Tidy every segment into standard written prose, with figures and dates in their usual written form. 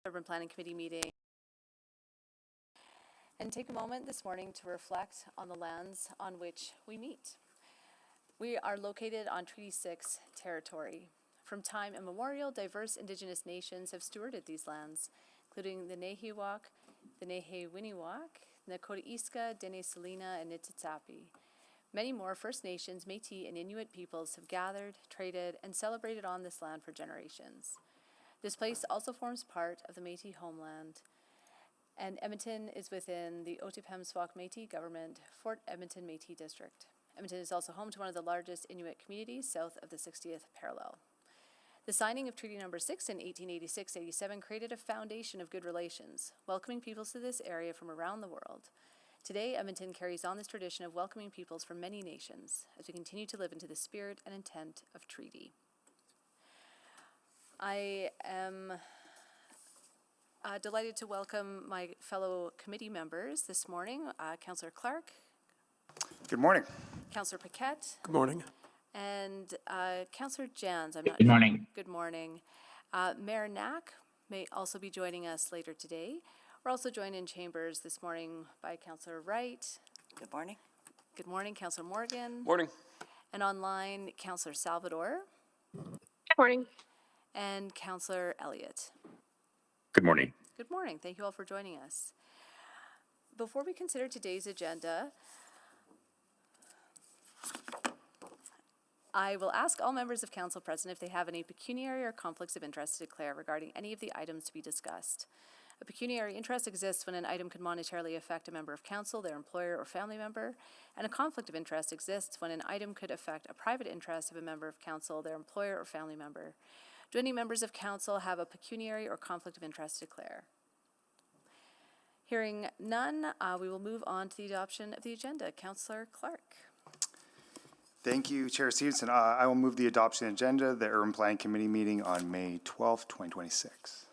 Urban Planning Committee meeting and take a moment this morning to reflect on the lands on which we meet. We are located on Treaty 6 territory. From time immemorial, diverse Indigenous nations have stewarded these lands, including the Nahiwak, the Nehewiniwak, Nakota-Iska, Dene Selina, and Nitsitsapi. Many more First Nations, Métis, and Inuit peoples have gathered, traded, and celebrated on this land for generations. This place also forms part of the Métis homeland, and Edmonton is within the Otipemswak Métis government, Fort Edmonton Métis district. Edmonton is also home to one of the largest Inuit communities south of the 60th parallel. The signing of Treaty Number 6 in 1886-87 created a foundation of good relations, welcoming peoples to this area from around the world. Today, Edmonton carries on this tradition of welcoming peoples from many nations as we continue to live into the spirit and intent of treaty. I am delighted to welcome my fellow committee members this morning, Councillor Clark. Good morning. Councillor Paquette. Good morning. And Councillor Jans. Good morning. Good morning. Mayor Knack may also be joining us later today. We're also joined in chambers this morning by Councillor Wright. Good morning. Good morning, Councillor Morgan. Morning. And online, Councillor Salvador. Good morning. And Councillor Elliott. Good morning. Good morning. Thank you all for joining us. Before we consider today's agenda, I will ask all members of council present if they have any pecuniary or conflicts of interest to declare regarding any of the items to be discussed. A pecuniary interest exists when an item could monetarily affect a member of council, their employer, or family member, and a conflict of interest exists when an item could affect a private interest of a member of council, their employer, or family member. Do any members of council have a pecuniary or conflict of interest to declare? Hearing none, we will move on to the adoption of the agenda. Councillor Clark. Thank you, Chair Stevenson. I will move the adoption agenda, the Urban Planning Committee meeting on May 12th, 2026.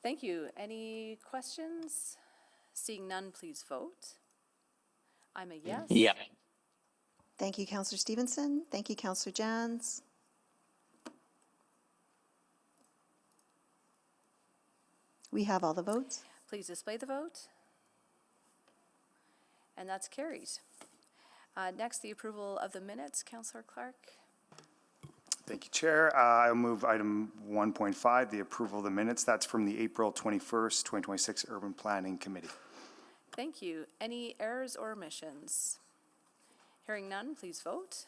Thank you. Any questions? Seeing none, please vote. I'm a yes. Yeah. Thank you, Councillor Stevenson. Thank you, Councillor Jans. We have all the votes. Please display the vote. And that's carried. Next, the approval of the minutes. Councillor Clark. Thank you, Chair. I'll move item 1.5, the approval of the minutes. That's from the April 21st, 2026 Urban Planning Committee. Thank you. Any errors or omissions? Hearing none, please vote.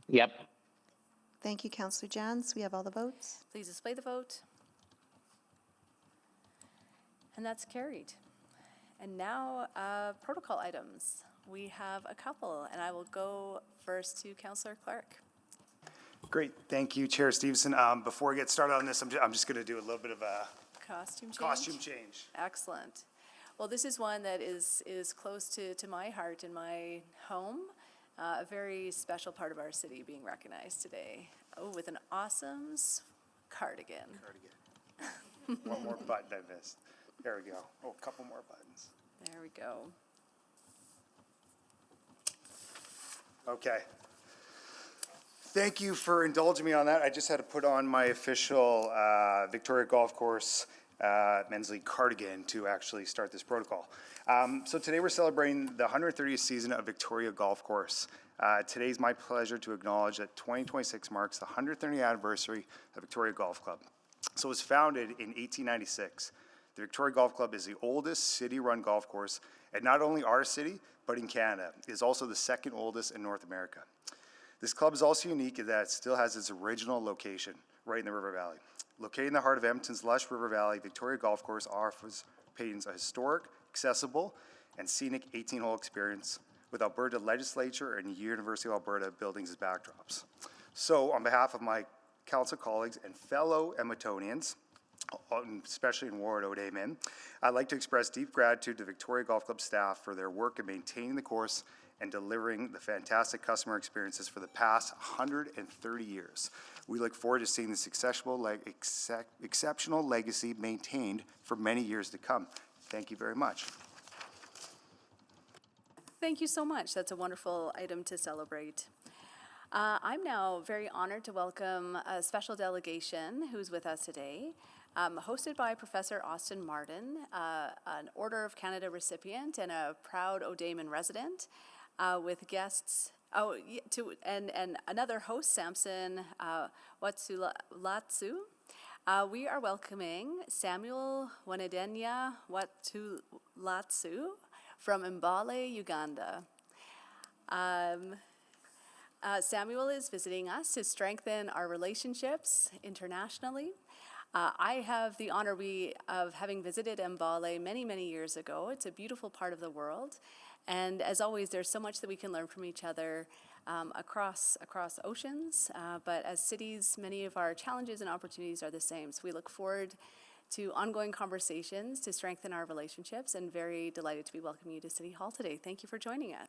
Yep. Thank you, Councillor Jans. We have all the votes. Please display the vote. And that's carried. And now, protocol items. We have a couple, and I will go first to Councillor Clark. Great. Thank you, Chair Stevenson. Before we get started on this, I'm just going to do a little bit of a Costume change? Excellent. Well, this is one that is close to my heart and my home. A very special part of our city being recognized today. Oh, with an awesome cardigan. One more button I missed. There we go. Oh, a couple more buttons. There we go. Okay. Thank you for indulging me on that. I just had to put on my official Victoria Golf Course Men's League cardigan to actually start this protocol. So today we're celebrating the 130th season of Victoria Golf Course. Today is my pleasure to acknowledge that 2026 marks the 130th anniversary of Victoria Golf Club. So it was founded in 1896. The Victoria Golf Club is the oldest city-run golf course, and not only our city, but in Canada. It is also the second oldest in North America. This club is also unique in that it still has its original location right in the River Valley. Located in the heart of Edmonton's lush River Valley, Victoria Golf Course offers patrons a historic, accessible, and scenic 18-hole experience with Alberta Legislature and University of Alberta buildings as backdrops. So on behalf of my council colleagues and fellow Edmontonians, especially in Ward O'Dayman, I'd like to express deep gratitude to Victoria Golf Club staff for their work in maintaining the course and delivering the fantastic customer experiences for the past 130 years. We look forward to seeing this exceptional legacy maintained for many years to come. Thank you very much. Thank you so much. That's a wonderful item to celebrate. I'm now very honored to welcome a special delegation who's with us today, hosted by Professor Austin Martin, an Order of Canada recipient and a proud O'Damon resident, with guests, and another host, Samson Watsulatsu. We are welcoming Samuel Wanedenya Watulatsu from Mbale, Uganda. Samuel is visiting us to strengthen our relationships internationally. I have the honor of having visited Mbale many, many years ago. It's a beautiful part of the world. And as always, there's so much that we can learn from each other across oceans. But as cities, many of our challenges and opportunities are the same. So we look forward to ongoing conversations to strengthen our relationships, and very delighted to be welcoming you to City Hall today. Thank you for joining us.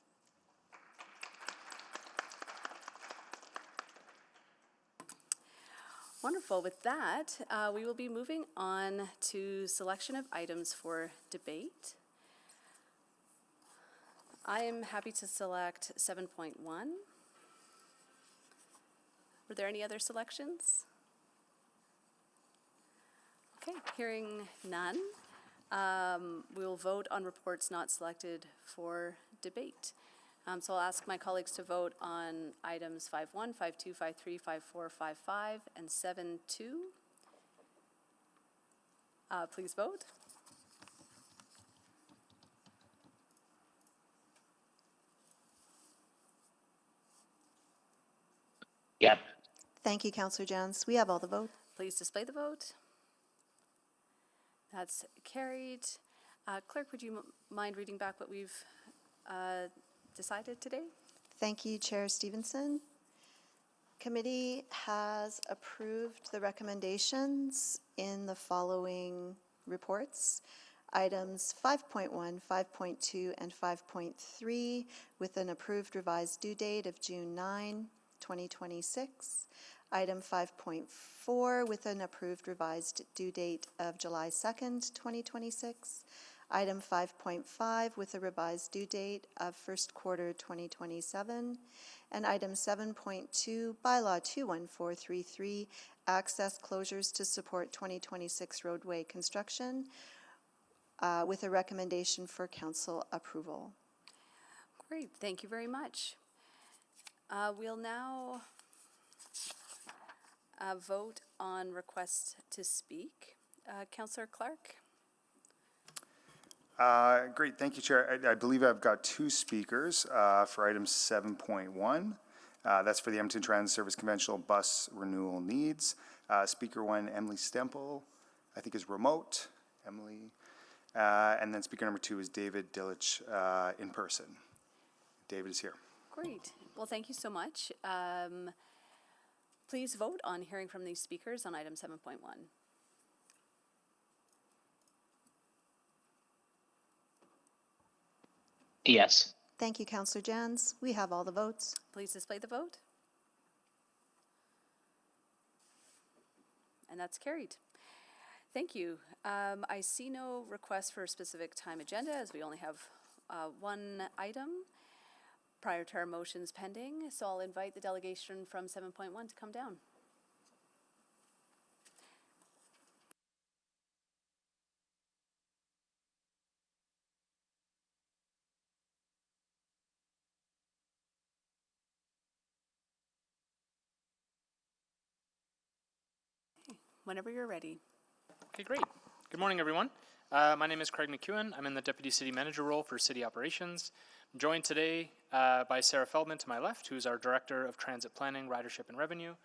Wonderful. With that, we will be moving on to selection of items for debate. I am happy to select 7.1. Were there any other selections? Okay, hearing none, we will vote on reports not selected for debate. So I'll ask my colleagues to vote on items 5.1, 5.2, 5.3, 5.4, 5.5, and 7.2. Please vote. Yep. Thank you, Councillor Jans. We have all the votes. Please display the vote. That's carried. Clerk, would you mind reading back what we've decided today? Thank you, Chair Stevenson. Committee has approved the recommendations in the following reports. Items 5.1, 5.2, and 5.3 with an approved revised due date of June 9, 2026. Item 5.4 with an approved revised due date of July 2nd, 2026. Item 5.5 with a revised due date of first quarter 2027. And item 7.2, bylaw 21433, access closures to support 2026 roadway construction, with a recommendation for council approval. Great, thank you very much. We'll now vote on request to speak. Councillor Clark? Great, thank you, Chair. I believe I've got two speakers for item 7.1. That's for the Edmonton Transit Service conventional bus renewal needs. Speaker one, Emily Stempel, I think is remote. Emily. And then speaker number two is David Dillich in person. David is here. Great. Well, thank you so much. Please vote on hearing from these speakers on item 7.1. Yes. Thank you, Councillor Jans. We have all the votes. Please display the vote. And that's carried. Thank you. I see no request for a specific time agenda, as we only have one item prior to our motions pending. So I'll invite the delegation from 7.1 to come down. Whenever you're ready. Okay, great. Good morning, everyone. My name is Craig McEwen. I'm in the Deputy City Manager role for City Operations. I'm joined today by Sarah Feldman to my left, who's our Director of Transit Planning, Ridership and Revenue.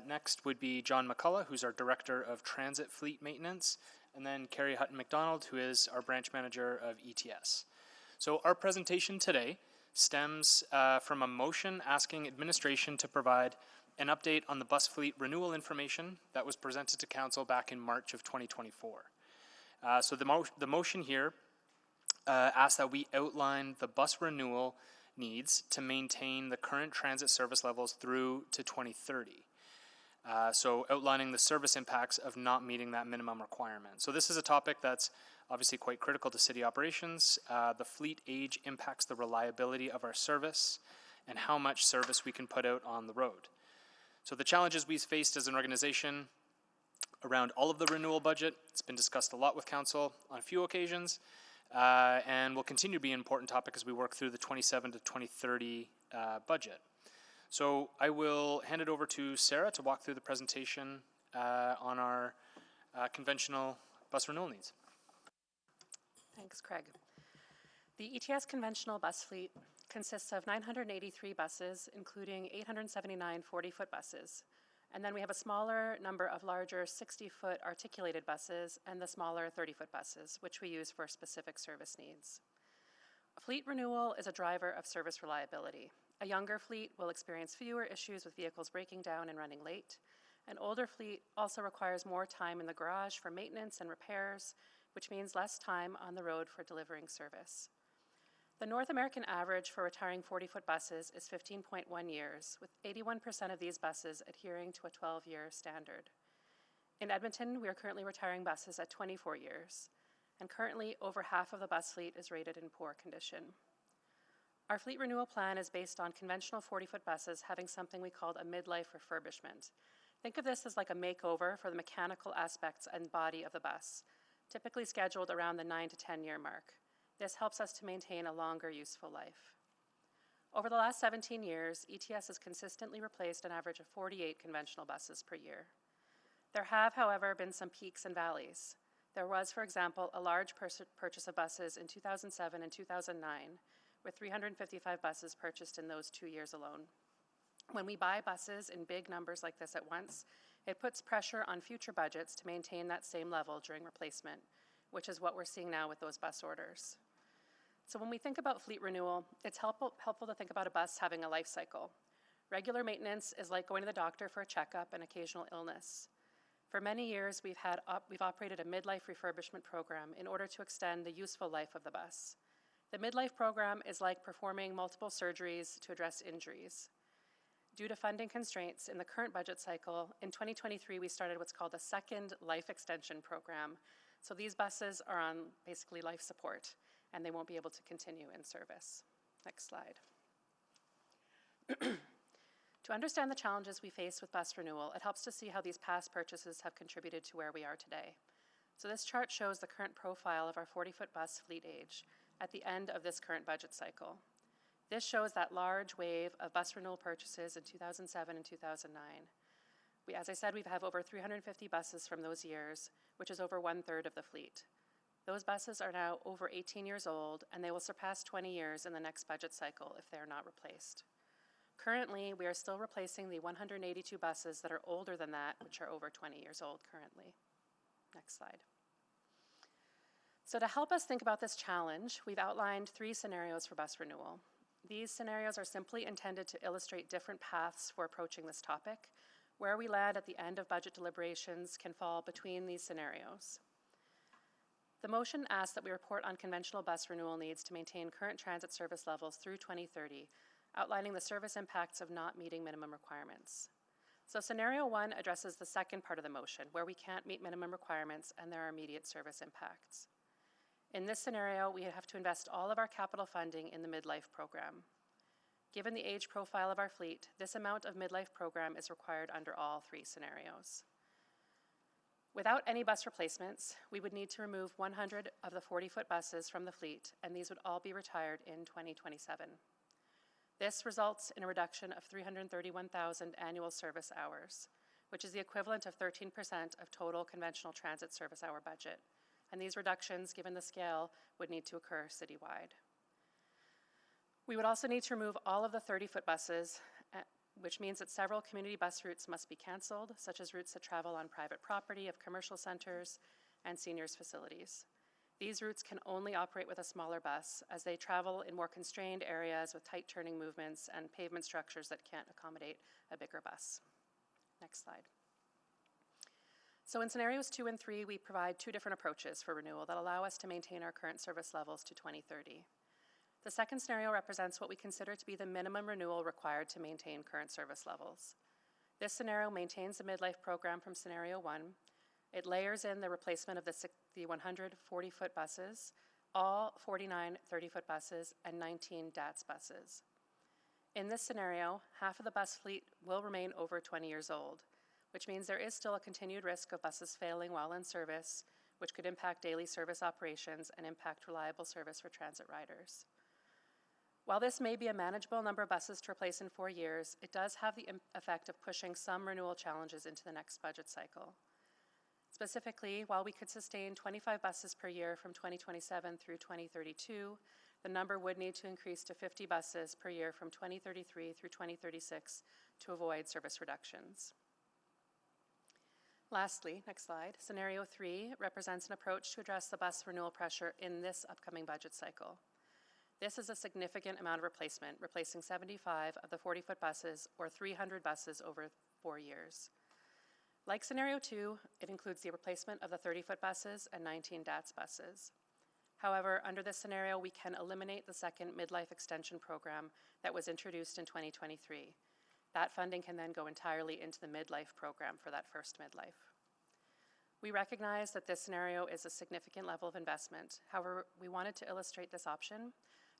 Next would be John McCullough, who's our Director of Transit Fleet Maintenance, and then Carrie Hutton-McDonald, who is our Branch Manager of ETS. So our presentation today stems from a motion asking administration to provide an update on the bus fleet renewal information that was presented to Council back in March of 2024. So the motion here asks that we outline the bus renewal needs to maintain the current transit service levels through to 2030. So outlining the service impacts of not meeting that minimum requirement. So this is a topic that's obviously quite critical to city operations. The fleet age impacts the reliability of our service, and how much service we can put out on the road. So the challenges we've faced as an organization around all of the renewal budget, it's been discussed a lot with council on a few occasions, and will continue to be an important topic as we work through the 27 to 2030 budget. So I will hand it over to Sarah to walk through the presentation on our conventional bus renewal needs. Thanks, Craig. The ETS conventional bus fleet consists of 983 buses, including 879 40-foot buses. And then we have a smaller number of larger 60-foot articulated buses and the smaller 30-foot buses, which we use for specific service needs. Fleet renewal is a driver of service reliability. A younger fleet will experience fewer issues with vehicles breaking down and running late. An older fleet also requires more time in the garage for maintenance and repairs, which means less time on the road for delivering service. The North American average for retiring 40-foot buses is 15.1 years, with 81% of these buses adhering to a 12-year standard. In Edmonton, we are currently retiring buses at 24 years, and currently over half of the bus fleet is rated in poor condition. Our fleet renewal plan is based on conventional 40-foot buses having something we called a midlife refurbishment. Think of this as like a makeover for the mechanical aspects and body of the bus, typically scheduled around the 9 to 10 year mark. This helps us to maintain a longer useful life. Over the last 17 years, ETS has consistently replaced an average of 48 conventional buses per year. There have, however, been some peaks and valleys. There was, for example, a large purchase of buses in 2007 and 2009, with 355 buses purchased in those 2 years alone. When we buy buses in big numbers like this at once, it puts pressure on future budgets to maintain that same level during replacement, which is what we're seeing now with those bus orders. So when we think about fleet renewal, it's helpful to think about a bus having a life cycle. Regular maintenance is like going to the doctor for a checkup and occasional illness. For many years, we've operated a midlife refurbishment program in order to extend the useful life of the bus. The midlife program is like performing multiple surgeries to address injuries. Due to funding constraints in the current budget cycle, in 2023 we started what's called a second life extension program. So these buses are on basically life support and they won't be able to continue in service. Next slide. To understand the challenges we face with bus renewal, it helps to see how these past purchases have contributed to where we are today. So this chart shows the current profile of our 40-foot bus fleet age at the end of this current budget cycle. This shows that large wave of bus renewal purchases in 2007 and 2009. As I said, we have over 350 buses from those years, which is over 1/3 of the fleet. Those buses are now over 18 years old, and they will surpass 20 years in the next budget cycle if they are not replaced. Currently, we are still replacing the 182 buses that are older than that, which are over 20 years old currently. Next slide. So to help us think about this challenge, we've outlined 3 scenarios for bus renewal. These scenarios are simply intended to illustrate different paths for approaching this topic. Where we land at the end of budget deliberations can fall between these scenarios. The motion asks that we report on conventional bus renewal needs to maintain current transit service levels through 2030, outlining the service impacts of not meeting minimum requirements. So scenario 1 addresses the second part of the motion, where we can't meet minimum requirements and there are immediate service impacts. In this scenario, we have to invest all of our capital funding in the midlife program. Given the age profile of our fleet, this amount of midlife program is required under all 3 scenarios. Without any bus replacements, we would need to remove 100 of the 40-foot buses from the fleet, and these would all be retired in 2027. This results in a reduction of 331,000 annual service hours, which is the equivalent of 13% of total conventional transit service hour budget. And these reductions, given the scale, would need to occur citywide. We would also need to remove all of the 30-foot buses, which means that several community bus routes must be canceled, such as routes that travel on private property of commercial centers and seniors' facilities. These routes can only operate with a smaller bus, as they travel in more constrained areas with tight turning movements and pavement structures that can't accommodate a bigger bus. Next slide. So in scenarios 2 and 3, we provide 2 different approaches for renewal that allow us to maintain our current service levels to 2030. The second scenario represents what we consider to be the minimum renewal required to maintain current service levels. This scenario maintains the midlife program from scenario 1. It layers in the replacement of the 100 40-foot buses, all 49 30-foot buses, and 19 DATS buses. In this scenario, half of the bus fleet will remain over 20 years old, which means there is still a continued risk of buses failing while in service, which could impact daily service operations and impact reliable service for transit riders. While this may be a manageable number of buses to replace in 4 years, it does have the effect of pushing some renewal challenges into the next budget cycle. Specifically, while we could sustain 25 buses per year from 2027 through 2032, the number would need to increase to 50 buses per year from 2033 through 2036 to avoid service reductions. Lastly, next slide, scenario 3 represents an approach to address the bus renewal pressure in this upcoming budget cycle. This is a significant amount of replacement, replacing 75 of the 40-foot buses or 300 buses over 4 years. Like scenario 2, it includes the replacement of the 30-foot buses and 19 DATS buses. However, under this scenario, we can eliminate the second midlife extension program that was introduced in 2023. That funding can then go entirely into the midlife program for that first midlife. We recognize that this scenario is a significant level of investment. However, we wanted to illustrate this option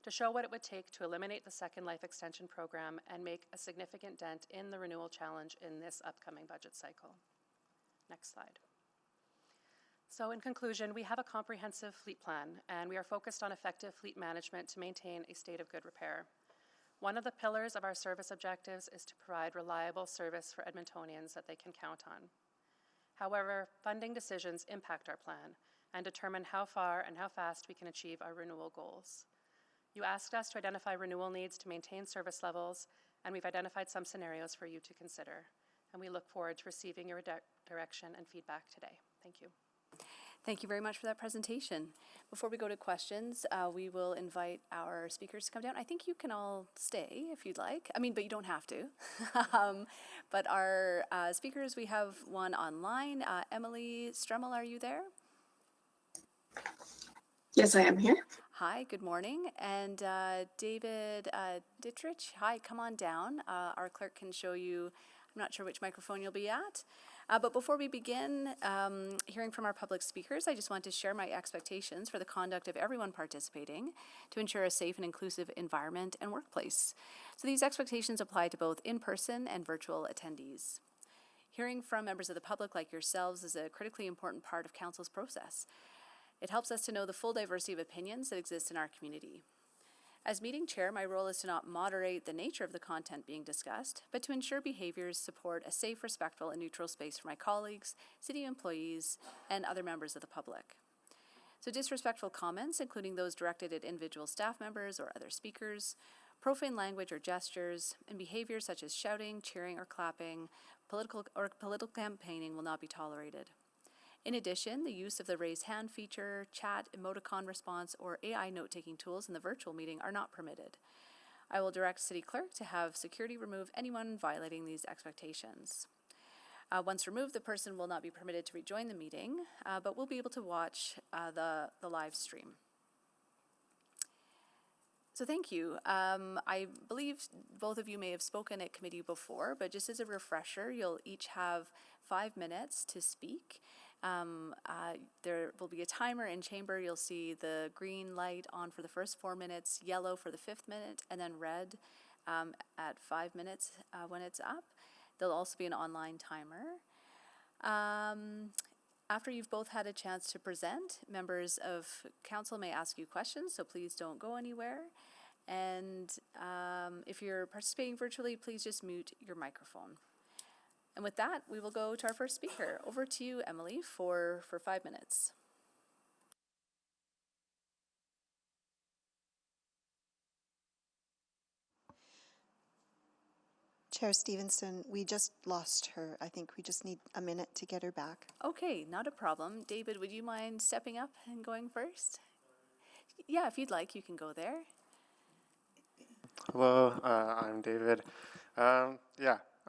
to show what it would take to eliminate the second life extension program and make a significant dent in the renewal challenge in this upcoming budget cycle. Next slide. So in conclusion, we have a comprehensive fleet plan, and we are focused on effective fleet management to maintain a state of good repair. One of the pillars of our service objectives is to provide reliable service for Edmontonians that they can count on. However, funding decisions impact our plan and determine how far and how fast we can achieve our renewal goals. You asked us to identify renewal needs to maintain service levels, and we've identified some scenarios for you to consider. And we look forward to receiving your direction and feedback today. Thank you. Thank you very much for that presentation. Before we go to questions, we will invite our speakers to come down. I think you can all stay if you'd like. But you don't have to. But our speakers, we have one online. Emily Stremmel, are you there? Yes, I am here. Hi, good morning. And David Dittrich, hi, come on down. Our clerk can show you, I'm not sure which microphone you'll be at. But before we begin hearing from our public speakers, I just want to share my expectations for the conduct of everyone participating to ensure a safe and inclusive environment and workplace. So these expectations apply to both in-person and virtual attendees. Hearing from members of the public like yourselves is a critically important part of Council's process. It helps us to know the full diversity of opinions that exist in our community. As meeting chair, my role is to not moderate the nature of the content being discussed, but to ensure behaviors support a safe, respectful, and neutral space for my colleagues, city employees, and other members of the public. So disrespectful comments, including those directed at individual staff members or other speakers, profane language or gestures, and behaviors such as shouting, cheering, or clapping, political campaigning will not be tolerated. In addition, the use of the raise hand feature, chat, emoticon response, or AI note-taking tools in the virtual meeting are not permitted. I will direct City Clerk to have security remove anyone violating these expectations. Once removed, the person will not be permitted to rejoin the meeting, but will be able to watch the live stream. So thank you. I believe both of you may have spoken at committee before, but just as a refresher, you'll each have 5 minutes to speak. There will be a timer in chamber. You'll see the green light on for the first 4 minutes, yellow for the 5th minute, and then red at 5 minutes when it's up. There'll also be an online timer. After you've both had a chance to present, members of council may ask you questions, so please don't go anywhere. And if you're participating virtually, please just mute your microphone. And with that, we will go to our first speaker. Over to you, Emily, for 5 minutes. Chair Stevenson, we just lost her. I think we just need a minute to get her back. Okay, not a problem. David, would you mind stepping up and going first? Yeah, if you'd like, you can go there. Hello, I'm David.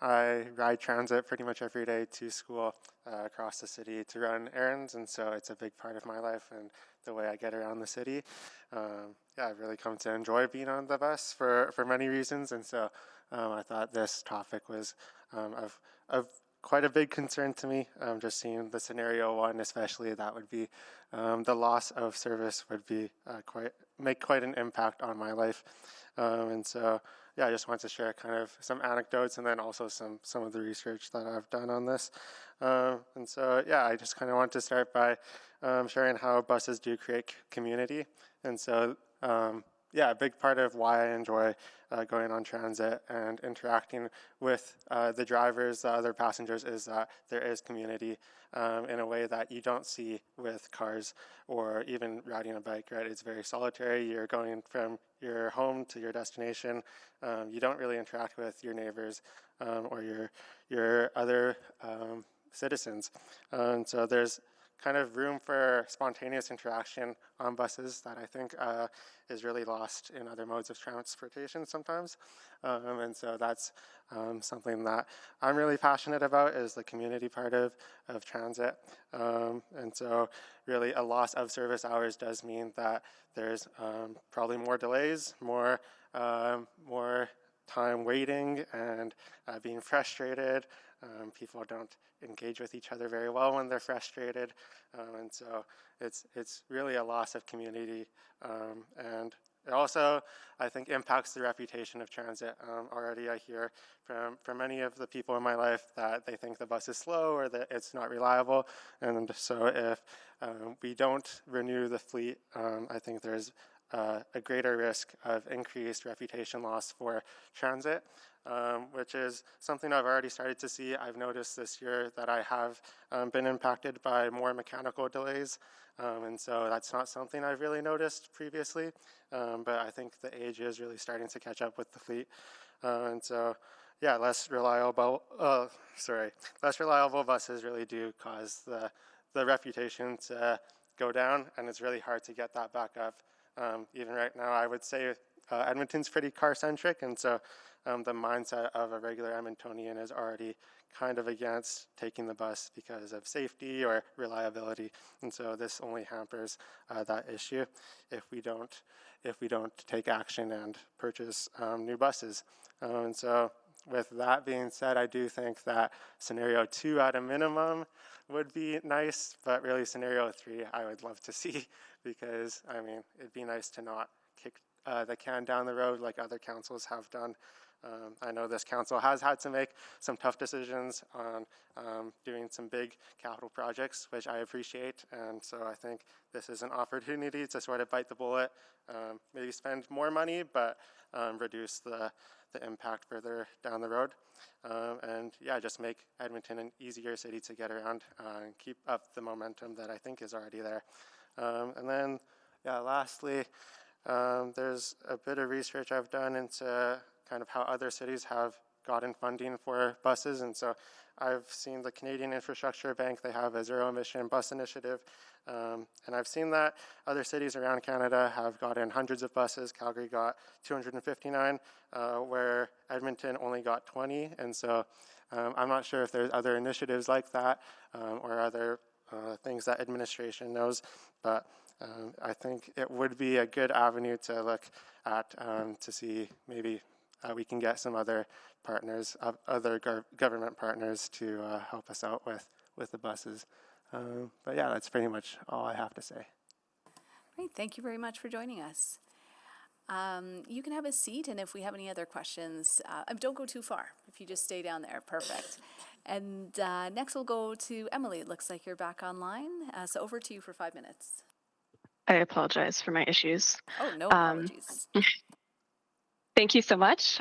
I ride transit pretty much every day to school across the city to run errands, and so it's a big part of my life and the way I get around the city. I've really come to enjoy being on the bus for many reasons, and so I thought this topic was of quite a big concern to me. Just seeing the scenario one, especially, that would be the loss of service would be make quite an impact on my life, and so yeah, I just wanted to share kind of some anecdotes and then also some of the research that I've done on this. And so, yeah, I just kind of want to start by sharing how buses do create community. And so, yeah, a big part of why I enjoy going on transit and interacting with the drivers, the other passengers, is that there is community in a way that you don't see with cars or even riding a bike, right? It's very solitary. You're going from your home to your destination. You don't really interact with your neighbors or your other citizens. And so there's kind of room for spontaneous interaction on buses that I think is really lost in other modes of transportation sometimes. And so that's something that I'm really passionate about, is the community part of transit. And so really a loss of service hours does mean that there's probably more delays, more time waiting and being frustrated. People don't engage with each other very well when they're frustrated, and so it's really a loss of community, and it also, I think, impacts the reputation of transit. Already I hear from many of the people in my life that they think the bus is slow or that it's not reliable, and so if we don't renew the fleet, I think there's a greater risk of increased reputation loss for transit, which is something I've already started to see. I've noticed this year that I have been impacted by more mechanical delays, and so that's not something I've really noticed previously, but I think the age is really starting to catch up with the fleet, and so yeah, less reliable buses really do cause the reputation to go down, and it's really hard to get that back up. Even right now, I would say Edmonton's pretty car-centric, and so the mindset of a regular Edmontonian is already kind of against taking the bus because of safety or reliability, and so this only hampers that issue if we don't take action and purchase new buses. And so with that being said, I do think that scenario 2 at a minimum would be nice, but really scenario 3 I would love to see, because I mean, it'd be nice to not kick the can down the road like other councils have done. I know this council has had to make some tough decisions on doing some big capital projects, which I appreciate, and so I think this is an opportunity to sort of bite the bullet, maybe spend more money, but reduce the impact further down the road, and yeah, just make Edmonton an easier city to get around and keep up the momentum that I think is already there. And then, yeah, lastly, there's a bit of research I've done into kind of how other cities have gotten funding for buses, and so I've seen the Canadian Infrastructure Bank, they have a zero-emission bus initiative, and I've seen that other cities around Canada have gotten hundreds of buses. Calgary got 259, where Edmonton only got 20, and so I'm not sure if there's other initiatives like that or other things that administration knows, but I think it would be a good avenue to look at to see maybe we can get some other partners, other government partners to help us out with the buses. But yeah, that's pretty much all I have to say. Great, thank you very much for joining us. You can have a seat, and if we have any other questions, don't go too far. If you just stay down there, perfect. And next we'll go to Emily. It looks like you're back online, so over to you for 5 minutes. I apologize for my issues. Oh, no apologies. Thank you so much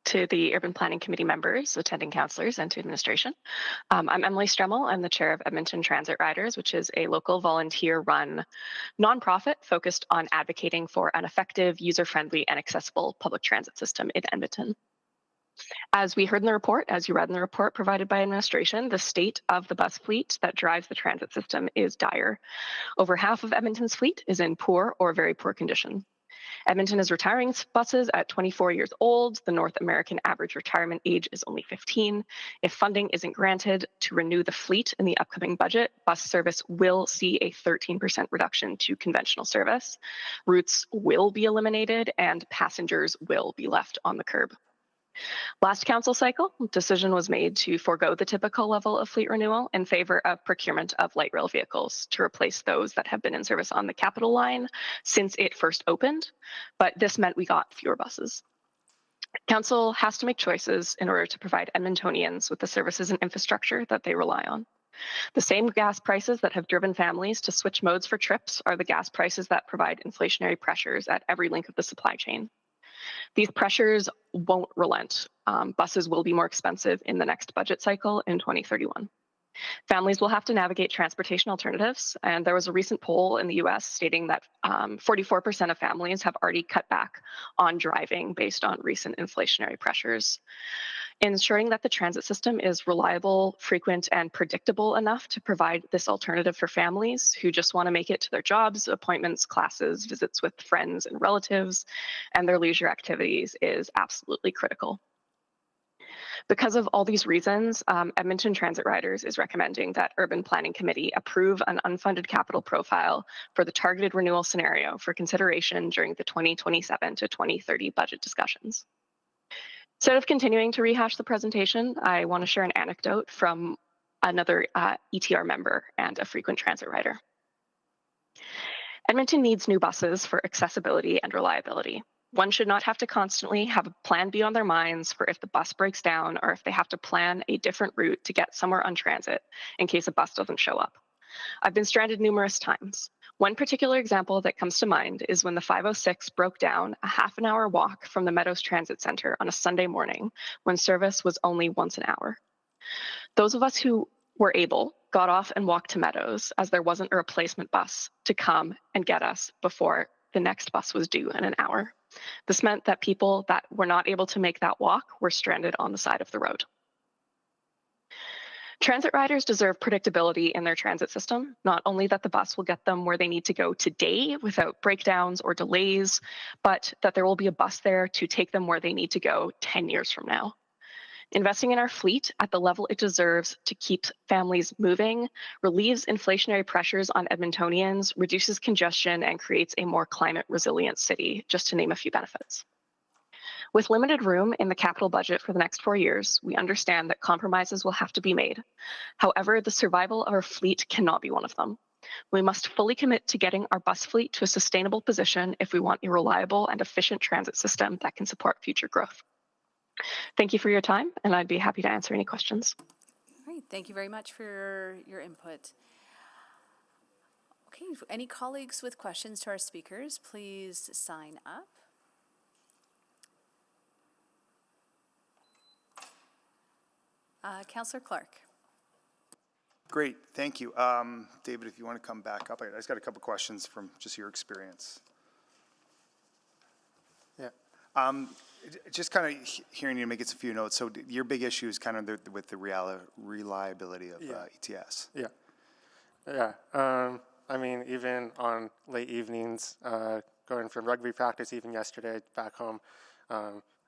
to the Urban Planning Committee members, attending councillors, and to administration. I'm Emily Stremmel. I'm the chair of Edmonton Transit Riders, which is a local volunteer-run nonprofit focused on advocating for an effective, user-friendly, and accessible public transit system in Edmonton. As we heard in the report, as you read in the report provided by administration, the state of the bus fleet that drives the transit system is dire. Over half of Edmonton's fleet is in poor or very poor condition. Edmonton is retiring buses at 24 years old. The North American average retirement age is only 15. If funding isn't granted to renew the fleet in the upcoming budget, bus service will see a 13% reduction to conventional service. Routes will be eliminated and passengers will be left on the curb. Last council cycle, decision was made to forego the typical level of fleet renewal in favor of procurement of light rail vehicles to replace those that have been in service on the Capital Line since it first opened, but this meant we got fewer buses. Council has to make choices in order to provide Edmontonians with the services and infrastructure that they rely on. The same gas prices that have driven families to switch modes for trips are the gas prices that provide inflationary pressures at every link of the supply chain. These pressures won't relent. Buses will be more expensive in the next budget cycle in 2031. Families will have to navigate transportation alternatives, and there was a recent poll in the US stating that 44% of families have already cut back on driving based on recent inflationary pressures. Ensuring that the transit system is reliable, frequent, and predictable enough to provide this alternative for families who just want to make it to their jobs, appointments, classes, visits with friends and relatives, and their leisure activities is absolutely critical. Because of all these reasons, Edmonton Transit Riders is recommending that Urban Planning Committee approve an unfunded capital profile for the targeted renewal scenario for consideration during the 2027 to 2030 budget discussions. Instead of continuing to rehash the presentation, I want to share an anecdote from another ETR member and a frequent transit rider. Edmonton needs new buses for accessibility and reliability. One should not have to constantly have a plan B on their minds for if the bus breaks down or if they have to plan a different route to get somewhere on transit in case a bus doesn't show up. I've been stranded numerous times. One particular example that comes to mind is when the 506 broke down a half-an-hour walk from the Meadows Transit Center on a Sunday morning when service was only once an hour. Those of us who were able got off and walked to Meadows as there wasn't a replacement bus to come and get us before the next bus was due in an hour. This meant that people that were not able to make that walk were stranded on the side of the road. Transit riders deserve predictability in their transit system, not only that the bus will get them where they need to go today without breakdowns or delays, but that there will be a bus there to take them where they need to go 10 years from now. Investing in our fleet at the level it deserves to keep families moving relieves inflationary pressures on Edmontonians, reduces congestion, and creates a more climate resilient city, just to name a few benefits. With limited room in the capital budget for the next 4 years, we understand that compromises will have to be made. However, the survival of our fleet cannot be one of them. We must fully commit to getting our bus fleet to a sustainable position if we want a reliable and efficient transit system that can support future growth. Thank you for your time, and I'd be happy to answer any questions. All right, thank you very much for your input. Okay, any colleagues with questions to our speakers, please sign up. Councillor Clark. Great, thank you. David, if you want to come back up, I just got a couple questions from just your experience. Yeah. Just kind of hearing you make a few notes. So your big issue is kind of with the reliability of ETS. Yeah. Yeah. I mean, even on late evenings, going from rugby practice even yesterday back home,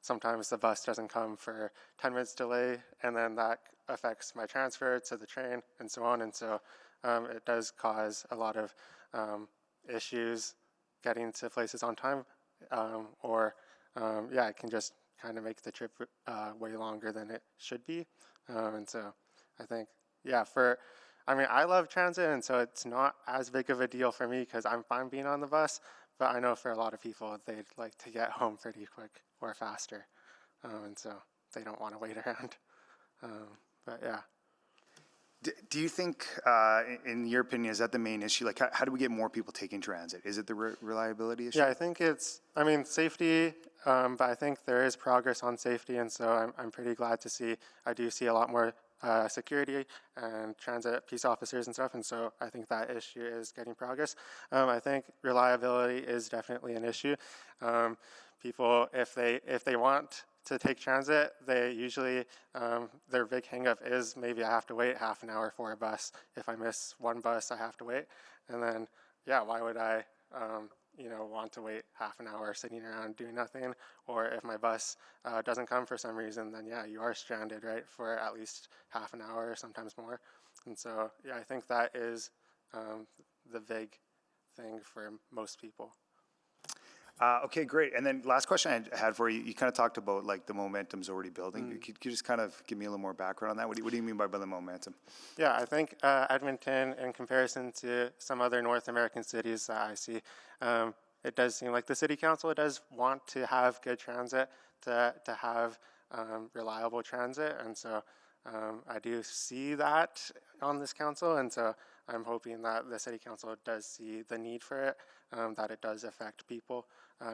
sometimes the bus doesn't come for 10 minutes delay, and then that affects my transfer to the train and so on. And so it does cause a lot of issues getting to places on time, yeah, it can just kind of make the trip way longer than it should be. And so I think, yeah, I love transit, and so it's not as big of a deal for me because I'm fine being on the bus, but I know for a lot of people, they'd like to get home pretty quick or faster, and so they don't want to wait around. But yeah. Do you think, in your opinion, is that the main issue? Like, how do we get more people taking transit? Is it the reliability issue? Yeah, I think safety, but I think there is progress on safety, and so I'm pretty glad to see, I do see a lot more security and transit peace officers and stuff, and so I think that issue is getting progress. I think reliability is definitely an issue. People, if they want to take transit, they usually, their big hang-up is maybe I have to wait half an hour for a bus. If I miss one bus, I have to wait. And then, yeah, why would I, want to wait half an hour sitting around doing nothing? Or if my bus doesn't come for some reason, then yeah, you are stranded, right, for at least half an hour or sometimes more. And so, yeah, I think that is the big thing for most people. Okay, great. And then last question I had for you, you kind of talked about like the momentum's already building. Could you just kind of give me a little more background on that? What do you mean by the momentum? Yeah, I think Edmonton, in comparison to some other North American cities that I see, it does seem like the city council does want to have good transit, to have reliable transit, and so I do see that on this council, and so I'm hoping that the city council does see the need for it, that it does affect people,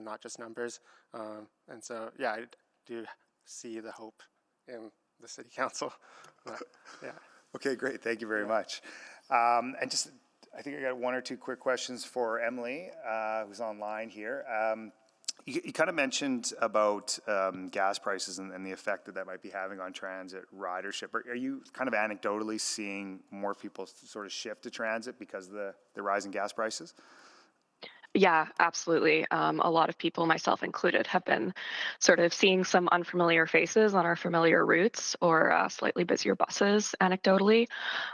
not just numbers, and so yeah, I do see the hope in the city council. But, yeah. Okay, great. Thank you very much. And just, I think I got one or two quick questions for Emily, who's online here. You kind of mentioned about gas prices and the effect that might be having on transit ridership. Are you kind of anecdotally seeing more people sort of shift to transit because of the rise in gas prices? Yeah, absolutely. A lot of people, myself included, have been sort of seeing some unfamiliar faces on our familiar routes or slightly busier buses, anecdotally.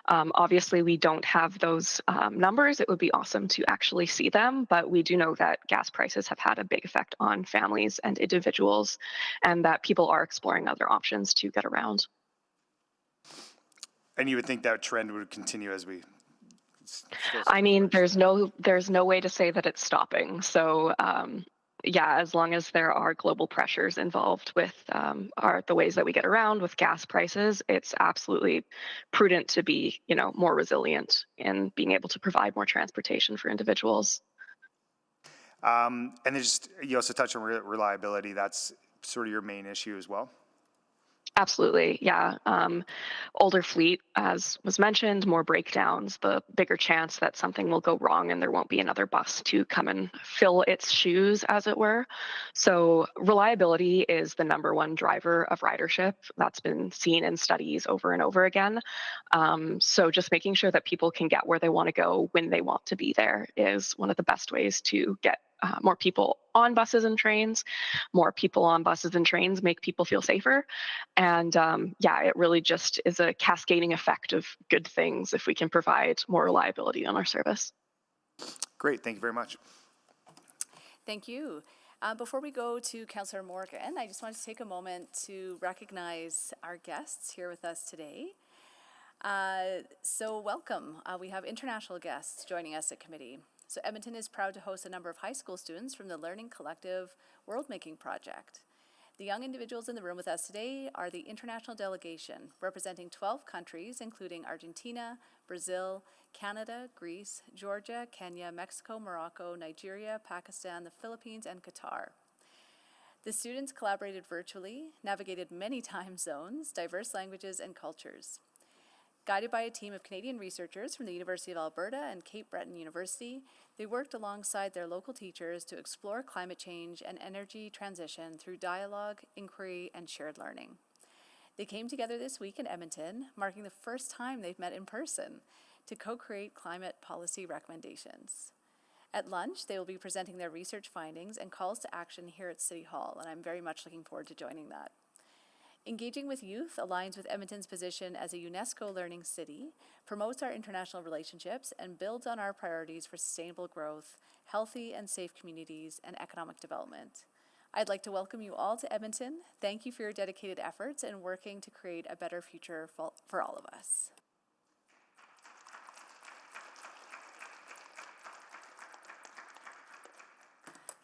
Obviously, we don't have those numbers. It would be awesome to actually see them, but we do know that gas prices have had a big effect on families and individuals, and that people are exploring other options to get around. And you would think that trend would continue as we still I mean, there's no way to say that it's stopping. So yeah, as long as there are global pressures involved with the ways that we get around with gas prices, it's absolutely prudent to be, more resilient in being able to provide more transportation for individuals. And you also touched on reliability. That's sort of your main issue as well. Absolutely, yeah. Older fleet, as was mentioned, more breakdowns, the bigger chance that something will go wrong and there won't be another bus to come and fill its shoes, as it were. So reliability is the number one driver of ridership. That's been seen in studies over and over again. So just making sure that people can get where they want to go when they want to be there is one of the best ways to get more people on buses and trains. More people on buses and trains make people feel safer. And yeah, it really just is a cascading effect of good things if we can provide more reliability on our service. Great, thank you very much. Thank you. Before we go to Councillor Morgan, I just wanted to take a moment to recognize our guests here with us today. So welcome. We have international guests joining us at committee. So Edmonton is proud to host a number of high school students from the Learning Collective World Making Project. The young individuals in the room with us today are the international delegation representing 12 countries, including Argentina, Brazil, Canada, Greece, Georgia, Kenya, Mexico, Morocco, Nigeria, Pakistan, the Philippines, and Qatar. The students collaborated virtually, navigated many time zones, diverse languages, and cultures. Guided by a team of Canadian researchers from the University of Alberta and Cape Breton University, they worked alongside their local teachers to explore climate change and energy transition through dialogue, inquiry, and shared learning. They came together this week in Edmonton, marking the first time they've met in person, to co-create climate policy recommendations. At lunch, they will be presenting their research findings and calls to action here at City Hall, and I'm very much looking forward to joining that. Engaging with youth aligns with Edmonton's position as a UNESCO learning city, promotes our international relationships, and builds on our priorities for sustainable growth, healthy and safe communities, and economic development. I'd like to welcome you all to Edmonton. Thank you for your dedicated efforts in working to create a better future for all of us.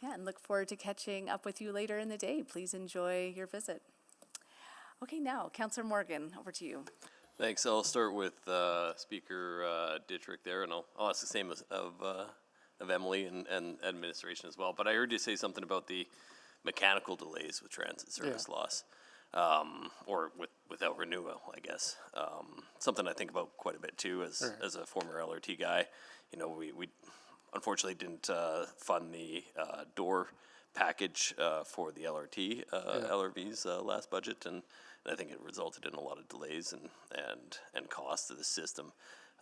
Yeah, and look forward to catching up with you later in the day. Please enjoy your visit. Okay, now, Councillor Morgan, over to you. Thanks. I'll start with Speaker Dittrich there, and I'll ask the same of Emily and administration as well. But I heard you say something about the mechanical delays with transit service loss, or without renewal, I guess. Something I think about quite a bit too, as a former LRT guy. We unfortunately didn't fund the door package for the LRT LRV's last budget, and I think it resulted in a lot of delays and costs to the system.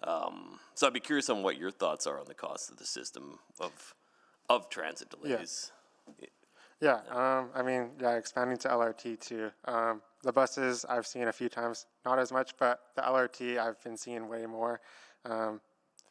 So I'd be curious on what your thoughts are on the cost of the system of transit delays. Expanding to LRT too. The buses I've seen a few times, not as much, but the LRT I've been seeing way more.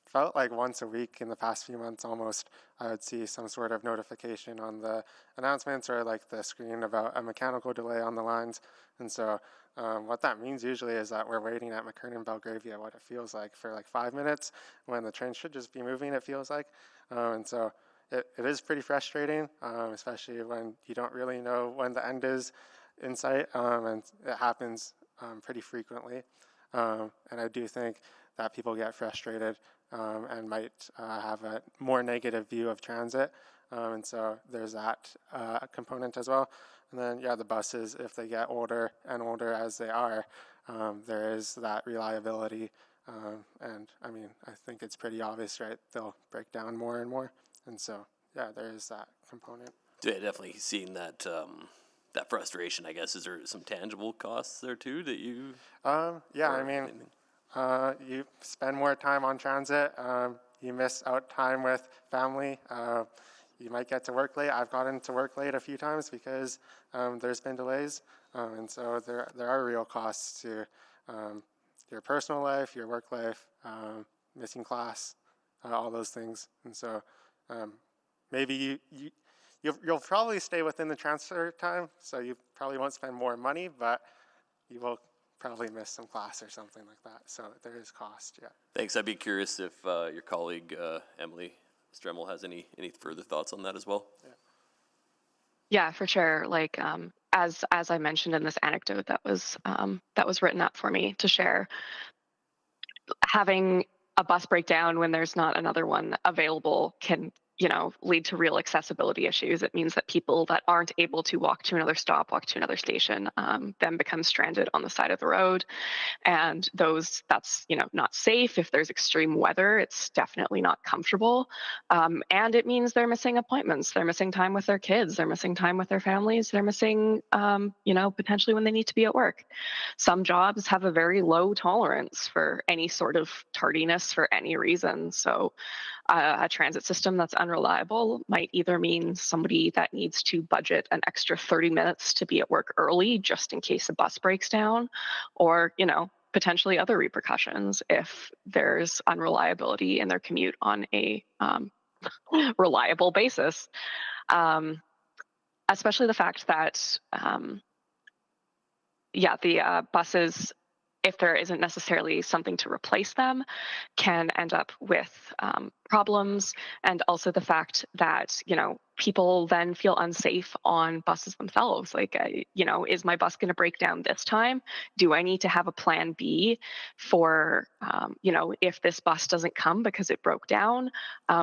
Felt like once a week in the past few months almost, I would see some sort of notification on the announcements or like the screen about a mechanical delay on the lines. And so what that means usually is that we're waiting at McKernan Belgravia, what it feels like, for like 5 minutes when the train should just be moving, it feels like. And so, it is pretty frustrating, especially when you don't really know when the end is in sight, and it happens pretty frequently. And I do think that people get frustrated and might have a more negative view of transit. And so there's that component as well. And then, yeah, the buses, if they get older and older as they are, there is that reliability. And I mean, I think it's pretty obvious, right? They'll break down more and more. And so, yeah, there is that component. Yeah, definitely seeing that that frustration. I guess, is there some tangible costs there too that you? Yeah, I mean, you spend more time on transit. You miss out time with family. You might get to work late. I've gotten to work late a few times because there's been delays, and so there are real costs to your personal life, your work life, missing class, all those things. And so maybe you'll probably stay within the transfer time, so you probably won't spend more money, but you will probably miss some class or something like that. So there is cost, yeah. Thanks. I'd be curious if your colleague Emily Stremmel has any further thoughts on that as well. Yeah, for sure. Like as I mentioned in this anecdote that was written up for me to share, having a bus breakdown when there's not another one available can, lead to real accessibility issues. It means that people that aren't able to walk to another stop, walk to another station, then become stranded on the side of the road. And that's not safe. If there's extreme weather, it's definitely not comfortable. And it means they're missing appointments. They're missing time with their kids. They're missing time with their families. They're missing, potentially when they need to be at work. Some jobs have a very low tolerance for any sort of tardiness for any reason. So a transit system that's unreliable might either mean somebody that needs to budget an extra 30 minutes to be at work early just in case a bus breaks down, or, potentially other repercussions if there's unreliability in their commute on a reliable basis. Especially the fact that, the buses, if there isn't necessarily something to replace them, can end up with problems. And also the fact that, people then feel unsafe on buses themselves. Like, is my bus going to break down this time? Do I need to have a plan B for, if this bus doesn't come because it broke down?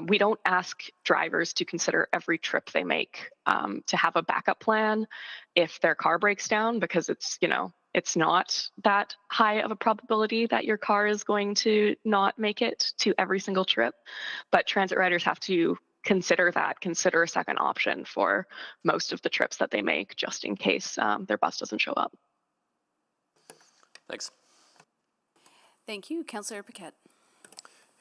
We don't ask drivers to consider every trip they make to have a backup plan if their car breaks down, because it's not that high of a probability that your car is going to not make it to every single trip. But transit riders have to consider a second option for most of the trips that they make, just in case their bus doesn't show up. Thanks. Thank you. Councillor Paquette.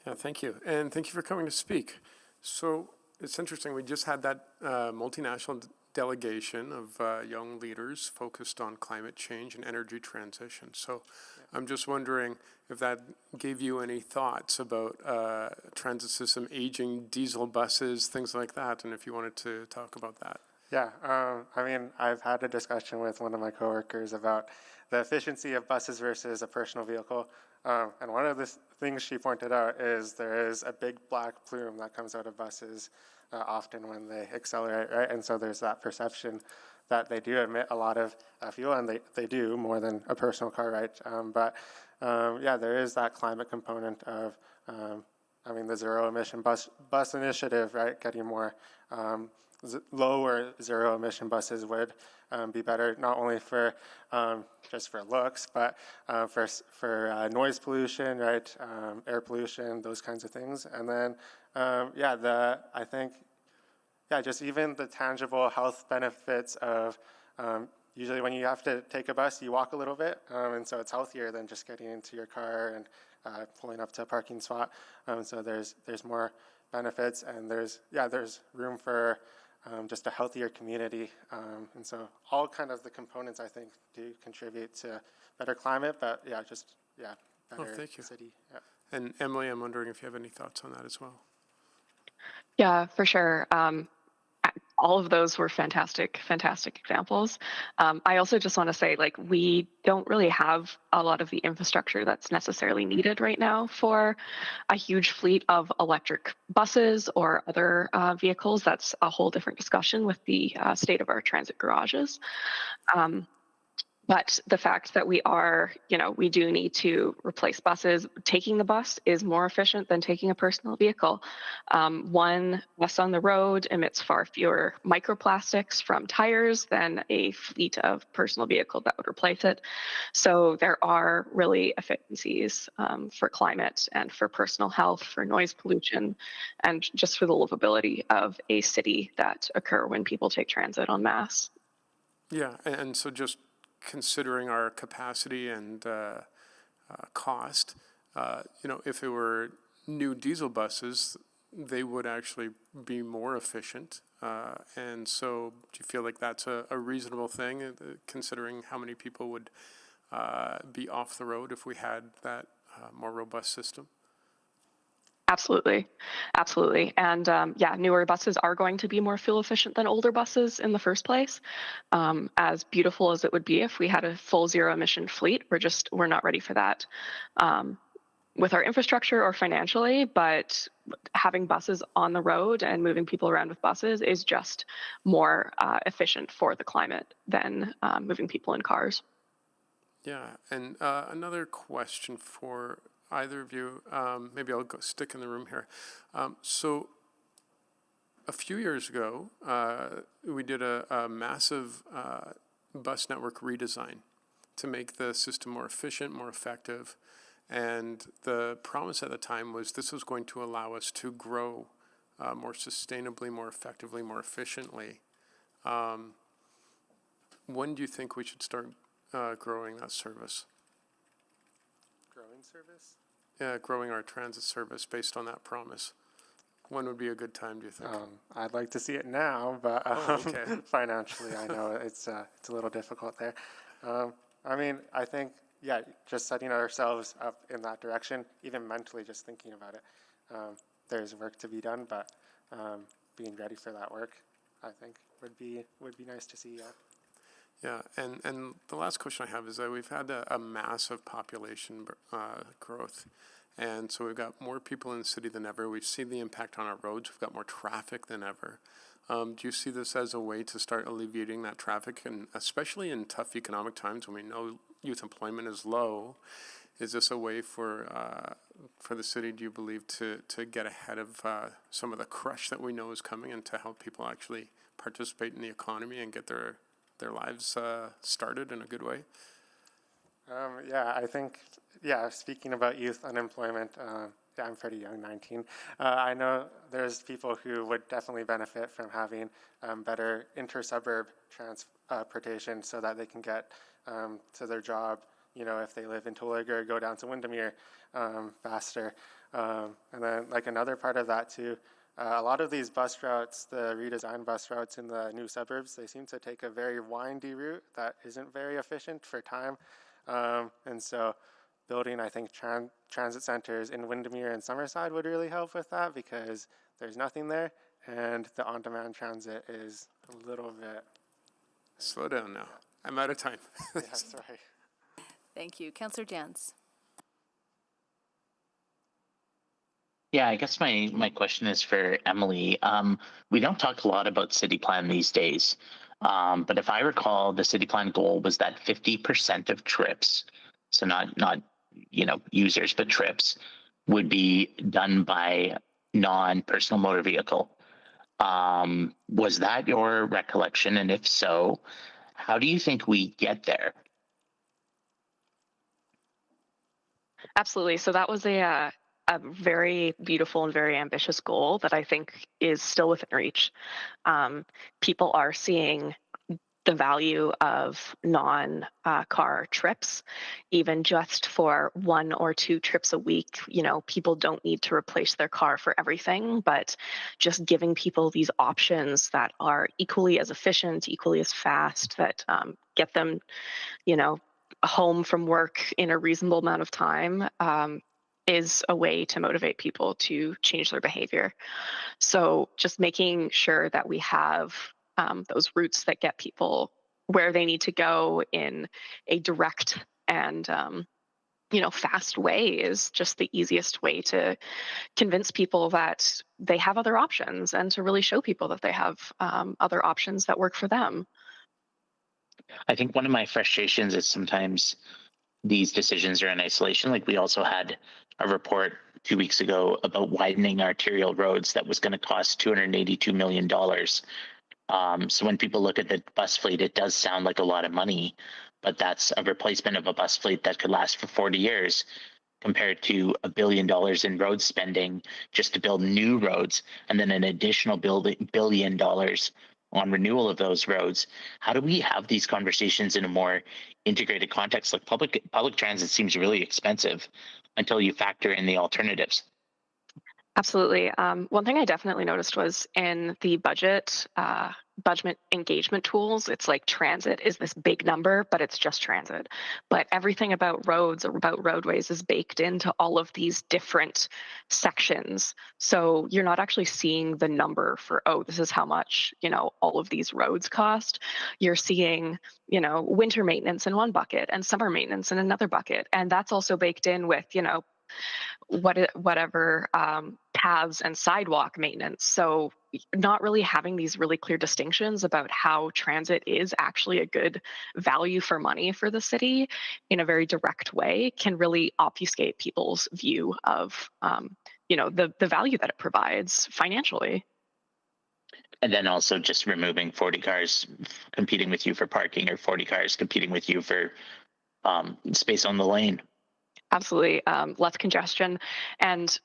Yeah, thank you. And thank you for coming to speak. So it's interesting. We just had that multinational delegation of young leaders focused on climate change and energy transition. So I'm just wondering if that gave you any thoughts about transit system aging, diesel buses, things like that, and if you wanted to talk about that. Yeah, I mean, I've had a discussion with one of my coworkers about the efficiency of buses versus a personal vehicle. And one of the things she pointed out is there is a big black plume that comes out of buses often when they accelerate, right? And so there's that perception that they do emit a lot of fuel, and they do more than a personal car, right? Yeah, there is that climate component of, the zero emission bus initiative, right? Getting more lower zero emission buses would be better, not only for just for looks, but for noise pollution, right? Air pollution, those kinds of things. And then, I think just even the tangible health benefits of usually when you have to take a bus, you walk a little bit, and so it's healthier than just getting into your car and pulling up to a parking spot. So there's more benefits, and there's room for just a healthier community. And so all kind of the components, I think, do contribute to better climate, but better thank you. city. Yeah. And Emily, I'm wondering if you have any thoughts on that as well. Yeah, for sure. all of those were fantastic, fantastic examples. I also just want to say, like, we don't really have a lot of the infrastructure that's necessarily needed right now for a huge fleet of electric buses or other vehicles. That's a whole different discussion with the state of our transit garages. But the fact that we are, we do need to replace buses. Taking the bus is more efficient than taking a personal vehicle. One bus on the road emits far fewer microplastics from tires than a fleet of personal vehicle that would replace it. So there are really efficiencies for climate and for personal health, for noise pollution, and just for the livability of a city that occur when people take transit en masse. Yeah, and so just considering our capacity and cost, if it were new diesel buses, they would actually be more efficient. And so do you feel like that's a reasonable thing, considering how many people would be off the road if we had that more robust system? Absolutely. Absolutely. And newer buses are going to be more fuel efficient than older buses in the first place. As beautiful as it would be if we had a full zero emission fleet, we're not ready for that with our infrastructure or financially, but having buses on the road and moving people around with buses is just more efficient for the climate than moving people in cars. Yeah, and another question for either of you, maybe I'll stick in the room here. So a few years ago, we did a massive bus network redesign to make the system more efficient, more effective. And the promise at the time was this was going to allow us to grow more sustainably, more effectively, more efficiently. When do you think we should start growing that service? Growing service? Yeah, growing our transit service based on that promise. When would be a good time, do you think? I'd like to see it now, but okay. Financially, I know it's a little difficult there. I think, just setting ourselves up in that direction, even mentally, just thinking about it, there's work to be done, but being ready for that work, I think, would be nice to see. Yeah, and the last question I have is that we've had a massive population growth, and so we've got more people in the city than ever. We've seen the impact on our roads. We've got more traffic than ever. Do you see this as a way to start alleviating that traffic, and especially in tough economic times when we know youth employment is low? Is this a way for the city, do you believe, to get ahead of some of the crush that we know is coming and to help people actually participate in the economy and get their lives started in a good way? I think, speaking about youth unemployment, I'm pretty young, 19. I know there's people who would definitely benefit from having better inter-suburb transportation so that they can get to their job, if they live in Terwillegar, go down to Windermere faster. And then, another part of that, too, a lot of these bus routes, the redesigned bus routes in the new suburbs, they seem to take a very windy route that isn't very efficient for time. And so building, I think, transit centers in Windermere and Summerside would really help with that because there's nothing there, and the on-demand transit is a little bit... Slow down now. I'm out of time. That's right. Thank you. Councillor Jans. Yeah, I guess my question is for Emily. We don't talk a lot about city plan these days, but if I recall, the city plan goal was that 50% of trips, so not users, but trips, would be done by non-personal motor vehicle. Was that your recollection? And if so, how do you think we get there? Absolutely. So that was a very beautiful and very ambitious goal that I think is still within reach. People are seeing the value of non-car trips, even just for 1 or 2 trips a week. People don't need to replace their car for everything, but just giving people these options that are equally as efficient, equally as fast, that get them, home from work in a reasonable amount of time, is a way to motivate people to change their behavior. So just making sure that we have those routes that get people where they need to go in a direct and fast way is just the easiest way to convince people that they have other options and to really show people that they have other options that work for them. I think one of my frustrations is sometimes these decisions are in isolation. Like, we also had a report 2 weeks ago about widening arterial roads that was going to cost $282 million. So when people look at the bus fleet, it does sound like a lot of money, but that's a replacement of a bus fleet that could last for 40 years compared to $1 billion in road spending just to build new roads, and then an additional $1 billion on renewal of those roads. How do we have these conversations in a more integrated context? Like, public transit seems really expensive until you factor in the alternatives. Absolutely. One thing I definitely noticed was in the budget engagement tools, it's like transit is this big number, but it's just transit. But everything about roads or about roadways is baked into all of these different sections. So you're not actually seeing the number for, oh, this is how much, all of these roads cost. You're seeing, winter maintenance in one bucket and summer maintenance in another bucket. And that's also baked in with, whatever paths and sidewalk maintenance. So not really having these really clear distinctions about how transit is actually a good value for money for the city in a very direct way can really obfuscate people's view of the value that it provides financially. And then also just removing 40 cars competing with you for parking, or 40 cars competing with you for space on the lane. Absolutely. Less congestion. And,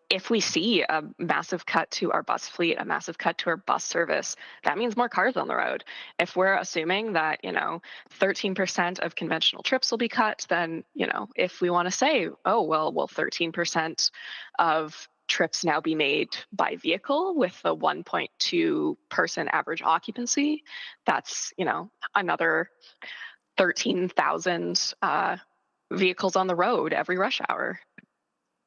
if we see a massive cut to our bus fleet, a massive cut to our bus service, that means more cars on the road. If we're assuming that, 13% of conventional trips will be cut, then, if we want to say, oh, well, will 13% of trips now be made by vehicle with a 1.2 person average occupancy, that's, another 13,000 vehicles on the road every rush hour.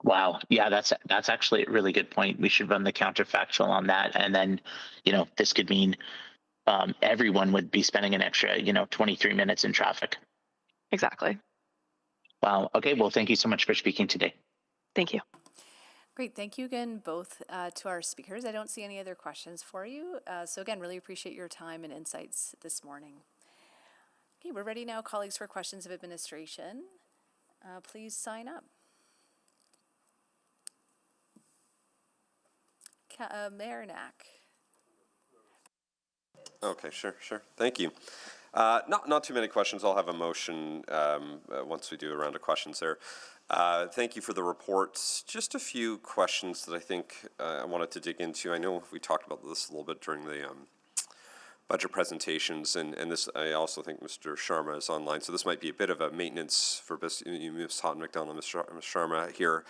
Wow. Yeah, that's actually a really good point. We should run the counterfactual on that. And then, this could mean everyone would be spending an extra, 23 minutes in traffic. Exactly. Wow. Okay. Well, thank you so much for speaking today. Thank you. Great. Thank you again, both to our speakers. I don't see any other questions for you. So again, really appreciate your time and insights this morning. Okay, we're ready now, colleagues, for questions of administration. Please sign up. Mayor Knack. Okay, sure. Thank you. Not too many questions. I'll have a motion once we do a round of questions there. Thank you for the reports. Just a few questions that I think I wanted to dig into. I know we talked about this a little bit during the budget presentations, and this, I also think Mr. Sharma is online, so this might be a bit of a maintenance for Ms. Houghton McDonald, Ms. Sharma here.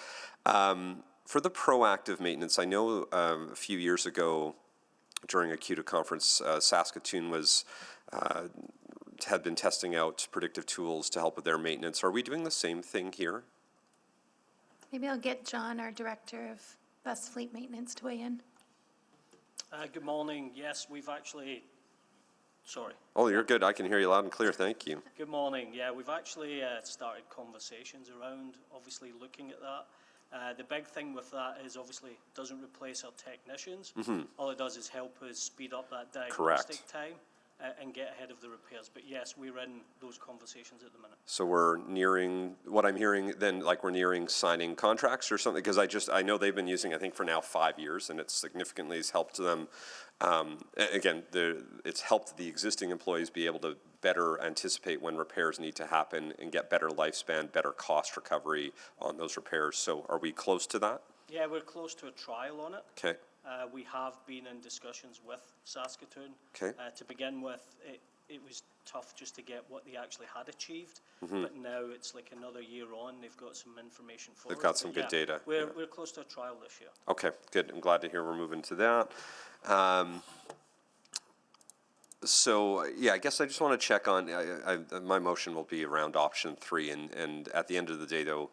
For the proactive maintenance, I know a few years ago during a CUTA conference, Saskatoon had been testing out predictive tools to help with their maintenance. Are we doing the same thing here? Maybe I'll get John, our Director of Bus Fleet Maintenance, to weigh in. Good morning. Yes, we've actually, sorry. Oh, you're good. I can hear you loud and clear. Thank you. Good morning. Yeah, we've actually started conversations around obviously looking at that. The big thing with that is obviously it doesn't replace our technicians. Mm-hmm. All it does is help us speed up that diagnostic time and get ahead of the repairs. But yes, we're in those conversations at the minute. So we're nearing, what I'm hearing then, like we're nearing signing contracts or something? Because I know they've been using, I think for now 5 years, and it significantly has helped them. Again, it's helped the existing employees be able to better anticipate when repairs need to happen and get better lifespan, better cost recovery on those repairs. So are we close to that? Yeah, we're close to a trial on it. Okay. We have been in discussions with Saskatoon. Okay. To begin with, it was tough just to get what they actually had achieved. Mm-hmm. But now it's like another year on, they've got some information for us. They've got some good data. We're close to a trial this year. Okay, good. I'm glad to hear we're moving to that. So, yeah, I guess I just want to check on, my motion will be around option 3, and at the end of the day, though,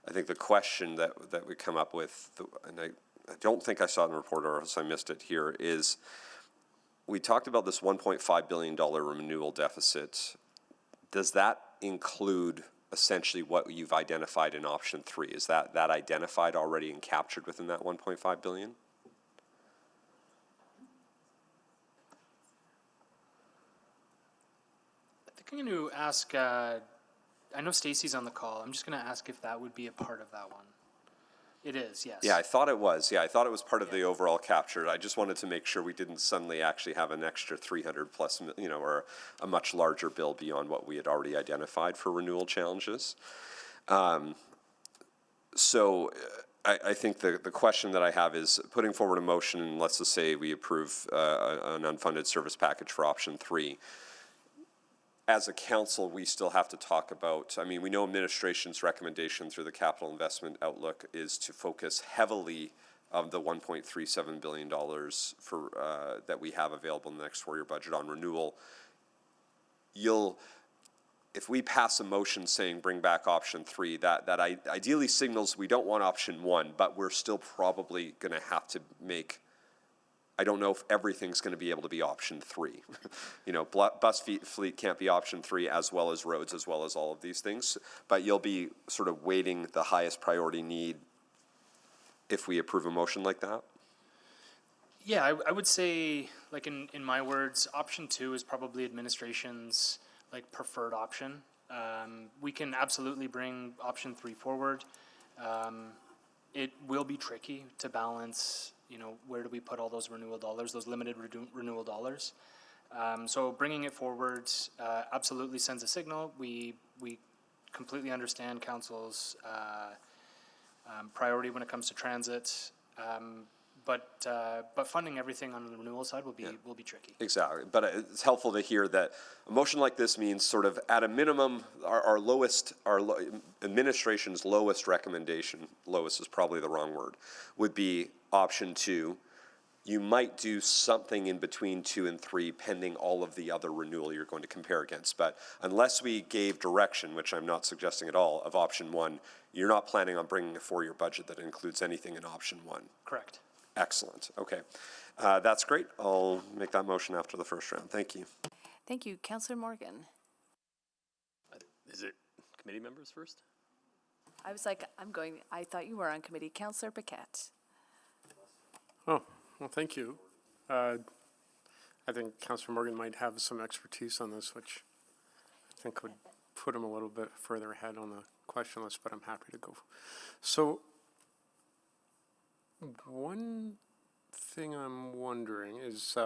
I think the question that we come up with, and I don't think I saw it in the report or else I missed it here, is we talked about this $1.5 billion renewal deficit. Does that include essentially what you've identified in option 3? Is that identified already and captured within that $1.5 billion? I think I'm going to ask, I know Stacy's on the call. I'm just going to ask if that would be a part of that one. It is, yes. Yeah, I thought it was. Yeah, I thought it was part of the overall capture. I just wanted to make sure we didn't suddenly actually have an extra 300 plus, or a much larger bill beyond what we had already identified for renewal challenges. So I think the question that I have is putting forward a motion, and let's just say we approve an unfunded service package for option 3. As a council, we still have to talk about, I mean, we know administration's recommendation through the capital investment outlook is to focus heavily of the $1.37 billion for that we have available in the next 4-year budget on renewal. If we pass a motion saying bring back option 3, that ideally signals we don't want option 1, but we're still probably going to have to make, I don't know if everything's going to be able to be option 3. Bus fleet can't be option 3 as well as roads, as well as all of these things. But you'll be sort of weighting the highest priority need if we approve a motion like that? Yeah, I would say, like in my words, option 2 is probably administration's preferred option. We can absolutely bring option 3 forward. It will be tricky to balance, where do we put all those renewal dollars, those limited renewal dollars. So bringing it forward absolutely sends a signal. We completely understand council's priority when it comes to transit, but funding everything on the renewal side will be tricky. Exactly, but it's helpful to hear that a motion like this means sort of at a minimum, our administration's lowest recommendation, lowest is probably the wrong word, would be option 2. You might do something in between 2 and 3 pending all of the other renewal you're going to compare against. But unless we gave direction, which I'm not suggesting at all, of option 1, you're not planning on bringing a 4-year budget that includes anything in option 1. Correct. Excellent. Okay. That's great. I'll make that motion after the first round. Thank you. Thank you. Councillor Morgan. Is it committee members first? I was like, I thought you were on committee. Councillor Paquette. Oh, well, thank you. I think Councillor Morgan might have some expertise on this, which I think would put him a little bit further ahead on the question list, but I'm happy to go. So, one thing I'm wondering is,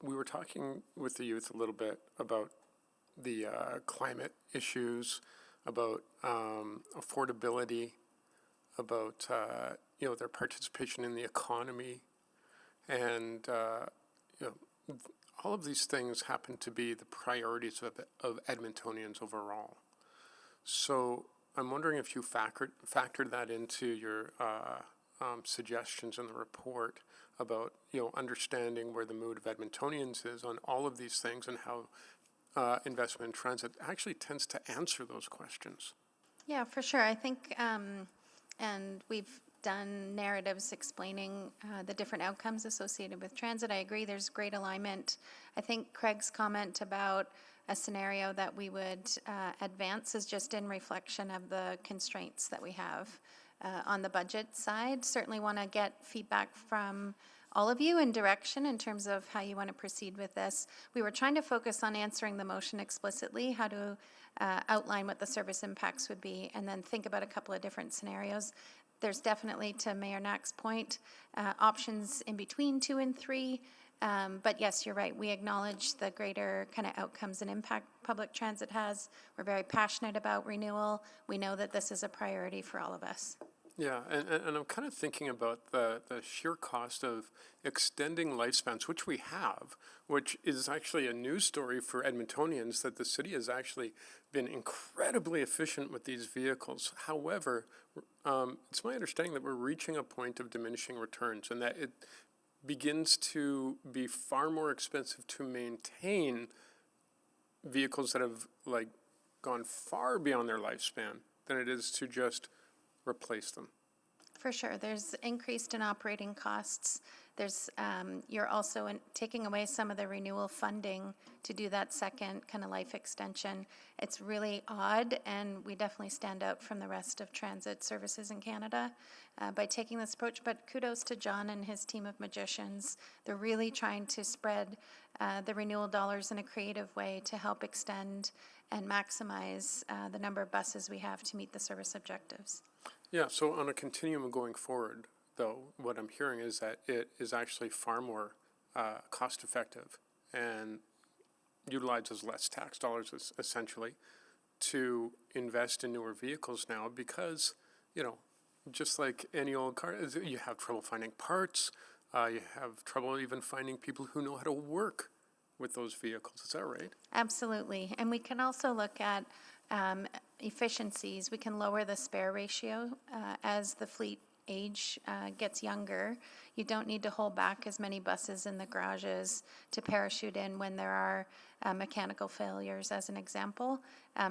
we were talking with the youth a little bit about the climate issues, about affordability, about their participation in the economy, and all of these things happen to be the priorities of Edmontonians overall. So I'm wondering if you factored that into your suggestions in the report about understanding where the mood of Edmontonians is on all of these things, and how investment in transit actually tends to answer those questions. Yeah, for sure. I think, and we've done narratives explaining the different outcomes associated with transit. I agree there's great alignment. I think Craig's comment about a scenario that we would advance is just in reflection of the constraints that we have on the budget side. Certainly want to get feedback from all of you in direction in terms of how you want to proceed with this. We were trying to focus on answering the motion explicitly, how to outline what the service impacts would be, and then think about a couple of different scenarios. There's definitely, to Mayor Knack's point, options in between 2 and 3. But yes, you're right. We acknowledge the greater kind of outcomes and impact public transit has. We're very passionate about renewal. We know that this is a priority for all of us. Yeah, and I'm kind of thinking about the sheer cost of extending lifespans, which we have, which is actually a news story for Edmontonians, that the city has actually been incredibly efficient with these vehicles. However, it's my understanding that we're reaching a point of diminishing returns, and that it begins to be far more expensive to maintain vehicles that have gone far beyond their lifespan than it is to just replace them? For sure, there's increased in operating costs. There's, you're also taking away some of the renewal funding to do that second kind of life extension. It's really odd, and we definitely stand out from the rest of transit services in Canada by taking this approach. But kudos to John and his team of magicians. They're really trying to spread the renewal dollars in a creative way to help extend and maximize the number of buses we have to meet the service objectives. Yeah, so on a continuum going forward, though, what I'm hearing is that it is actually far more cost-effective and utilizes less tax dollars, essentially, to invest in newer vehicles now because, you know, just like any old car, you have trouble finding parts, you have trouble even finding people who know how to work with those vehicles. Is that right? Absolutely. And we can also look at efficiencies. We can lower the spare ratio as the fleet age gets younger. You don't need to hold back as many buses in the garages to parachute in when there are mechanical failures, as an example.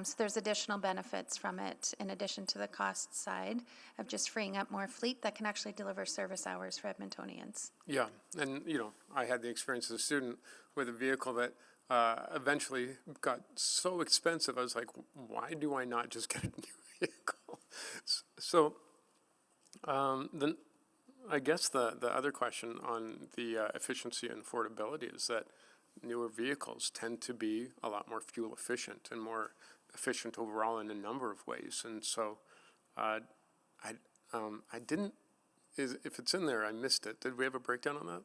So there's additional benefits from it in addition to the cost side of just freeing up more fleet that can actually deliver service hours for Edmontonians. Yeah, and you know, I had the experience as a student with a vehicle that eventually got so expensive. I was like, why do I not just get a new vehicle? So then I guess the other question on the efficiency and affordability is that newer vehicles tend to be a lot more fuel efficient and more efficient overall in a number of ways. And so I didn't, if it's in there, I missed it. Did we have a breakdown on that?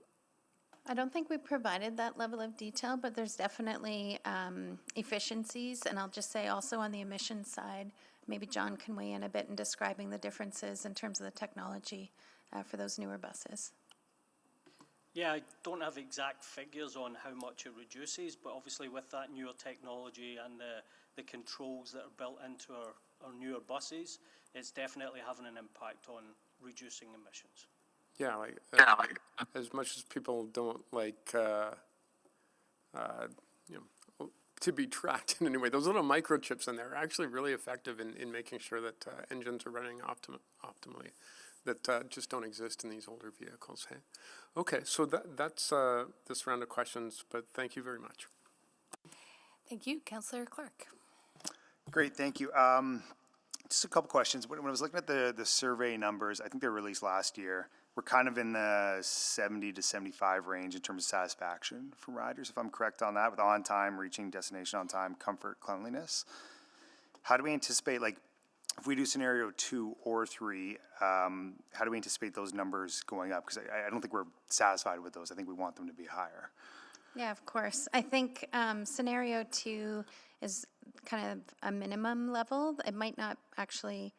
I don't think we provided that level of detail, but there's definitely efficiencies. And I'll just say also on the emissions side, maybe John can weigh in a bit in describing the differences in terms of the technology for those newer buses. Yeah, I don't have exact figures on how much it reduces, but obviously with that newer technology and the controls that are built into our newer buses, it's definitely having an impact on reducing emissions. Yeah, like as much as people don't like, you know, to be tracked in any way, those little microchips in there are actually really effective in making sure that engines are running optimally, that just don't exist in these older vehicles. Hey, okay, so that's this round of questions, but thank you very much. Thank you, Councillor Clark. Great, thank you. Just a couple questions. When I was looking at the survey numbers, I think they were released last year. We're kind of in the 70 to 75 range in terms of satisfaction from riders, if I'm correct on that, with on time, reaching destination on time, comfort, cleanliness. How do we anticipate, like, if we do scenario 2 or 3, how do we anticipate those numbers going up? Because I don't think we're satisfied with those. I think we want them to be higher. Yeah, of course. I think scenario 2 is kind of a minimum level. It might not actually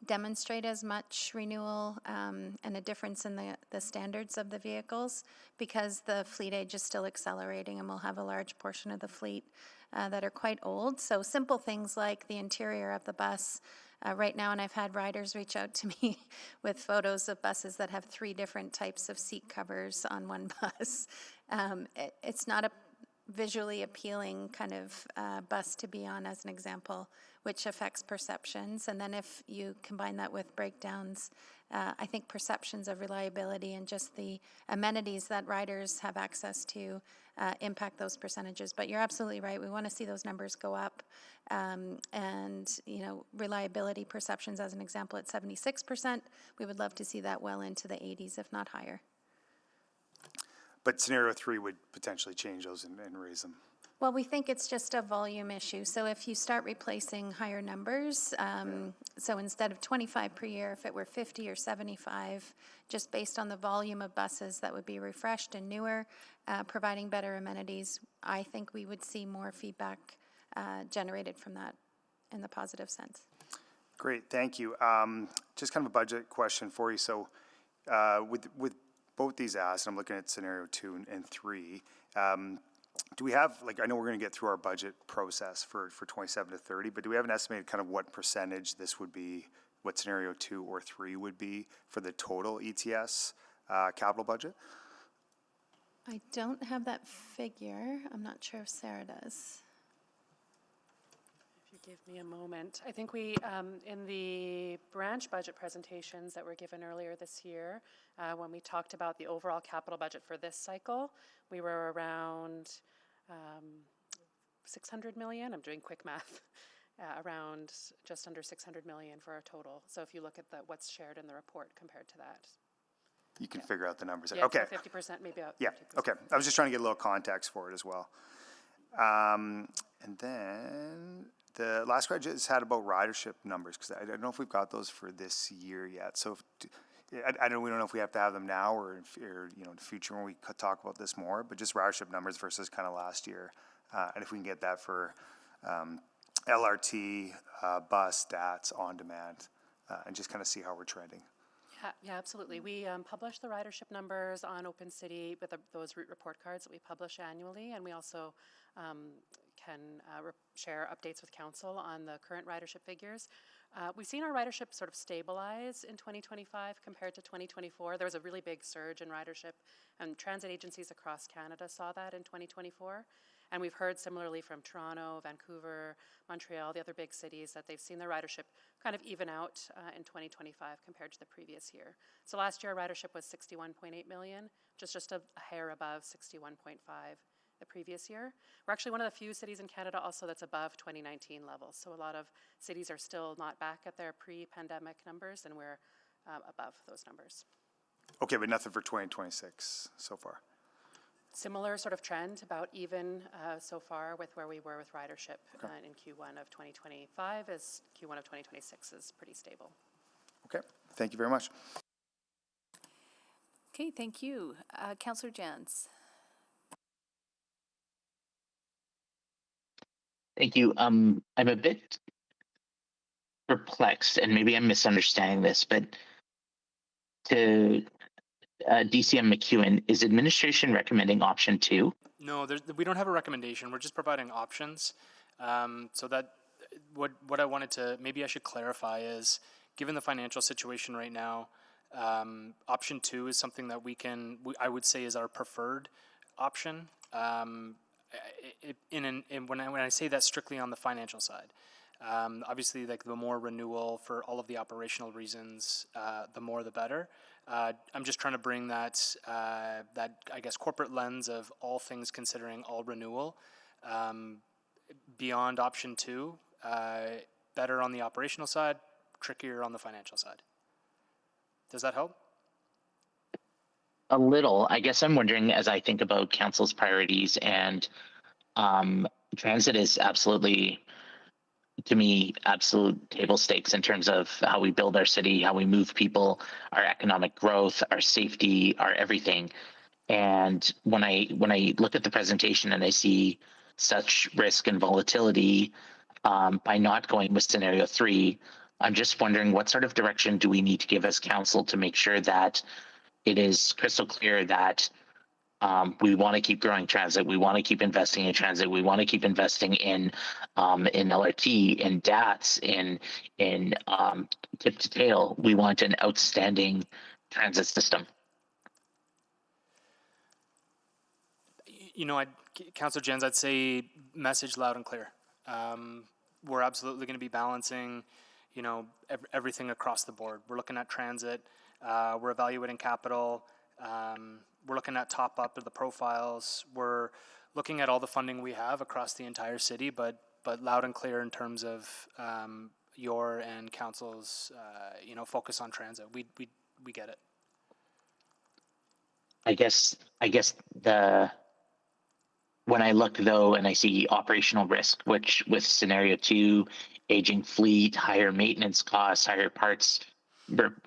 demonstrate as much renewal and a difference in the standards of the vehicles because the fleet age is still accelerating and we'll have a large portion of the fleet that are quite old. So simple things like the interior of the bus right now, and I've had riders reach out to me with photos of buses that have 3 different types of seat covers on one bus. It's not a visually appealing kind of bus to be on, as an example, which affects perceptions. And then if you combine that with breakdowns, I think perceptions of reliability and just the amenities that riders have access to impact those percentages. But you're absolutely right. We want to see those numbers go up. And, you know, reliability perceptions, as an example, at 76%. We would love to see that well into the 80s, if not higher. But scenario 3 would potentially change those and raise them. Well, we think it's just a volume issue. So if you start replacing higher numbers, so instead of 25 per year, if it were 50 or 75, just based on the volume of buses that would be refreshed and newer, providing better amenities, I think we would see more feedback generated from that in the positive sense. Great, thank you. Just kind of a budget question for you. So with both these asks, I'm looking at scenario 2 and 3, do we have, like, I know we're going to get through our budget process for 27 to 30, but do we have an estimated kind of what percentage this would be, what scenario 2 or 3 would be for the total ETS capital budget? I don't have that figure. I'm not sure if Sarah does. Give me a moment. I think we, in the branch budget presentations that were given earlier this year, when we talked about the overall capital budget for this cycle, we were around 600 million. I'm doing quick math. Around just under 600 million for our total. So if you look at what's shared in the report compared to that. You can figure out the numbers. Yeah, Okay. so 50%, maybe about Yeah, 50%. okay. I was just trying to get a little context for it as well. And then the last question is had about ridership numbers, because I don't know if we've got those for this year yet. So we don't know if we have to have them now or in the future when we could talk about this more, but just ridership numbers versus kind of last year. And if we can get that for LRT, bus, stats, on demand, and just kind of see how we're trending. Yeah, absolutely. We publish the ridership numbers on Open City with those route report cards that we publish annually, and we also can share updates with council on the current ridership figures. We've seen our ridership sort of stabilize in 2025 compared to 2024. There was a really big surge in ridership, and transit agencies across Canada saw that in 2024. And we've heard similarly from Toronto, Vancouver, Montreal, the other big cities, that they've seen their ridership kind of even out in 2025 compared to the previous year. So last year, our ridership was 61.8 million, just a hair above 61.5 the previous year. We're actually one of the few cities in Canada also that's above 2019 levels. So a lot of cities are still not back at their pre-pandemic numbers, and we're above those numbers. Okay, but nothing for 2026 so far. Similar sort of trend, about even so far with where we were with ridership in Q1 of 2025, as Q1 of 2026 is pretty stable. Okay, thank you very much. Okay, thank you. Councillor Jans. Thank you. I'm a bit perplexed, and maybe I'm misunderstanding this, but to DCM McEwen, is administration recommending option 2? No, we don't have a recommendation. We're just providing options. So that what I wanted to, maybe I should clarify is, given the financial situation right now, option 2 is something that I would say is our preferred option. When I say that strictly on the financial side, obviously, like the more renewal for all of the operational reasons, the more the better. I'm just trying to bring that I guess corporate lens of all things considering all renewal beyond option 2. Better on the operational side, trickier on the financial side. Does that help? A little. I guess I'm wondering, as I think about council's priorities, and transit is absolutely, to me, absolute table stakes in terms of how we build our city, how we move people, our economic growth, our safety, our everything. And when I look at the presentation and I see such risk and volatility by not going with scenario 3, I'm just wondering what sort of direction do we need to give as council to make sure that it is crystal clear that we want to keep growing transit. We want to keep investing in transit. We want to keep investing in LRT, in DATS, in tip to tail. We want an outstanding transit system. Councillor Jens, I'd say message loud and clear. We're absolutely going to be balancing, everything across the board. We're looking at transit. We're evaluating capital. We're looking at top up of the profiles. We're looking at all the funding we have across the entire city, but loud and clear in terms of your and council's focus on transit. We get it. I guess when I look though and I see operational risk, which with scenario 2, aging fleet, higher maintenance costs, higher parts,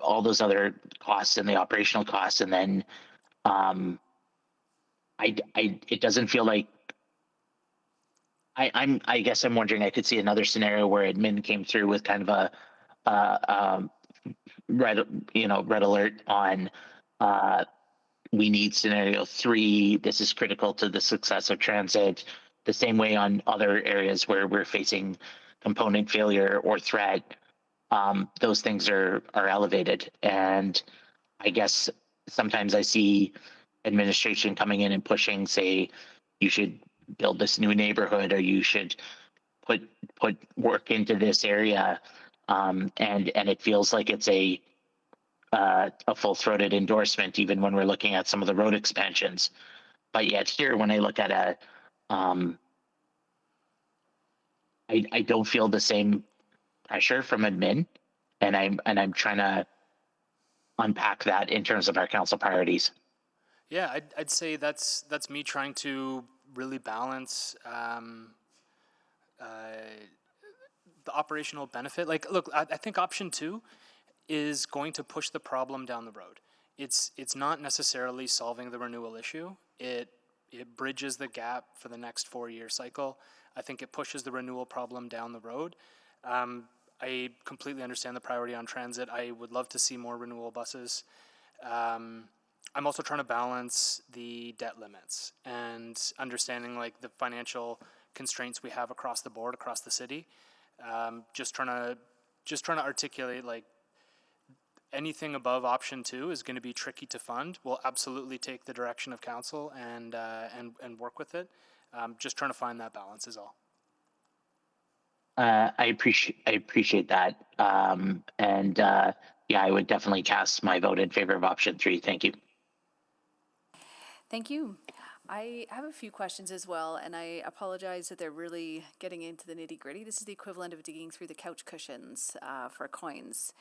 all those other costs and the operational costs, and then it doesn't feel like I guess I'm wondering, I could see another scenario where admin came through with kind of a red alert on we need scenario 3. This is critical to the success of transit. The same way on other areas where we're facing component failure or threat, those things are elevated. And I guess sometimes I see administration coming in and pushing, say, you should build this new neighborhood, or you should put work into this area, and it feels like it's a full-throated endorsement, even when we're looking at some of the road expansions. But yet here, when I look at I don't feel the same pressure from admin, and I'm trying to unpack that in terms of our council priorities. Yeah, I'd say that's me trying to really balance the operational benefit. Like, look, I think option 2 is going to push the problem down the road. It's not necessarily solving the renewal issue. It bridges the gap for the next 4-year cycle. I think it pushes the renewal problem down the road. I completely understand the priority on transit. I would love to see more renewal buses. I'm also trying to balance the debt limits and understanding like the financial constraints we have across the board, across the city. Just trying to articulate like anything above option 2 is going to be tricky to fund. We'll absolutely take the direction of council and work with it. Just trying to find that balance is all. I appreciate that, yeah, I would definitely cast my vote in favor of option 3. Thank you. Thank you. I have a few questions as well, and I apologize that they're really getting into the nitty-gritty. This is the equivalent of digging through the couch cushions for coins.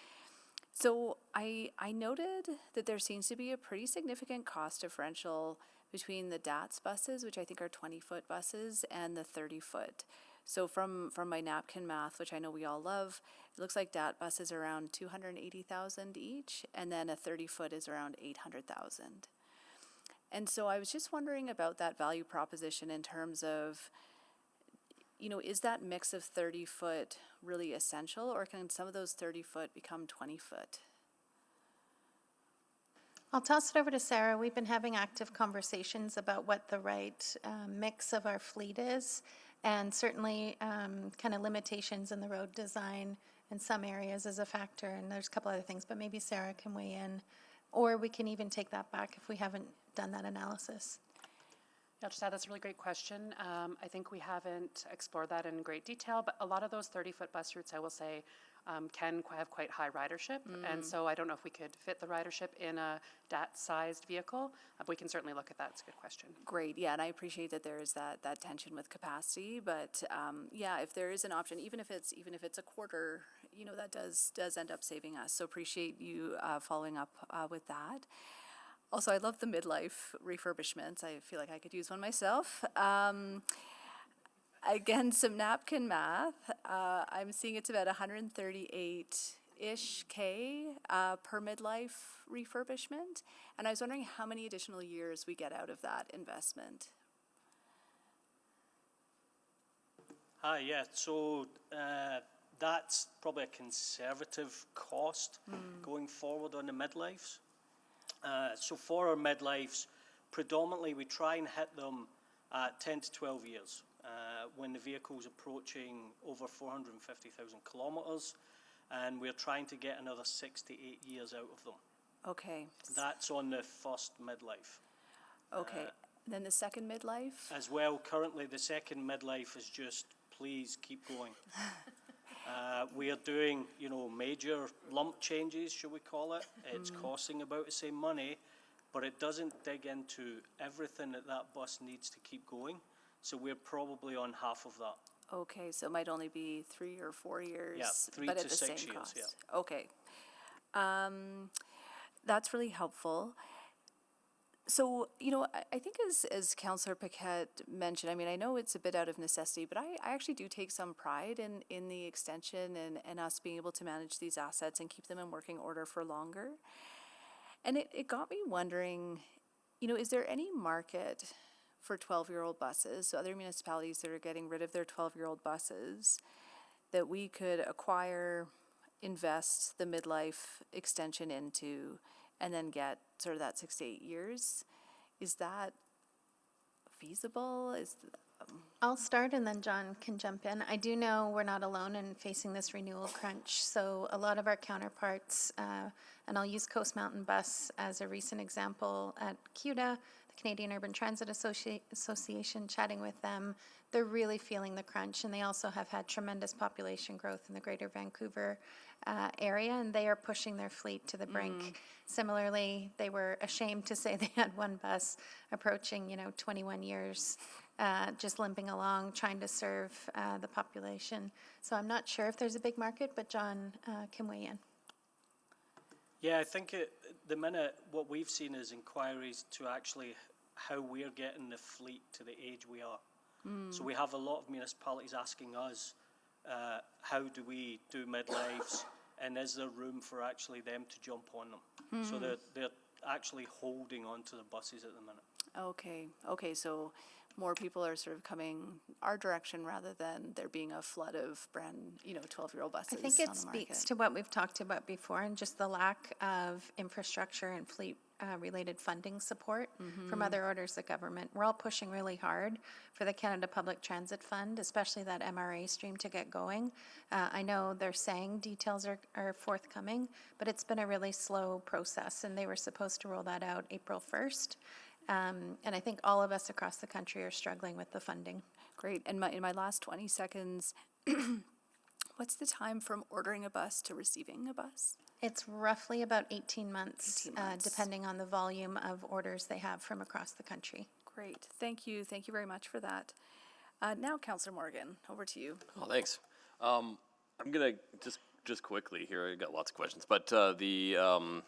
So I noted that there seems to be a pretty significant cost differential between the DATS buses, which I think are 20-foot buses, and the 30-foot. So from my napkin math, which I know we all love, it looks like DAT buses are around $280,000 each, and then a 30-foot is around $800,000. And so I was just wondering about that value proposition in terms of, is that mix of 30-foot really essential, or can some of those 30-foot become 20-foot? I'll toss it over to Sarah. We've been having active conversations about what the right mix of our fleet is, and certainly kind of limitations in the road design in some areas is a factor, and there's a couple other things, but maybe Sarah can weigh in, or we can even take that back if we haven't done that analysis. I'll just add, that's a really great question. I think we haven't explored that in great detail, but a lot of those 30-foot bus routes, I will say, can have quite high ridership. And so I don't know if we could fit the ridership in a DAT-sized vehicle. We can certainly look at that. It's a good question. Great, yeah, and I appreciate that there is that tension with capacity, but yeah, if there is an option, even if it's a quarter, that does end up saving us. So appreciate you following up with that. Also, I love the midlife refurbishments. I feel like I could use one myself. Again, some napkin math. I'm seeing it's about 138-ish K per midlife refurbishment. And I was wondering how many additional years we get out of that investment. Hi, yeah, so that's probably a conservative cost going forward on the midlives. So for our midlives, predominantly we try and hit them at 10 to 12 years when the vehicle's approaching over 450,000 kilometres, and we're trying to get another 6 to 8 years out of them. Okay. That's on the first midlife. Okay. Then the second midlife? As well, currently the second midlife is just, please keep going. We are doing, major lump changes, shall we call it. It's costing about the same money, but it doesn't dig into everything that bus needs to keep going. So we're probably on half of that. Okay, so it might only be 3 or 4 years, Yeah, 3 but to at the 6 same years, cost. yeah. Okay. That's really helpful. So, I think as Councillor Paquette mentioned, I know it's a bit out of necessity, but I actually do take some pride in the extension and us being able to manage these assets and keep them in working order for longer. And it got me wondering, is there any market for 12-year-old buses, so other municipalities that are getting rid of their 12-year-old buses, that we could acquire, invest the midlife extension into, and then get sort of that 6 to 8 years? Is that feasible? I'll start and then John can jump in. I do know we're not alone in facing this renewal crunch. So a lot of our counterparts, and I'll use Coast Mountain Bus as a recent example at CUDA, the Canadian Urban Transit Association, chatting with them. They're really feeling the crunch, and they also have had tremendous population growth in the Greater Vancouver area, and they are pushing their fleet to the brink. Similarly, they were ashamed to say they had one bus approaching, 21 years, just limping along, trying to serve the population. So I'm not sure if there's a big market, but John can weigh in. Yeah, I think the minute what we've seen is inquiries to actually how we're getting the fleet to the age we are. So we have a lot of municipalities asking us, how do we do midlives, and is there room for actually them to jump on them? So they're actually holding on to the buses at the minute. Okay, so more people are sort of coming our direction rather than there being a flood of brand, 12-year-old buses I think on it the speaks market. to what we've talked about before, and just the lack of infrastructure and fleet related funding support from other orders of government. We're all pushing really hard for the Canada Public Transit Fund, especially that MRA stream, to get going. I know they're saying details are forthcoming, but it's been a really slow process, and they were supposed to roll that out April 1st. And I think all of us across the country are struggling with the funding. Great. And in my last 20 seconds, what's the time from ordering a bus to receiving a bus? It's roughly about 18 months, 18 months. Depending on the volume of orders they have from across the country. Great. Thank you. Thank you very much for that. Now, Councillor Morgan, over to you. Oh, thanks. I'm gonna just quickly here. I got lots of questions, but Councillor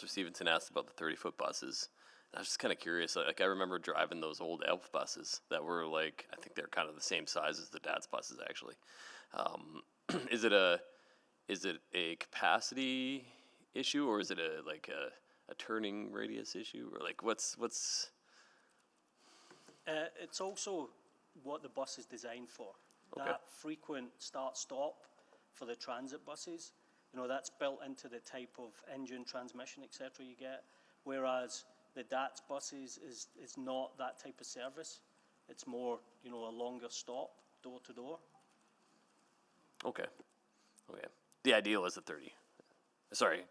Stevenson asked about the 30-foot buses. I was just kind of curious. Like, I remember driving those old Elf buses that were like, I think they're kind of the same size as the dad's buses, actually. Is it a capacity issue, or is it a turning radius issue, or like what's? It's also what the bus is designed for. Okay. That frequent start-stop for the transit buses, that's built into the type of engine, transmission, etc. you get, whereas the DATS buses is not that type of service. It's more, a longer stop, door to door. Okay. The ideal is a 30. Sorry,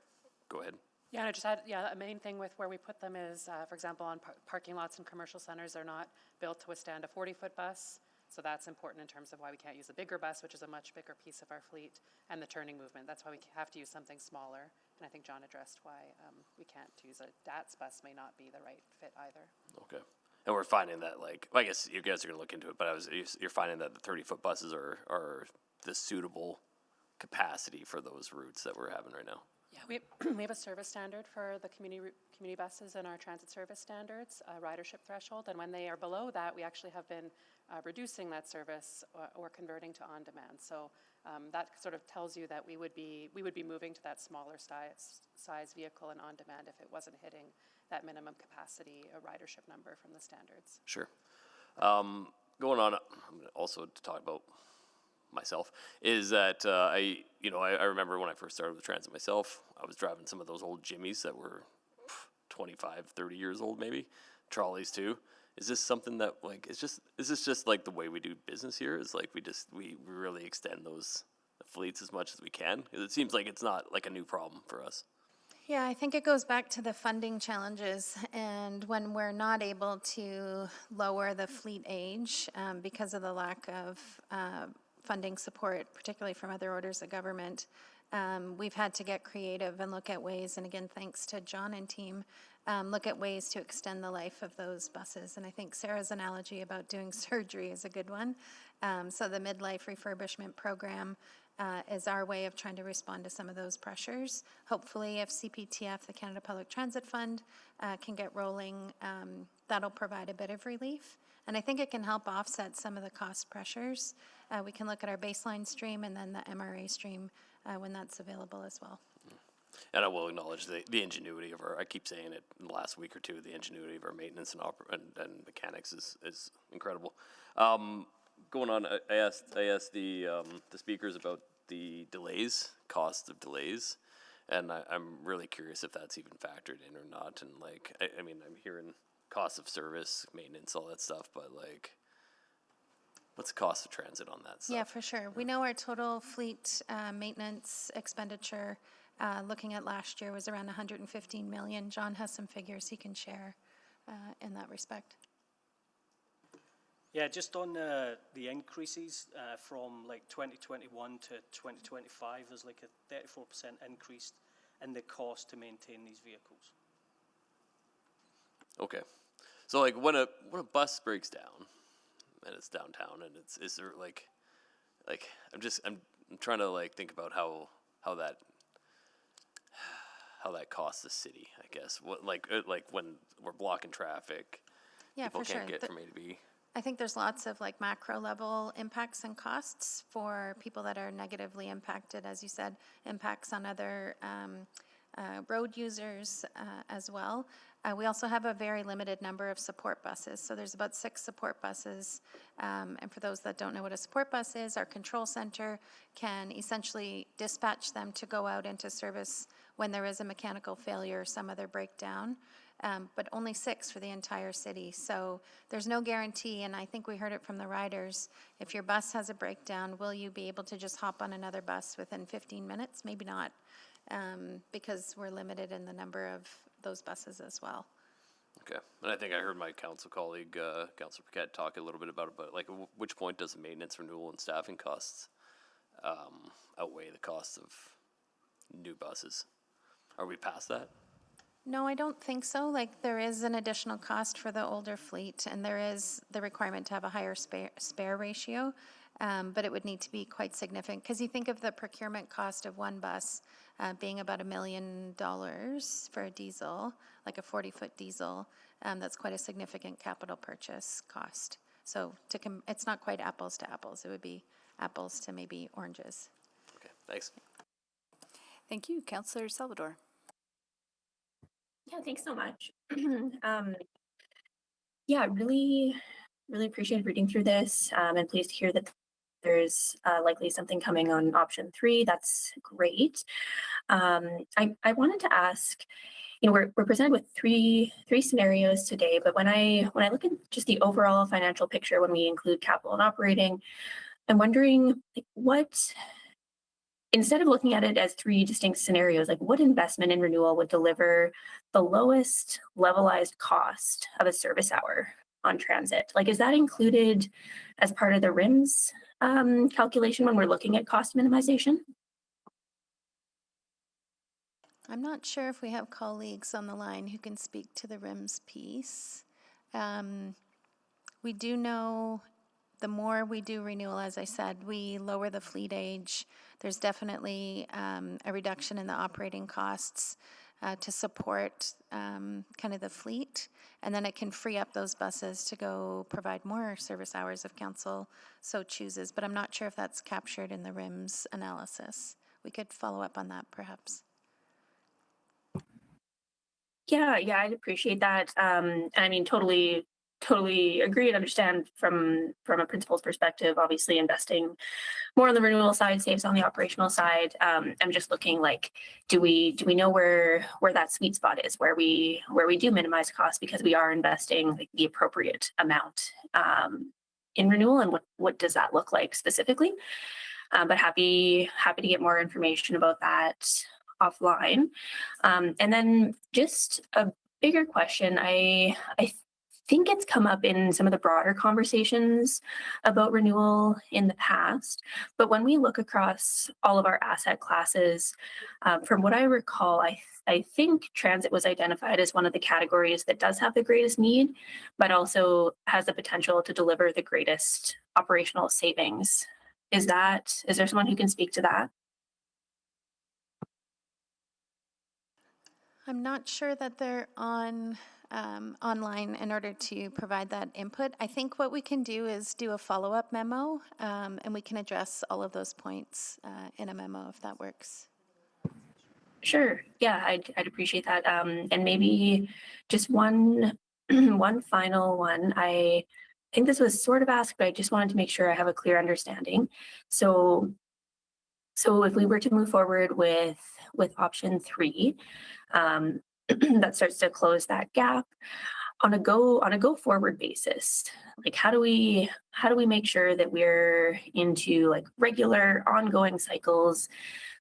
go ahead. Yeah, and I just a main thing with where we put them is, for example, on parking lots and commercial centers, they're not built to withstand a 40-foot bus. So that's important in terms of why we can't use a bigger bus, which is a much bigger piece of our fleet, and the turning movement. That's why we have to use something smaller. And I think John addressed why we can't use a DATS bus may not be the right fit either. Okay. And we're finding that, I guess you guys are going to look into it, but you're finding that the 30-foot buses are the suitable capacity for those routes that we're having right now. Yeah, we have a service standard for the community buses in our transit service standards, a ridership threshold, and when they are below that, we actually have been reducing that service or converting to on-demand. So that sort of tells you that we would be moving to that smaller size vehicle and on-demand if it wasn't hitting that minimum capacity ridership number from the standards. Sure. Going on, also to talk about myself, is that I remember when I first started with transit myself, I was driving some of those old Jimmies that were 25, 30 years old maybe, trolleys too. Is this something that is this just like the way we do business here? Is like we really extend those fleets as much as we can? It seems like it's not like a new problem for us. Yeah, I think it goes back to the funding challenges, and when we're not able to lower the fleet age because of the lack of funding support, particularly from other orders of government, we've had to get creative and look at ways, and again, thanks to John and team, look at ways to extend the life of those buses. And I think Sarah's analogy about doing surgery is a good one. So the midlife refurbishment program is our way of trying to respond to some of those pressures. Hopefully, if CPTF, the Canada Public Transit Fund, can get rolling, that'll provide a bit of relief. And I think it can help offset some of the cost pressures. We can look at our baseline stream and then the MRA stream when that's available as well. And I will acknowledge the ingenuity of I keep saying it in the last week or two, the ingenuity of our maintenance and mechanics is incredible. Going on, I asked the speakers about the delays, cost of delays, and I'm really curious if that's even factored in or not. And I mean, I'm hearing cost of service, maintenance, all that stuff, but what's the cost of transit on that stuff? Yeah, for sure. We know our total fleet maintenance expenditure, looking at last year, was around $115 million. John has some figures he can share in that respect. Yeah, just on the increases from like 2021 to 2025, there's like a 34% increase in the cost to maintain these vehicles. Okay. So like when a bus breaks down and it's downtown and is there like I'm trying to like think about how that costs the city, I guess. What like when we're blocking traffic, Yeah, people for can't sure. get from A to B. I think there's lots of like macro level impacts and costs for people that are negatively impacted, as you said, impacts on other road users as well. We also have a very limited number of support buses. So there's about 6 support buses. And for those that don't know what a support bus is, our control center can essentially dispatch them to go out into service when there is a mechanical failure or some other breakdown. But only 6 for the entire city. So there's no guarantee, and I think we heard it from the riders, if your bus has a breakdown, will you be able to just hop on another bus within 15 minutes? Maybe not, because we're limited in the number of those buses as well. Okay. And I think I heard my council colleague, Councilor Paquette, talk a little bit about it, but like which point does the maintenance, renewal, and staffing costs outweigh the cost of new buses? Are we past that? No, I don't think so. Like, there is an additional cost for the older fleet, and there is the requirement to have a higher spare ratio, but it would need to be quite significant, because you think of the procurement cost of one bus being about $1 million for a diesel, like a 40-foot diesel. That's quite a significant capital purchase cost. So it's not quite apples to apples. It would be apples to maybe oranges. Okay, thanks. Thank you. Councillor Salvador. Yeah, thanks so much. Yeah, really, really appreciated reading through this, and pleased to hear that there's likely something coming on option 3. That's great. I wanted to ask, we're presented with three scenarios today, but when I look at just the overall financial picture, when we include capital and operating, I'm wondering what, instead of looking at it as 3 distinct scenarios, like what investment in renewal would deliver the lowest levelized cost of a service hour on transit? Like, is that included as part of the RIMS calculation when we're looking at cost minimization? I'm not sure if we have colleagues on the line who can speak to the RIMS piece. We do know the more we do renewal, as I said, we lower the fleet age. There's definitely a reduction in the operating costs to support kind of the fleet. And then it can free up those buses to go provide more service hours if council so chooses. But I'm not sure if that's captured in the RIMS analysis. We could follow up on that perhaps. Yeah, I'd appreciate that. And I mean, totally agree and understand from a principal's perspective. Obviously, investing more on the renewal side saves on the operational side. I'm just looking like, do we know where that sweet spot is, where we do minimize costs because we are investing like the appropriate amount in renewal, and what does that look like specifically? But happy to get more information about that offline. And then just a bigger question, I think it's come up in some of the broader conversations about renewal in the past, but when we look across all of our asset classes, from what I recall, I think transit was identified as one of the categories that does have the greatest need, but also has the potential to deliver the greatest operational savings. Is there someone who can speak to that? I'm not sure that they're online in order to provide that input. I think what we can do is do a follow-up memo, and we can address all of those points in a memo if that works. Sure. Yeah, I'd appreciate that. And maybe just one final one. I think this was sort of asked, but I just wanted to make sure I have a clear understanding. So if we were to move forward with option 3, that starts to close that gap on a go forward basis. Like, how do we make sure that we're into like regular ongoing cycles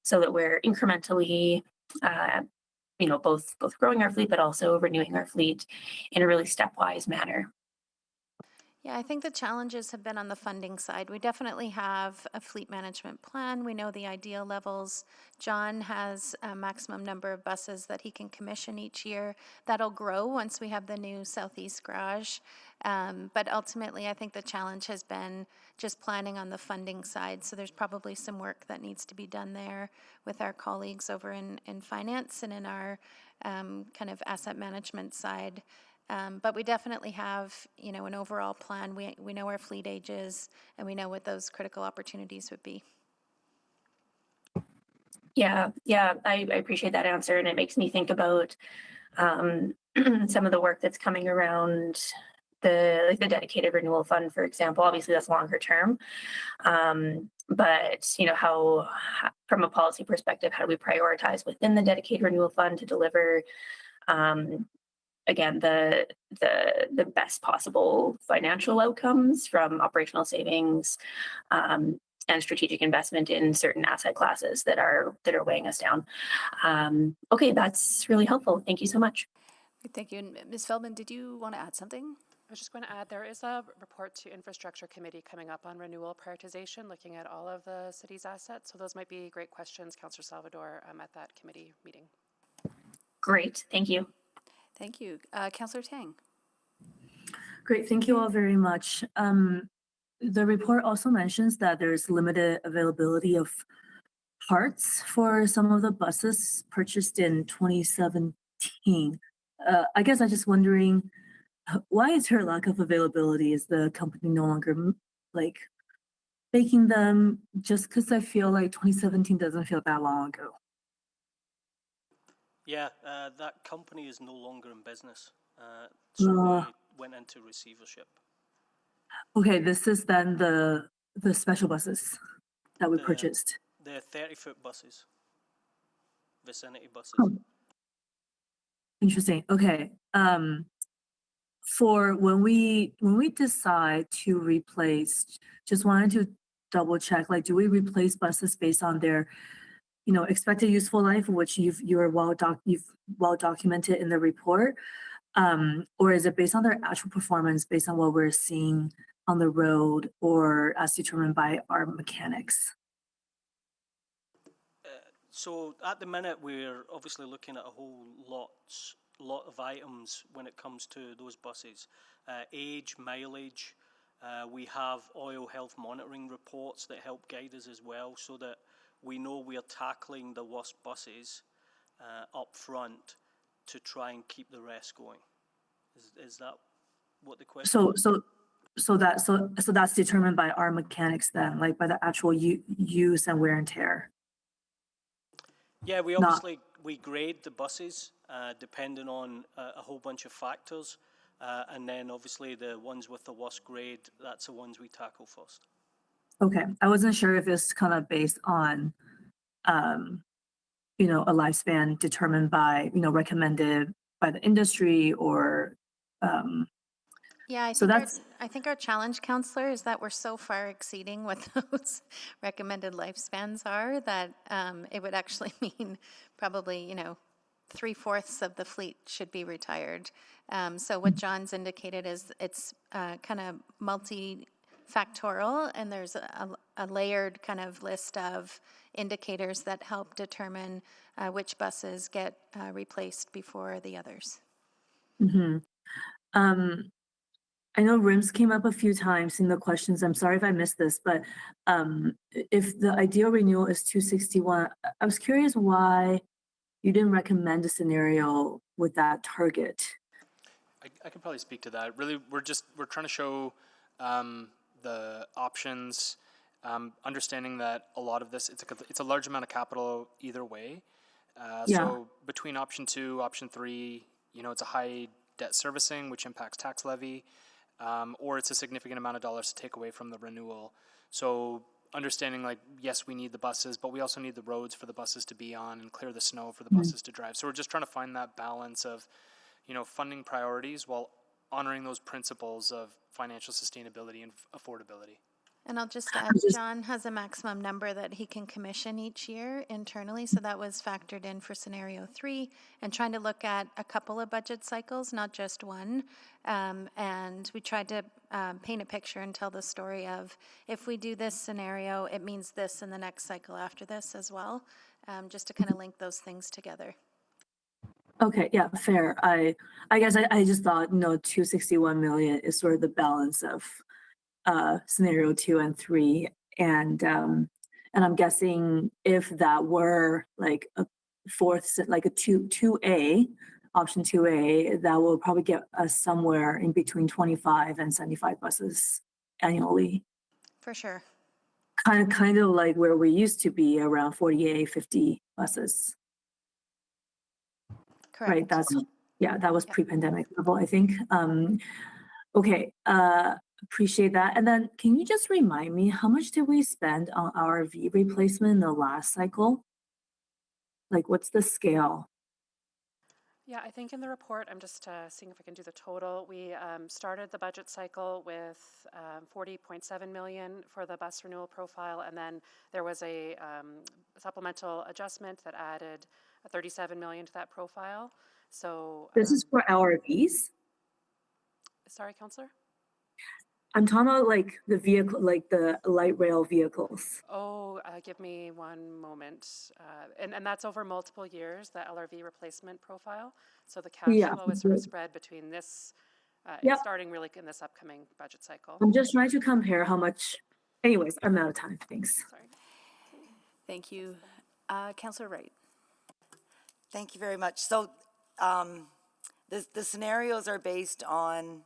so that we're incrementally both growing our fleet, but also renewing our fleet in a really stepwise manner. Yeah, I think the challenges have been on the funding side. We definitely have a fleet management plan. We know the ideal levels. John has a maximum number of buses that he can commission each year. That'll grow once we have the new Southeast garage. But ultimately, I think the challenge has been just planning on the funding side. So there's probably some work that needs to be done there with our colleagues over in finance and in our kind of asset management side. But we definitely have, an overall plan. We know our fleet ages, and we know what those critical opportunities would be. Yeah, I appreciate that answer, and it makes me think about some of the work that's coming around the dedicated renewal fund, for example. Obviously, that's longer term, but how from a policy perspective, how do we prioritize within the dedicated renewal fund to deliver? Again, the best possible financial outcomes from operational savings and strategic investment in certain asset classes that are weighing us down. Okay, that's really helpful. Thank you so much. Thank you. And Ms. Feldman, did you want to add something? I was just going to add, there is a report to Infrastructure Committee coming up on renewal prioritization, looking at all of the city's assets. So those might be great questions, Councillor Salvador, at that committee meeting. Great, thank you. Thank you. Councillor Tang. Great, thank you all very much. The report also mentions that there's limited availability of parts for some of the buses purchased in 2017. I guess I'm just wondering, why is there a lack of availability? Is the company no longer making them? Just because I feel like 2017 doesn't feel that long ago. Yeah, that company is no longer in business. So we went into receivership. Okay, this is then the special buses that we purchased. The 30-foot buses, vicinity buses. Oh. Interesting. Okay. For when we decide to replace, just wanted to double check. Do we replace buses based on their expected useful life, which you've well documented in the report, or is it based on their actual performance, based on what we're seeing on the road, or as determined by our mechanics? So at the minute, we're obviously looking at a whole lot of items when it comes to those buses. Age, mileage. We have oil health monitoring reports that help guide us as well, so that we know we are tackling the worst buses up front to try and keep the rest going. Is that what the question is? So that's determined by our mechanics then, by the actual use and wear and tear. Yeah, we obviously we grade the buses depending on a whole bunch of factors, and then obviously the ones with the worst grade, that's the ones we tackle first. Okay, I wasn't sure if it's kind of based on, a lifespan determined by, recommended by the industry, or. Yeah, I think our challenge, Councillor, is that we're so far exceeding what those recommended lifespans are that it would actually mean probably, 3/4 of the fleet should be retired. So what John's indicated is it's kind of multifactorial, and there's a layered kind of list of indicators that help determine which buses get replaced before the others. Mm-hmm. I know rims came up a few times in the questions. I'm sorry if I missed this, but if the ideal renewal is 261, I was curious why you didn't recommend a scenario with that target. I can probably speak to that. Really, we're trying to show the options, understanding that a lot of this, it's a large amount of capital either way. So between option 2, option 3, it's a high debt servicing, which impacts tax levy, or it's a significant amount of dollars to take away from the renewal. So understanding yes, we need the buses, but we also need the roads for the buses to be on and clear the snow for the buses to drive. So we're just trying to find that balance of, funding priorities while honoring those principles of financial sustainability and affordability. And I'll just add, John has a maximum number that he can commission each year internally, so that was factored in for scenario 3, and trying to look at a couple of budget cycles, not just one. And we tried to paint a picture and tell the story of, if we do this scenario, it means this in the next cycle after this as well, just to kind of link those things together. Okay, yeah, fair. I guess I just thought, no, 261 million is sort of the balance of scenario 2 and 3, and I'm guessing if that were like a fourth, like a 2A, option 2A, that will probably get us somewhere in between 25 and 75 buses annually. For sure. Kind of like where we used to be, around 48, 50 buses. Correct. Right, that was pre-pandemic level, I think. Okay, appreciate that. And then can you just remind me, how much did we spend on RV replacement in the last cycle? Like, what's the scale? Yeah, I think in the report, I'm just seeing if I can do the total. We started the budget cycle with 40.7 million for the bus renewal profile, and then there was a supplemental adjustment that added 37 million to that profile. So This is for RVs? Sorry, Councillor? I'm talking about like the vehicle, like the light rail vehicles. Oh, give me one moment. And that's over multiple years, the LRV replacement profile. So the cash flow is sort of spread between this, starting really in this upcoming budget cycle. I'm just trying to compare how much, anyways, I'm out of time, thanks. Sorry. Thank you. Councillor Wright. Thank you very much. So the scenarios are based on,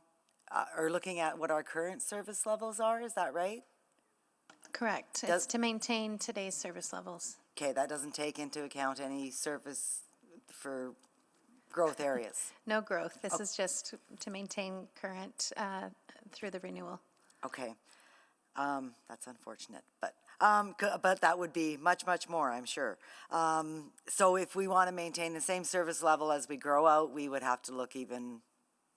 or looking at what our current service levels are, is that right? Correct. It's to maintain today's service levels. Okay, that doesn't take into account any service for growth areas? No growth. This is just to maintain current through the renewal. Okay. That's unfortunate, but that would be much, much more, I'm sure. So if we want to maintain the same service level as we grow out, we would have to look even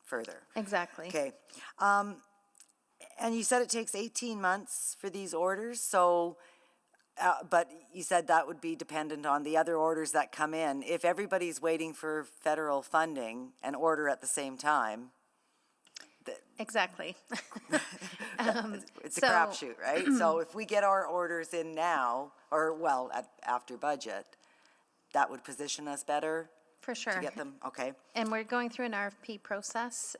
further. Exactly. Okay. And you said it takes 18 months for these orders, so, but you said that would be dependent on the other orders that come in. If everybody's waiting for federal funding and order at the same time. Exactly. It's a crapshoot, right? So if we get our orders in now, or well, after budget, that would position us better? For sure. To get them, okay. And we're going through an RFP process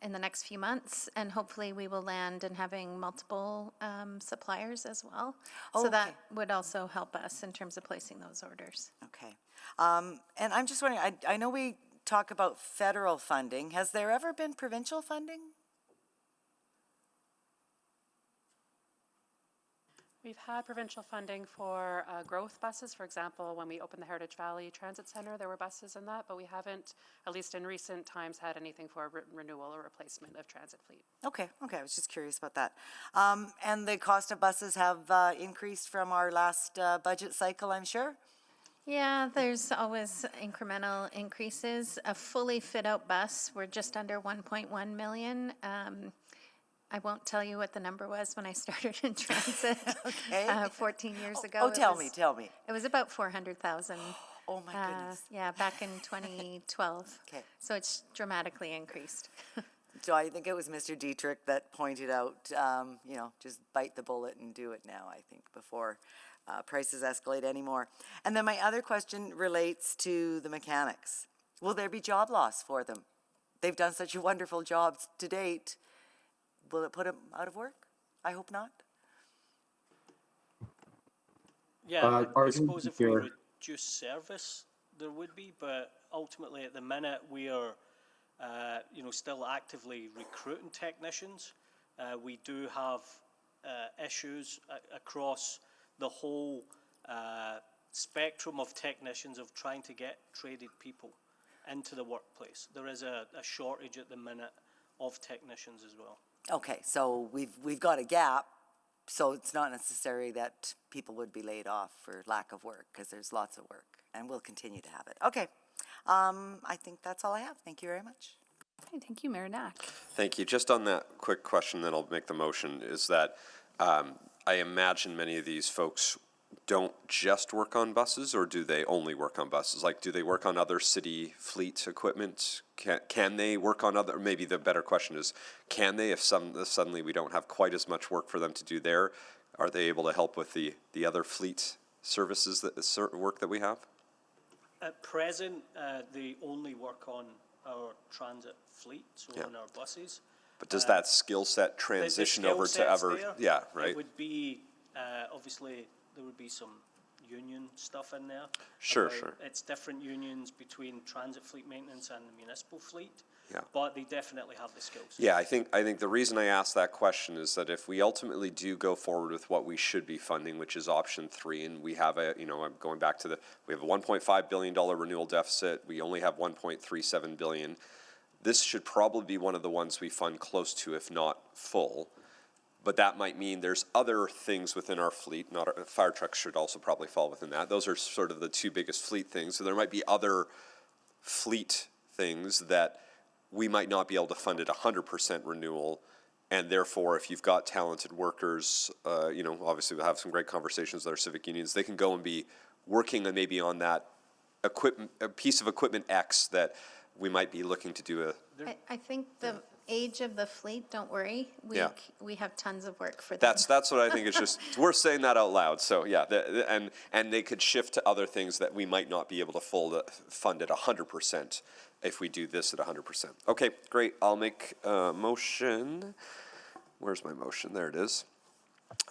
in the next few months, and hopefully we will land in having multiple suppliers as well. So that would also help us in terms of placing those orders. Okay. And I'm just wondering, I know we talk about federal funding. Has there ever been provincial funding? We've had provincial funding for growth buses. For example, when we opened the Heritage Valley Transit Center, there were buses in that, but we haven't, at least in recent times, had anything for renewal or replacement of transit fleet. Okay, I was just curious about that. And the cost of buses have increased from our last budget cycle, I'm sure? Yeah, there's always incremental increases. A fully fit-out bus, we're just under 1.1 million. I won't tell you what the number was when I started in transit 14 years ago. Tell me. It was about 400,000. Oh my goodness. Yeah, back in 2012. Okay. So it's dramatically increased. So I think it was Mr. Dietrich that pointed out, just bite the bullet and do it now, I think, before prices escalate anymore. And then my other question relates to the mechanics. Will there be job loss for them? They've done such a wonderful job to date. Will it put them out of work? I hope not. Yeah, I suppose if we reduce service, there would be, but ultimately at the minute we are, still actively recruiting technicians. We do have issues across the whole spectrum of technicians of trying to get traded people into the workplace. There is a shortage at the minute of technicians as well. Okay, so we've got a gap, so it's not necessary that people would be laid off for lack of work, because there's lots of work, and we'll continue to have it. Okay, I think that's all I have. Thank you very much. Okay, thank you, Mayor Knack. Thank you. Just on that quick question, then I'll make the motion, is that I imagine many of these folks don't just work on buses, or do they only work on buses? Like, do they work on other city fleet equipment? Can they work on other, maybe the better question is, can they, if suddenly we don't have quite as much work for them to do there, are they able to help with the other fleet services, work that we have? At present, they only work on our transit fleet, so on our buses. But does that skill set transition over to other? Yeah, right. It would be, obviously, there would be some union stuff in there. Sure, about sure. It's different unions between transit fleet maintenance and the municipal fleet. Yeah. But they definitely have the skills. Yeah, I think the reason I asked that question is that if we ultimately do go forward with what we should be funding, which is option 3, and we have I'm going back to we have a $1.5 billion renewal deficit. We only have $1.37 billion. This should probably be one of the ones we fund close to, if not full. But that might mean there's other things within our fleet. Fire trucks should also probably fall within that. Those are sort of the 2 biggest fleet things. So there might be other fleet things that we might not be able to fund at 100% renewal. And therefore, if you've got talented workers, obviously we'll have some great conversations with our civic unions. They can go and be working maybe on that equipment, a piece of equipment X that we might be looking to do I think the age of the fleet, don't worry. We have tons of work for them. That's what I think. It's just it's worth saying that out loud. So yeah, and they could shift to other things that we might not be able to fund at 100% if we do this at 100%. Okay, great. I'll make a motion. Where's my motion? There it is.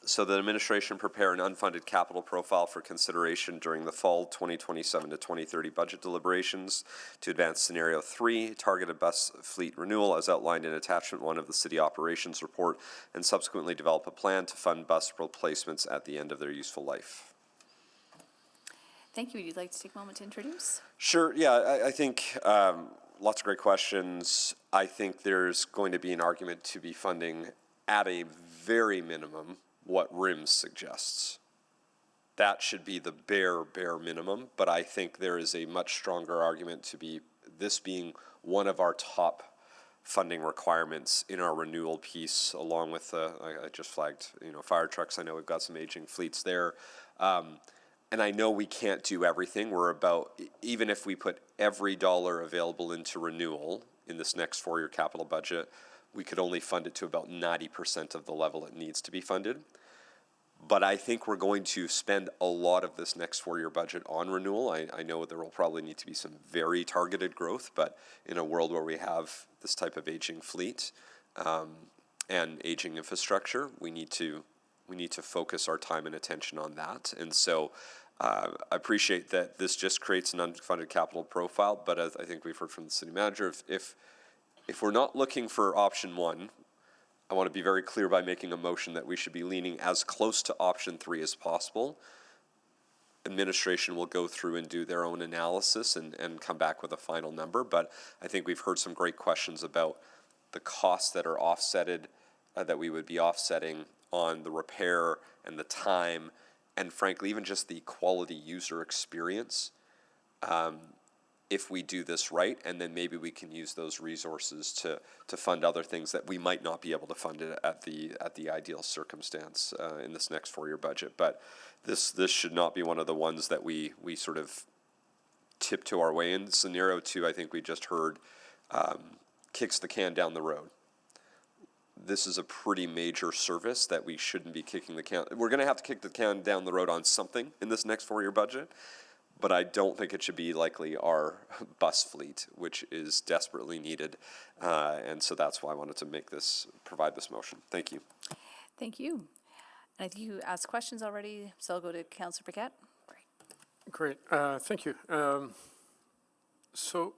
So the administration prepare an unfunded capital profile for consideration during the fall 2027 to 2030 budget deliberations to advance scenario 3, targeted bus fleet renewal as outlined in attachment 1 of the city operations report, and subsequently develop a plan to fund bus replacements at the end of their useful life. Thank you. Would you like to take a moment to introduce? Sure. Yeah, I think lots of great questions. I think there's going to be an argument to be funding at a very minimum what RIMS suggests. That should be the bare minimum, but I think there is a much stronger argument to be this being one of our top funding requirements in our renewal piece, along with I just flagged, fire trucks. I know we've got some aging fleets there. And I know we can't do everything. We're about, even if we put every dollar available into renewal in this next 4-year capital budget, we could only fund it to about 90% of the level it needs to be funded. But I think we're going to spend a lot of this next 4-year budget on renewal. I know there will probably need to be some very targeted growth, but in a world where we have this type of aging fleet and aging infrastructure, we need to focus our time and attention on that. And so I appreciate that this just creates an unfunded capital profile, but as I think we've heard from the city manager, if we're not looking for option 1, I want to be very clear by making a motion that we should be leaning as close to option 3 as possible. Administration will go through and do their own analysis and come back with a final number, but I think we've heard some great questions about the costs that are offsetted, that we would be offsetting on the repair and the time, and frankly, even just the quality user experience. If we do this right, and then maybe we can use those resources to fund other things that we might not be able to fund it at the ideal circumstance in this next 4-year budget. But this should not be one of the ones that we sort of tiptoe our way in. Scenario 2, I think we just heard, kicks the can down the road. This is a pretty major service that we shouldn't be kicking the can. We're going to have to kick the can down the road on something in this next 4-year budget. But I don't think it should be likely our bus fleet, which is desperately needed. And so that's why I wanted to provide this motion. Thank you. Thank you. And I think you asked questions already, so I'll go to Councillor Paquette. Great. Thank you. So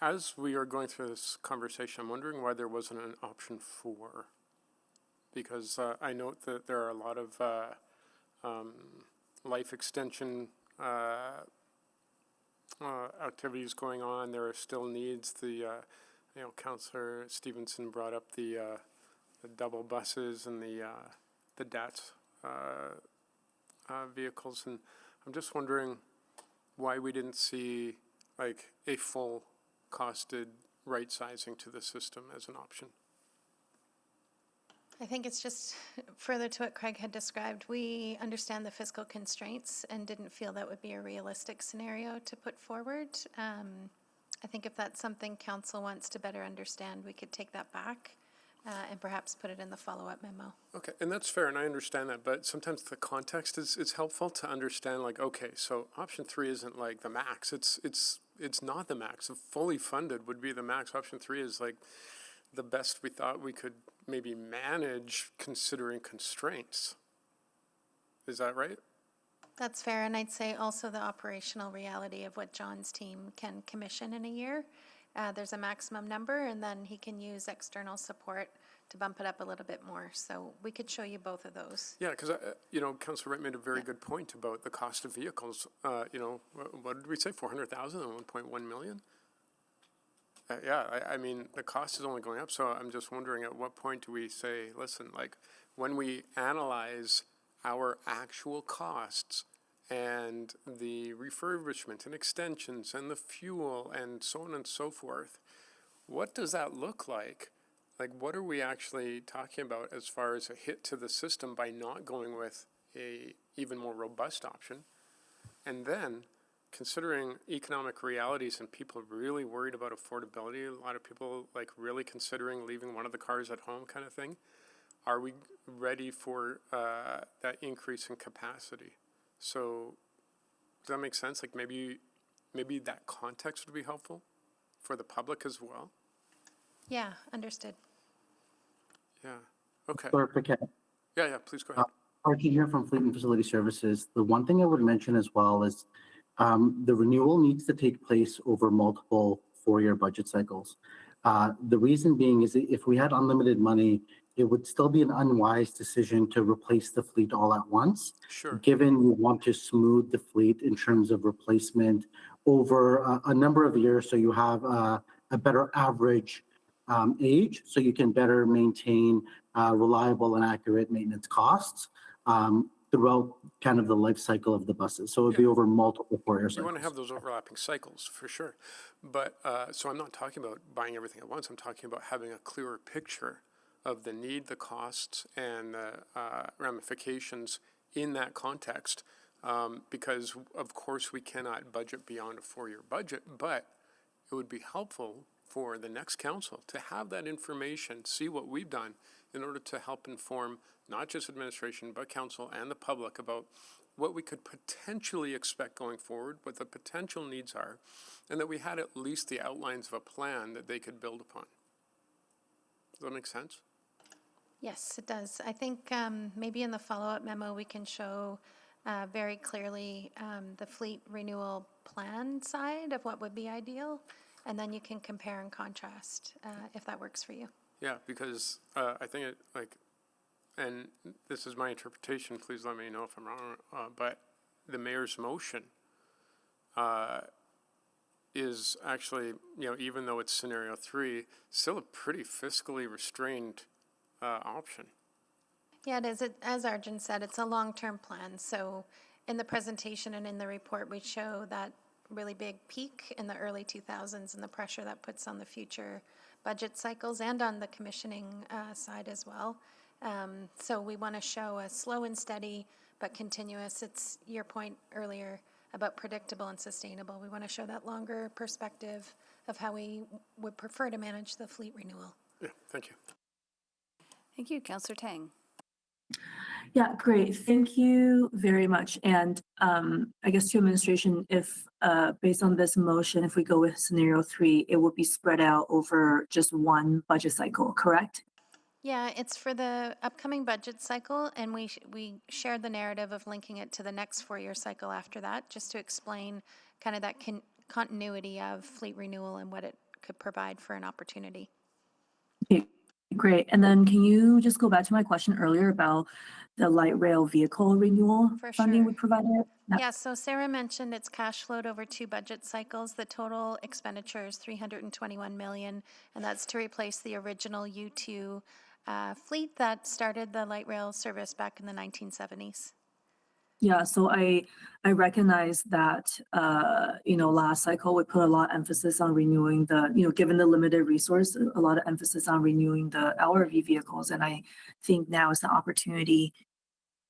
as we are going through this conversation, I'm wondering why there wasn't an option 4. Because I note that there are a lot of life extension activities going on. There are still needs. Councillor Stevenson brought up the double buses and the DATS vehicles, and I'm just wondering why we didn't see like a full costed right sizing to the system as an option. I think it's just further to what Craig had described. We understand the fiscal constraints and didn't feel that would be a realistic scenario to put forward. I think if that's something council wants to better understand, we could take that back and perhaps put it in the follow-up memo. Okay, and that's fair, and I understand that, but sometimes the context is helpful to understand, like, okay, so option 3 isn't like the max. It's not the max. If fully funded would be the max. Option 3 is like the best we thought we could maybe manage considering constraints. Is that right? That's fair, and I'd say also the operational reality of what John's team can commission in a year. There's a maximum number, and then he can use external support to bump it up a little bit more. So we could show you both of those. Yeah, because, Councilor Wright made a very good point about the cost of vehicles. What did we say, 400,000 and 1.1 million? I mean, the cost is only going up, so I'm just wondering at what point do we say, listen, like, when we analyze our actual costs and the refurbishment and extensions and the fuel and so on and so forth, what does that look like? Like, what are we actually talking about as far as a hit to the system by not going with a even more robust option? And then, considering economic realities and people really worried about affordability, a lot of people like really considering leaving one of the cars at home kind of thing, are we ready for that increase in capacity? So does that make sense? Like maybe that context would be helpful for the public as well? Yeah, understood. Yeah, okay. Yeah, please go ahead. Archie here from Fleet and Facility Services. The one thing I would mention as well is the renewal needs to take place over multiple 4-year budget cycles. The reason being is that if we had unlimited money, it would still be an unwise decision to replace the fleet all at once. Sure. Given we want to smooth the fleet in terms of replacement over a number of years, so you have a better average age, so you can better maintain reliable and accurate maintenance costs throughout kind of the life cycle of the buses. So it would be over multiple 4-year cycles. You want to have those overlapping cycles, for sure. But, so I'm not talking about buying everything at once. I'm talking about having a clearer picture of the need, the costs, and the ramifications in that context. Because, of course, we cannot budget beyond a 4-year budget, but it would be helpful for the next council to have that information, see what we've done in order to help inform not just administration, but council and the public about what we could potentially expect going forward, what the potential needs are, and that we had at least the outlines of a plan that they could build upon. Does that make sense? Yes, it does. I think maybe in the follow-up memo, we can show very clearly the fleet renewal plan side of what would be ideal, and then you can compare and contrast if that works for you. Yeah, because I think it, like, and this is my interpretation, please let me know if I'm wrong, but the mayor's motion is actually, even though it's scenario 3, still a pretty fiscally restrained option. Yeah, it is. As Arjun said, it's a long-term plan. So in the presentation and in the report, we show that really big peak in the early 2000s and the pressure that puts on the future budget cycles and on the commissioning side as well. So we want to show a slow and steady but continuous. It's your point earlier about predictable and sustainable. We want to show that longer perspective of how we would prefer to manage the fleet renewal. Yeah, thank you. Thank you, Councillor Tang. Yeah, great. Thank you very much. And I guess to administration, if based on this motion, if we go with scenario 3, it would be spread out over just one budget cycle, correct? Yeah, it's for the upcoming budget cycle, and we shared the narrative of linking it to the next 4-year cycle after that, just to explain kind of that continuity of fleet renewal and what it could provide for an opportunity. Okay, great. And then can you just go back to my question earlier about the light rail vehicle renewal funding we provided? Yeah, so Sarah mentioned it's cash flowed over 2 budget cycles. The total expenditure is $321 million, and that's to replace the original U2 fleet that started the light rail service back in the 1970s. Yeah, so I recognize that, last cycle, we put a lot of emphasis on renewing given the limited resource, a lot of emphasis on renewing the LRV vehicles. And I think now is the opportunity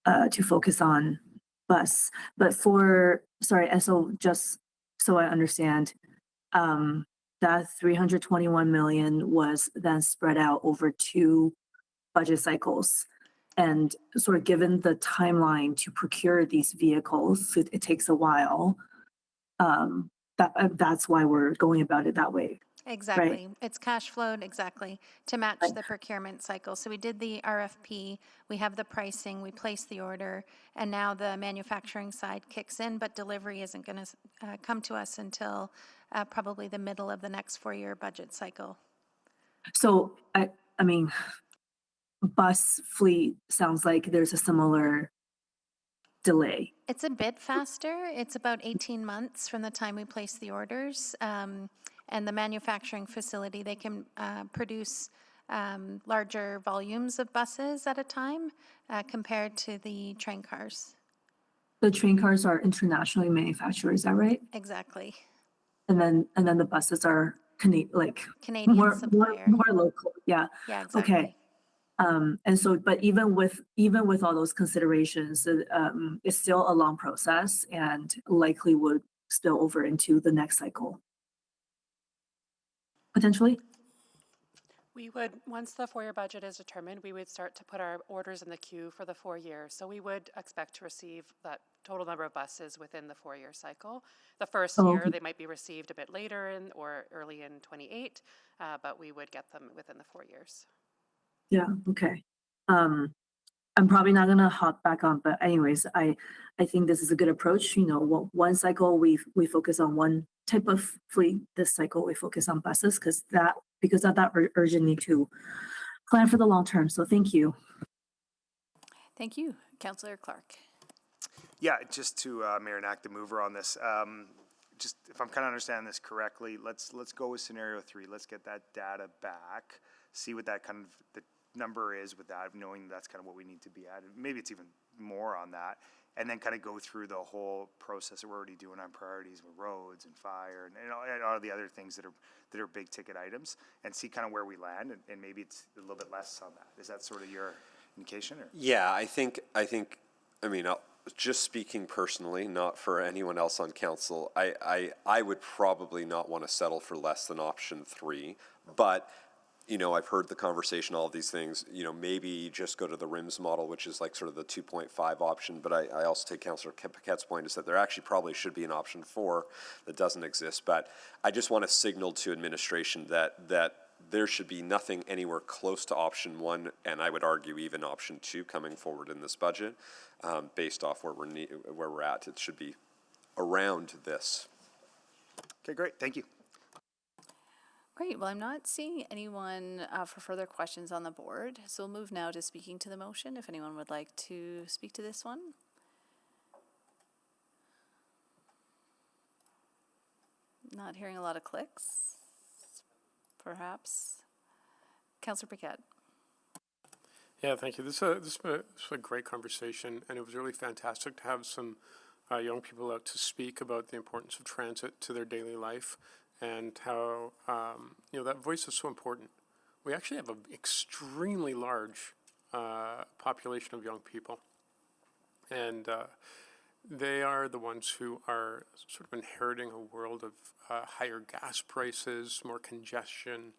to focus on bus. But and so just so I understand, that 321 million was then spread out over 2 budget cycles. And sort of given the timeline to procure these vehicles, it takes a while. That's why we're going about it that way, right? Exactly. It's cash flowed, exactly, to match the procurement cycle. So we did the RFP, we have the pricing, we placed the order, and now the manufacturing side kicks in, but delivery isn't going to come to us until probably the middle of the next 4-year budget cycle. So I mean, bus fleet sounds like there's a similar delay. It's a bit faster. It's about 18 months from the time we place the orders. And the manufacturing facility, they can produce larger volumes of buses at a time compared to the train cars. The train cars are internationally manufactured, is that right? Exactly. And then the buses are Canadian more supplier. more local. Yeah. Yeah, exactly. Okay. And so, but even with all those considerations, it's still a long process and likely would spill over into the next cycle. Potentially? We would, once the 4-year budget is determined, we would start to put our orders in the queue for the 4 years. So we would expect to receive that total number of buses within the 4-year cycle. The first year, they might be received a bit later or early in 28, but we would get them within the 4 years. Yeah, okay. I'm probably not gonna hop back on, but anyways, I think this is a good approach. One cycle we focus on one type of fleet. This cycle we focus on buses because of that urgent need to plan for the long term. So thank you. Thank you. Councillor Clark. Yeah, just to Mayor and Act the mover on this. Just if I'm kind of understanding this correctly, let's go with scenario 3. Let's get that data back, see what that kind of the number is with that, knowing that's kind of what we need to be at. Maybe it's even more on that, and then kind of go through the whole process that we're already doing on priorities with roads and fire and all the other things that are big ticket items, and see kind of where we land, and maybe it's a little bit less on that. Is that sort of your indication? Or? Yeah, I mean, just speaking personally, not for anyone else on council, I would probably not want to settle for less than option 3, but I've heard the conversation, all of these things, maybe just go to the RIMS model, which is like sort of the 2.5 option. But I also take Councillor Paquette's point is that there actually probably should be an option 4 that doesn't exist. But I just want to signal to administration that there should be nothing anywhere close to option 1, and I would argue even option 2 coming forward in this budget, based off where we're at. It should be around this. Okay, great. Thank you. Great. Well, I'm not seeing anyone for further questions on the board, so we'll move now to speaking to the motion, if anyone would like to speak to this one. Not hearing a lot of clicks, perhaps. Councillor Paquette. Yeah, thank you. This is a great conversation, and it was really fantastic to have some young people out to speak about the importance of transit to their daily life. And how, that voice is so important. We actually have an extremely large population of young people. And they are the ones who are sort of inheriting a world of higher gas prices, more congestion,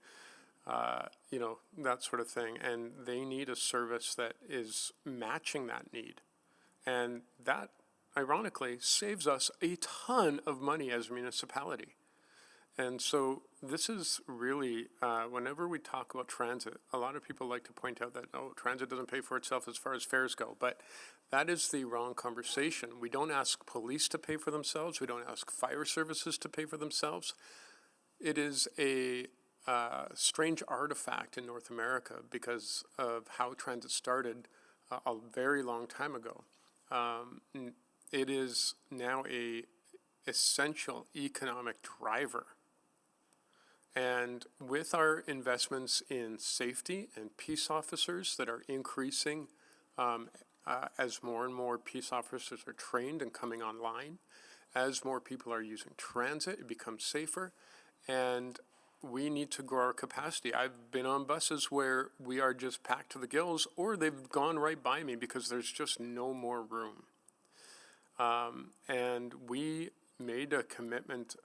that sort of thing. And they need a service that is matching that need. And that, ironically, saves us a ton of money as a municipality. And so this is really, whenever we talk about transit, a lot of people like to point out that, transit doesn't pay for itself as far as fares go. But that is the wrong conversation. We don't ask police to pay for themselves. We don't ask fire services to pay for themselves. It is a strange artifact in North America because of how transit started a very long time ago. It is now a essential economic driver. And with our investments in safety and peace officers that are increasing as more and more peace officers are trained and coming online, as more people are using transit, it becomes safer, and we need to grow our capacity. I've been on buses where we are just packed to the gills, or they've gone right by me because there's just no more room. And we made a commitment,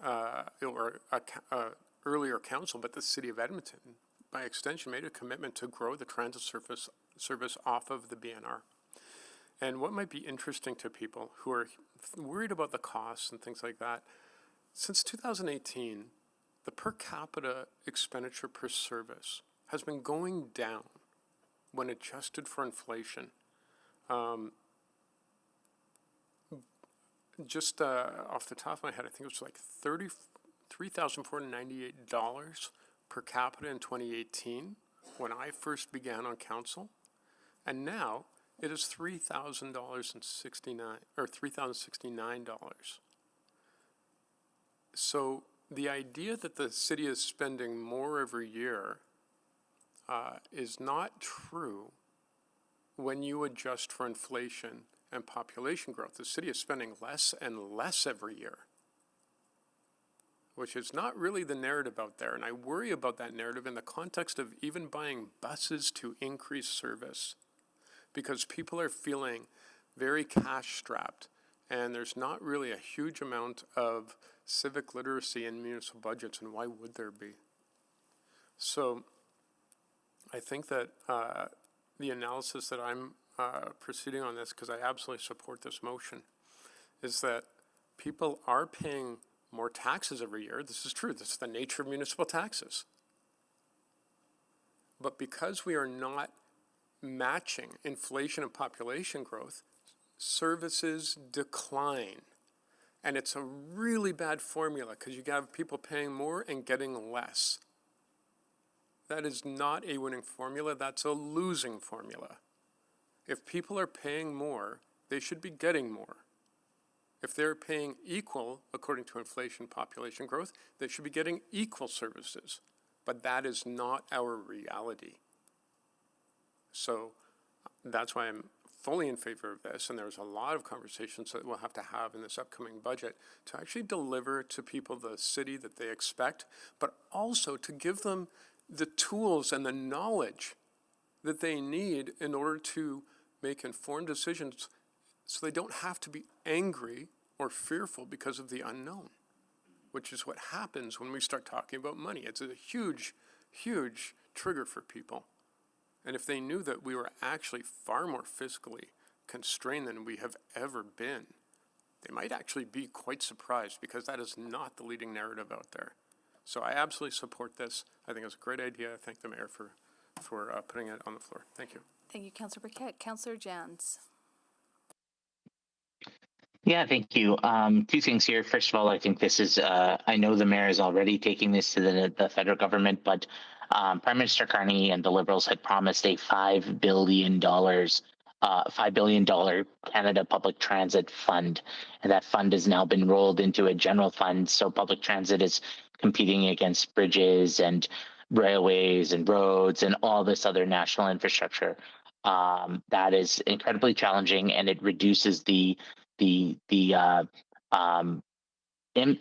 earlier council, but the city of Edmonton, by extension, made a commitment to grow the transit service off of the BNR. And what might be interesting to people who are worried about the costs and things like that, since 2018, the per capita expenditure per service has been going down when adjusted for inflation. Just off the top of my head, I think it was like $33,498 per capita in 2018 when I first began on council, and now it is $3,069. So the idea that the city is spending more every year is not true when you adjust for inflation and population growth. The city is spending less and less every year, which is not really the narrative out there. And I worry about that narrative in the context of even buying buses to increase service, because people are feeling very cash strapped, and there's not really a huge amount of civic literacy in municipal budgets, and why would there be? So I think that the analysis that I'm proceeding on this, because I absolutely support this motion, is that people are paying more taxes every year. This is true. This is the nature of municipal taxes. But because we are not matching inflation and population growth, services decline. And it's a really bad formula because you have people paying more and getting less. That is not a winning formula. That's a losing formula. If people are paying more, they should be getting more. If they're paying equal, according to inflation population growth, they should be getting equal services. But that is not our reality. So that's why I'm fully in favor of this, and there's a lot of conversations that we'll have to have in this upcoming budget to actually deliver to people the city that they expect, but also to give them the tools and the knowledge that they need in order to make informed decisions so they don't have to be angry or fearful because of the unknown, which is what happens when we start talking about money. It's a huge, huge trigger for people. And if they knew that we were actually far more fiscally constrained than we have ever been, they might actually be quite surprised, because that is not the leading narrative out there. So I absolutely support this. I think it's a great idea. I thank the mayor for putting it on the floor. Thank you. Thank you, Councillor Briquette. Councillor Jans. Yeah, thank you. Two things here. First of all, I think this is, I know the mayor is already taking this to the federal government, but Prime Minister Carney and the Liberals had promised a $5 billion Canada Public Transit Fund. And that fund has now been rolled into a general fund. So public transit is competing against bridges and railways and roads and all this other national infrastructure. That is incredibly challenging, and it reduces the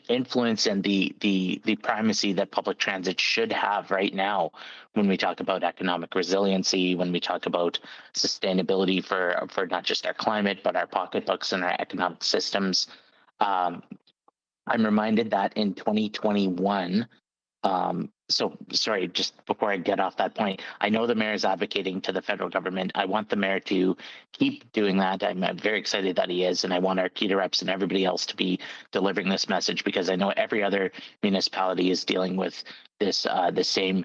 influence and the primacy that public transit should have right now when we talk about economic resiliency, when we talk about sustainability for not just our climate, but our pocketbooks and our economic systems. I'm reminded that in 2021, so sorry, just before I get off that point, I know the mayor is advocating to the federal government. I want the mayor to keep doing that. I'm very excited that he is, and I want our Kita reps and everybody else to be delivering this message, because I know every other municipality is dealing with this, the same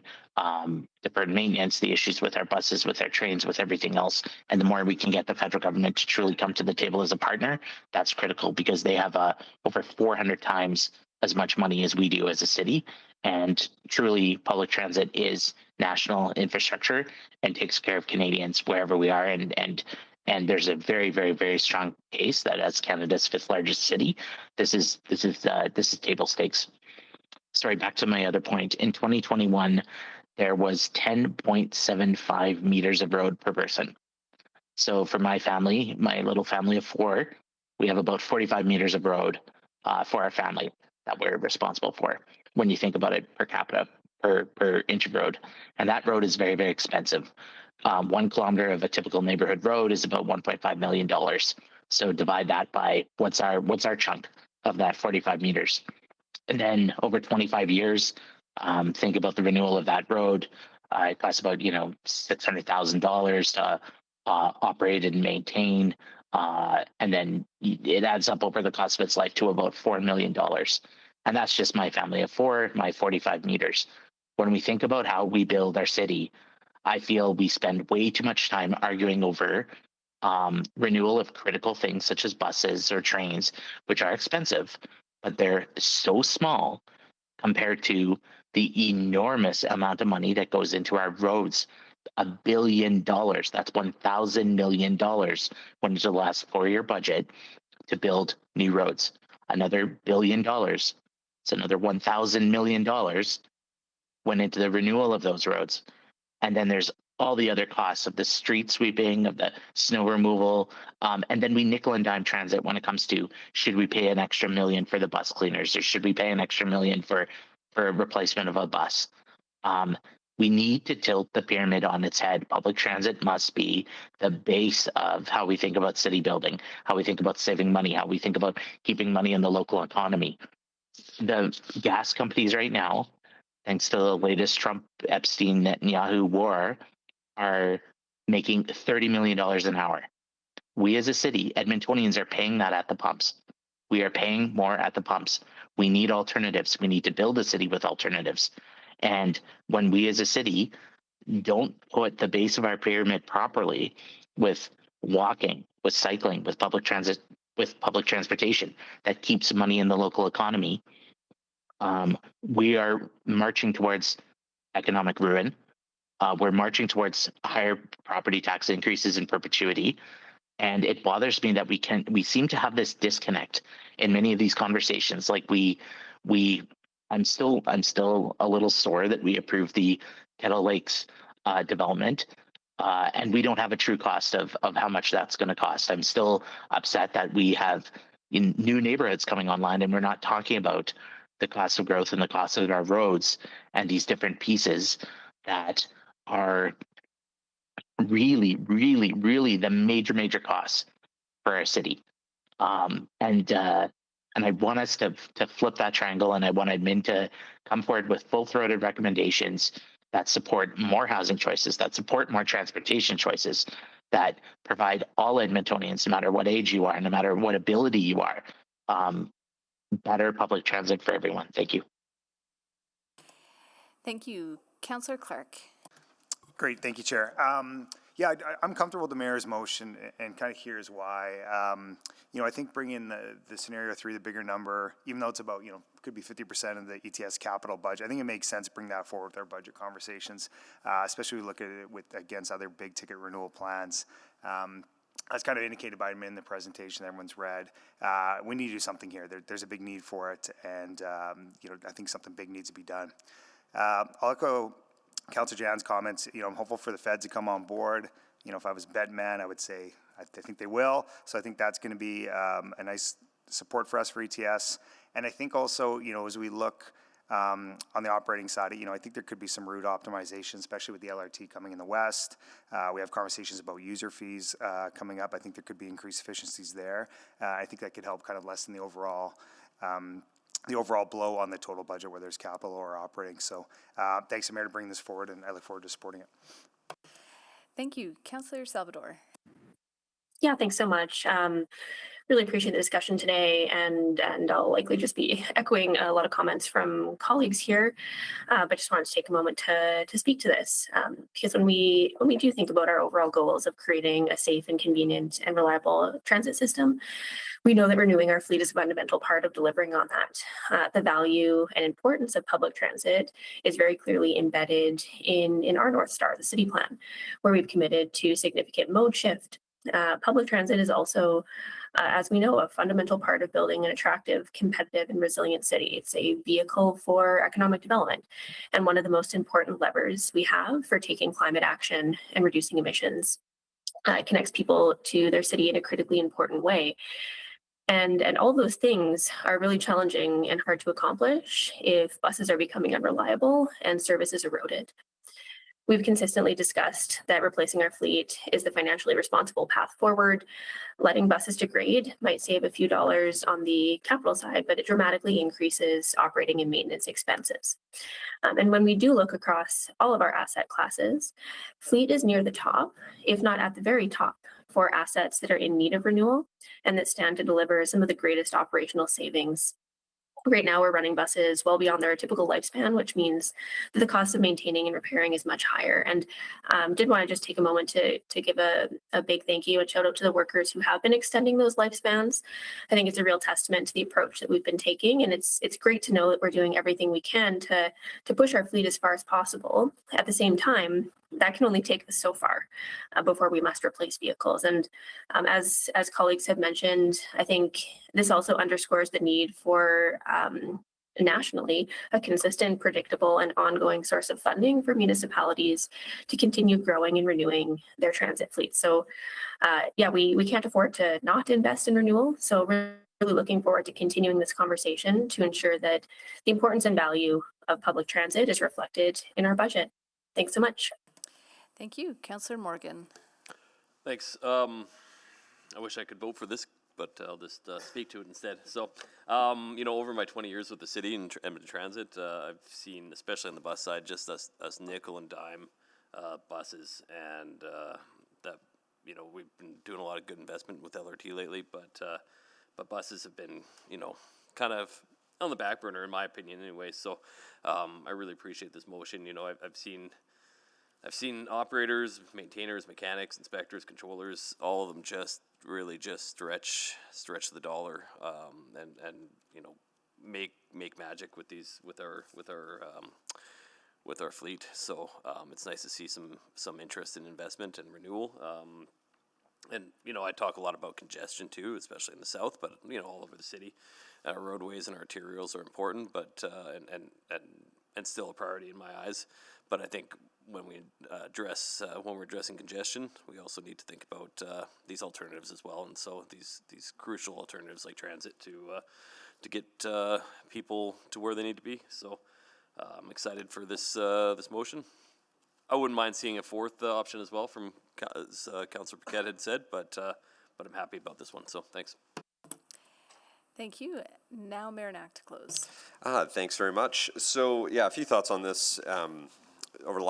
deferred maintenance, the issues with our buses, with our trains, with everything else. And the more we can get the federal government to truly come to the table as a partner, that's critical, because they have over 400 times as much money as we do as a city. And truly, public transit is national infrastructure and takes care of Canadians wherever we are. And there's a very, very, very strong case that as Canada's 5th largest city, this is table stakes. Sorry, back to my other point. In 2021, there was 10.75 meters of road per person. So for my family, my little family of 4, we have about 45 meters of road for our family that we're responsible for when you think about it per capita, per inch of road. And that road is very, very expensive. 1 kilometer of a typical neighborhood road is about $1.5 million. So divide that by what's our chunk of that 45 meters. And then over 25 years, think about the renewal of that road. It costs about, $600,000 to operate and maintain. And then it adds up over the cost of its life to about $4 million. And that's just my family of 4, my 45 meters. When we think about how we build our city, I feel we spend way too much time arguing over renewal of critical things such as buses or trains, which are expensive, but they're so small compared to the enormous amount of money that goes into our roads. $1 billion. That's $1,000 million went into the last 4-year budget to build new roads. Another $1 billion. It's another $1,000 million went into the renewal of those roads. And then there's all the other costs of the street sweeping, of the snow removal, and then we nickel and dime transit when it comes to, should we pay an extra $1 million for the bus cleaners, or should we pay an extra $1 million for a replacement of a bus? We need to tilt the pyramid on its head. Public transit must be the base of how we think about city building, how we think about saving money, how we think about keeping money in the local economy. The gas companies right now, thanks to the latest Trump, Epstein, Netanyahu war, are making $30 million an hour. We as a city, Edmontonians, are paying that at the pumps. We are paying more at the pumps. We need alternatives. We need to build a city with alternatives. And when we as a city don't put the base of our pyramid properly with walking, with cycling, with public transit, with public transportation that keeps money in the local economy, we are marching towards economic ruin. We're marching towards higher property tax increases in perpetuity. And it bothers me that we seem to have this disconnect in many of these conversations. Like I'm still a little sore that we approved the Kettle Lakes development, and we don't have a true cost of how much that's going to cost. I'm still upset that we have new neighborhoods coming online, and we're not talking about the cost of growth and the cost of our roads and these different pieces that are really, really, really the major costs for our city. And I want us to flip that triangle, and I want admin to come forward with full-throated recommendations that support more housing choices, that support more transportation choices, that provide all Edmontonians, no matter what age you are, no matter what ability you are, better public transit for everyone. Thank you. Thank you. Councillor Clark. Great, thank you, Chair. I'm comfortable with the mayor's motion, and kind of here's why. I think bringing the scenario 3, the bigger number, even though it's about, could be 50% of the ETS capital budget, I think it makes sense to bring that forward with our budget conversations, especially we look at it against other big ticket renewal plans. As kind of indicated by me in the presentation that everyone's read, we need to do something here. There's a big need for it, and I think something big needs to be done. I'll echo Councillor Jan's comments. I'm hopeful for the feds to come on board. If I was a bet man, I would say I think they will. So I think that's going to be a nice support for us for ETS. And I think also, as we look on the operating side, I think there could be some route optimization, especially with the LRT coming in the west. We have conversations about user fees coming up. I think there could be increased efficiencies there. I think that could help kind of lessen the overall blow on the total budget, whether it's capital or operating. So thanks, Mayor, to bring this forward, and I look forward to supporting it. Thank you. Councillor Salvador. Yeah, thanks so much. Really appreciate the discussion today, and I'll likely just be echoing a lot of comments from colleagues here, but just wanted to take a moment to speak to this, because when we do think about our overall goals of creating a safe and convenient and reliable transit system, we know that renewing our fleet is a fundamental part of delivering on that. The value and importance of public transit is very clearly embedded in our North Star, the city plan, where we've committed to significant mode shift. Public transit is also, as we know, a fundamental part of building an attractive, competitive, and resilient city. It's a vehicle for economic development, and one of the most important levers we have for taking climate action and reducing emissions. connects people to their city in a critically important way. And all those things are really challenging and hard to accomplish if buses are becoming unreliable and service is eroded. We've consistently discussed that replacing our fleet is the financially responsible path forward. Letting buses degrade might save a few dollars on the capital side, but it dramatically increases operating and maintenance expenses. And when we do look across all of our asset classes, fleet is near the top, if not at the very top, for assets that are in need of renewal and that stand to deliver some of the greatest operational savings. Right now, we're running buses well beyond their typical lifespan, which means that the cost of maintaining and repairing is much higher. And did want to just take a moment to give a big thank you and shout out to the workers who have been extending those lifespans. I think it's a real testament to the approach that we've been taking, and it's great to know that we're doing everything we can to push our fleet as far as possible. At the same time, that can only take us so far before we must replace vehicles. And as colleagues have mentioned, I think this also underscores the need for nationally a consistent, predictable, and ongoing source of funding for municipalities to continue growing and renewing their transit fleets. So we can't afford to not invest in renewal. So we're really looking forward to continuing this conversation to ensure that the importance and value of public transit is reflected in our budget. Thanks so much. Thank you. Councillor Morgan. Thanks. I wish I could vote for this, but I'll just speak to it instead. So, over my 20 years with the city and Edmonton Transit, I've seen, especially on the bus side, just us nickel and dime buses, and that we've been doing a lot of good investment with LRT lately, but buses have been kind of on the back burner in my opinion, anyway. So, I really appreciate this motion. I've seen operators, maintainers, mechanics, inspectors, controllers, all of them just really just stretch the dollar, and make magic with our fleet. So it's nice to see some interest in investment and renewal. And I talk a lot about congestion too, especially in the south, but all over the city, our roadways and arterials are important, but and still a priority in my eyes. But I think when we're addressing congestion, we also need to think about these alternatives as well. And so these crucial alternatives like transit to get people to where they need to be. So I'm excited for this motion. I wouldn't mind seeing a fourth option as well, from as Councillor Paquette had said, but I'm happy about this one. So thanks. Thank you. Now Mayor Knack to close. Thanks very much. So a few thoughts on this. Over the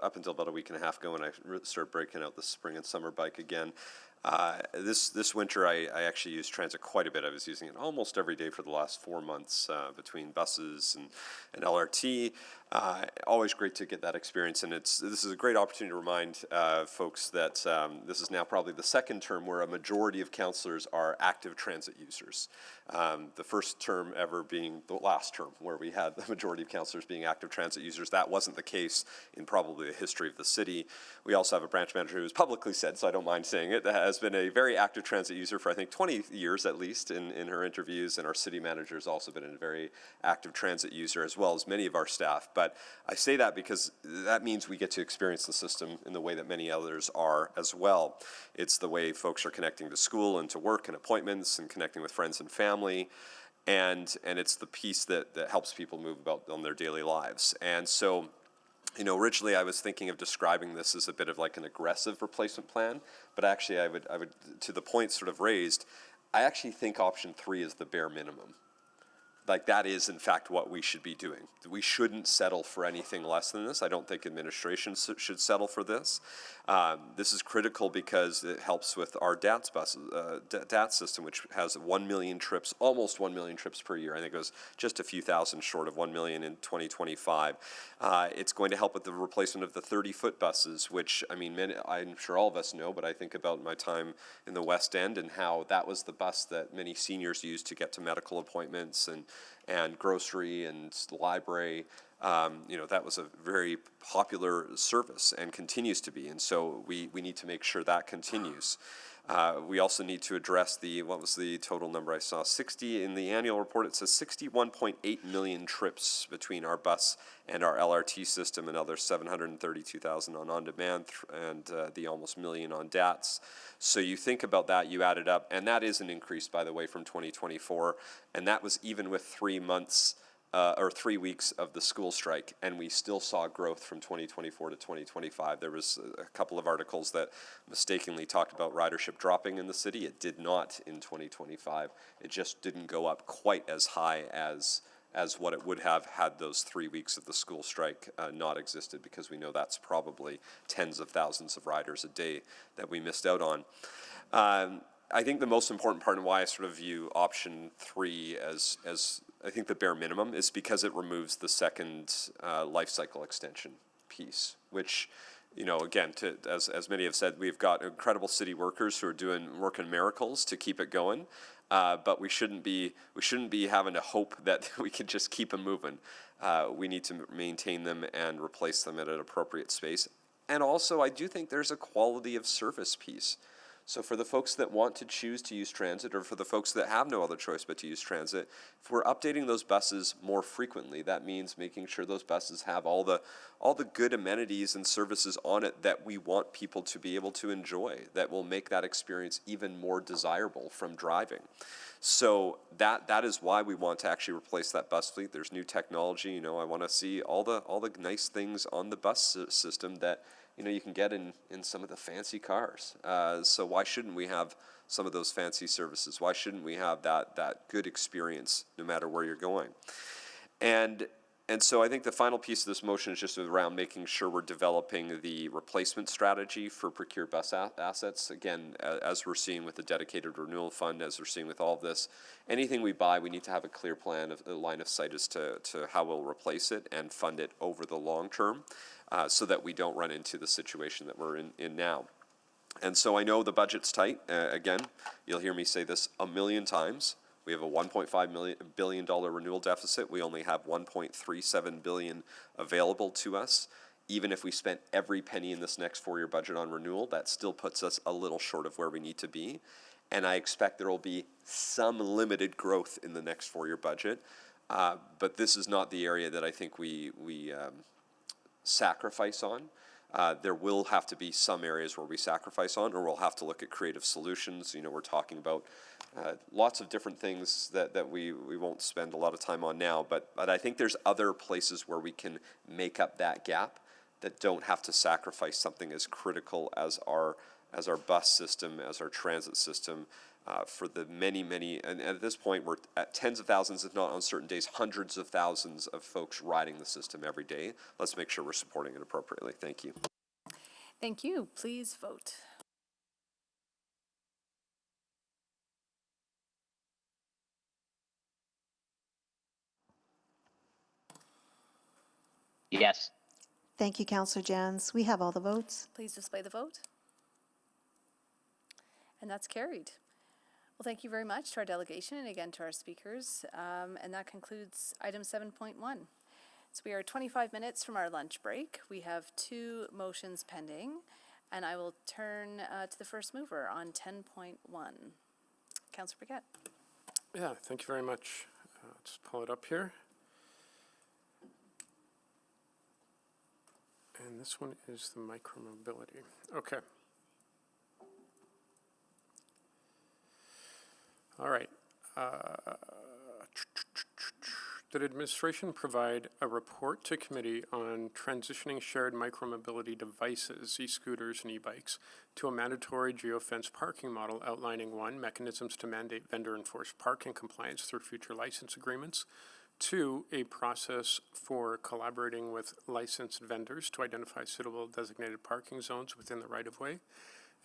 up until about a week and a half ago, when I started breaking out the spring and summer bike again, this winter I actually used transit quite a bit. I was using it almost every day for the last 4 months, between buses and LRT. Always great to get that experience, and this is a great opportunity to remind folks that this is now probably the second term where a majority of councillors are active transit users. The first term ever being the last term, where we had the majority of councillors being active transit users. That wasn't the case in probably the history of the city. We also have a branch manager who has publicly said, so I don't mind saying it, that has been a very active transit user for I think 20 years at least in her interviews, and our city manager has also been a very active transit user, as well as many of our staff. But I say that because that means we get to experience the system in the way that many others are as well. It's the way folks are connecting to school and to work and appointments and connecting with friends and family. And it's the piece that helps people move about on their daily lives. And so, originally I was thinking of describing this as a bit of like an aggressive replacement plan, but actually I would, to the point sort of raised, I actually think option 3 is the bare minimum. Like, that is in fact what we should be doing. We shouldn't settle for anything less than this. I don't think administration should settle for this. This is critical because it helps with our DATS system, which has 1 million trips, almost 1 million trips per year. I think it was just a few thousand short of 1 million in 2025. It's going to help with the replacement of the 30-foot buses, which, I'm sure all of us know, but I think about my time in the West End and how that was the bus that many seniors used to get to medical appointments and grocery and the library. That was a very popular service and continues to be, and so we need to make sure that continues. We also need to address what was the total number I saw? 60, in the annual report it says 61.8 million trips between our bus and our LRT system, and other 732,000 on-demand, and the almost million on DATS. So you think about that, you add it up, and that is an increase, by the way, from 2024, and that was even with 3 months or 3 weeks of the school strike, and we still saw growth from 2024 to 2025. There was a couple of articles that mistakenly talked about ridership dropping in the city. It did not in 2025. It just didn't go up quite as high as what it would have had those 3 weeks of the school strike not existed, because we know that's probably tens of thousands of riders a day that we missed out on. I think the most important part, and why I sort of view option 3 as I think the bare minimum, is because it removes the second life cycle extension piece, which, again, as many have said, we've got incredible city workers who are working miracles to keep it going, but we shouldn't be having to hope that we can just keep them moving. We need to maintain them and replace them at an appropriate space. And also, I do think there's a quality of service piece. So for the folks that want to choose to use transit, or for the folks that have no other choice but to use transit, if we're updating those buses more frequently, that means making sure those buses have all the good amenities and services on it that we want people to be able to enjoy, that will make that experience even more desirable from driving. So that is why we want to actually replace that bus fleet. There's new technology. I want to see all the nice things on the bus system that you can get in some of the fancy cars. So why shouldn't we have some of those fancy services? Why shouldn't we have that good experience no matter where you're going? And so I think the final piece of this motion is just around making sure we're developing the replacement strategy for procured bus assets. Again, as we're seeing with the dedicated renewal fund, as we're seeing with all of this, anything we buy, we need to have a clear plan, a line of sight as to how we'll replace it and fund it over the long term. So that we don't run into the situation that we're in now. And so I know the budget's tight. Again, you'll hear me say this a million times. We have a $1.5 billion renewal deficit. We only have $1.37 billion available to us. Even if we spent every penny in this next 4-year budget on renewal, that still puts us a little short of where we need to be. And I expect there will be some limited growth in the next 4-year budget. But this is not the area that I think we sacrifice on. There will have to be some areas where we sacrifice on, or we'll have to look at creative solutions. We're talking about lots of different things that we won't spend a lot of time on now, but I think there's other places where we can make up that gap that don't have to sacrifice something as critical as our bus system, as our transit system, for the many, and at this point we're at tens of thousands, if not on certain days, hundreds of thousands of folks riding the system every day. Let's make sure we're supporting it appropriately. Thank you. Thank you. Please vote. Yes. Thank you, Councillor Jans. We have all the votes. Please display the vote. And that's carried. Well, thank you very much to our delegation and again to our speakers. And that concludes item 7.1. So we are 25 minutes from our lunch break. We have 2 motions pending, and I will turn to the first mover on 10.1. Councillor Briquette. Yeah, thank you very much. Let's pull it up here. And this one is the micromobility. Okay. All right. Did administration provide a report to committee on transitioning shared micromobility devices, e-scooters and e-bikes, to a mandatory geofence parking model outlining 1, mechanisms to mandate vendor-enforced parking compliance through future license agreements, 2, a process for collaborating with licensed vendors to identify suitable designated parking zones within the right-of-way,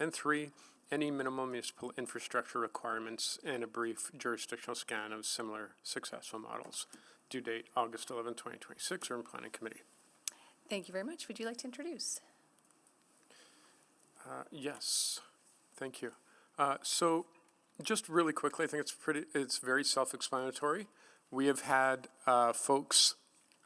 and 3, any minimal municipal infrastructure requirements and a brief jurisdictional scan of similar successful models. Due date August 11, 2026, Urban Planning Committee. Thank you very much. Would you like to introduce? Yes, thank you. So just really quickly, I think it's very self-explanatory. We have had folks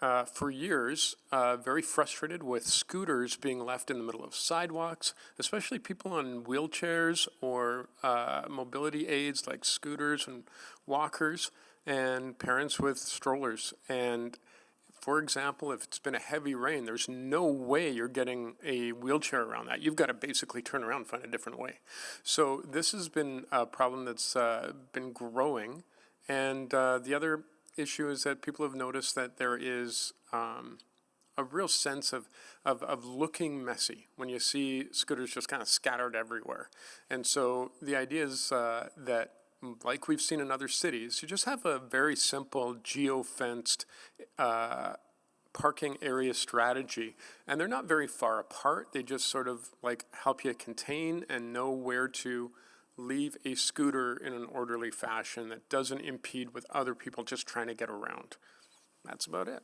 for years, very frustrated with scooters being left in the middle of sidewalks, especially people on wheelchairs or mobility aids like scooters and walkers, and parents with strollers. And for example, if it's been a heavy rain, there's no way you're getting a wheelchair around that. You've got to basically turn around and find a different way. So this has been a problem that's been growing. And the other issue is that people have noticed that there is a real sense of looking messy when you see scooters just kind of scattered everywhere. And so the idea is that, like we've seen in other cities, you just have a very simple geo-fenced parking area strategy. And they're not very far apart. They just sort of like help you contain and know where to leave a scooter in an orderly fashion that doesn't impede with other people just trying to get around. That's about it.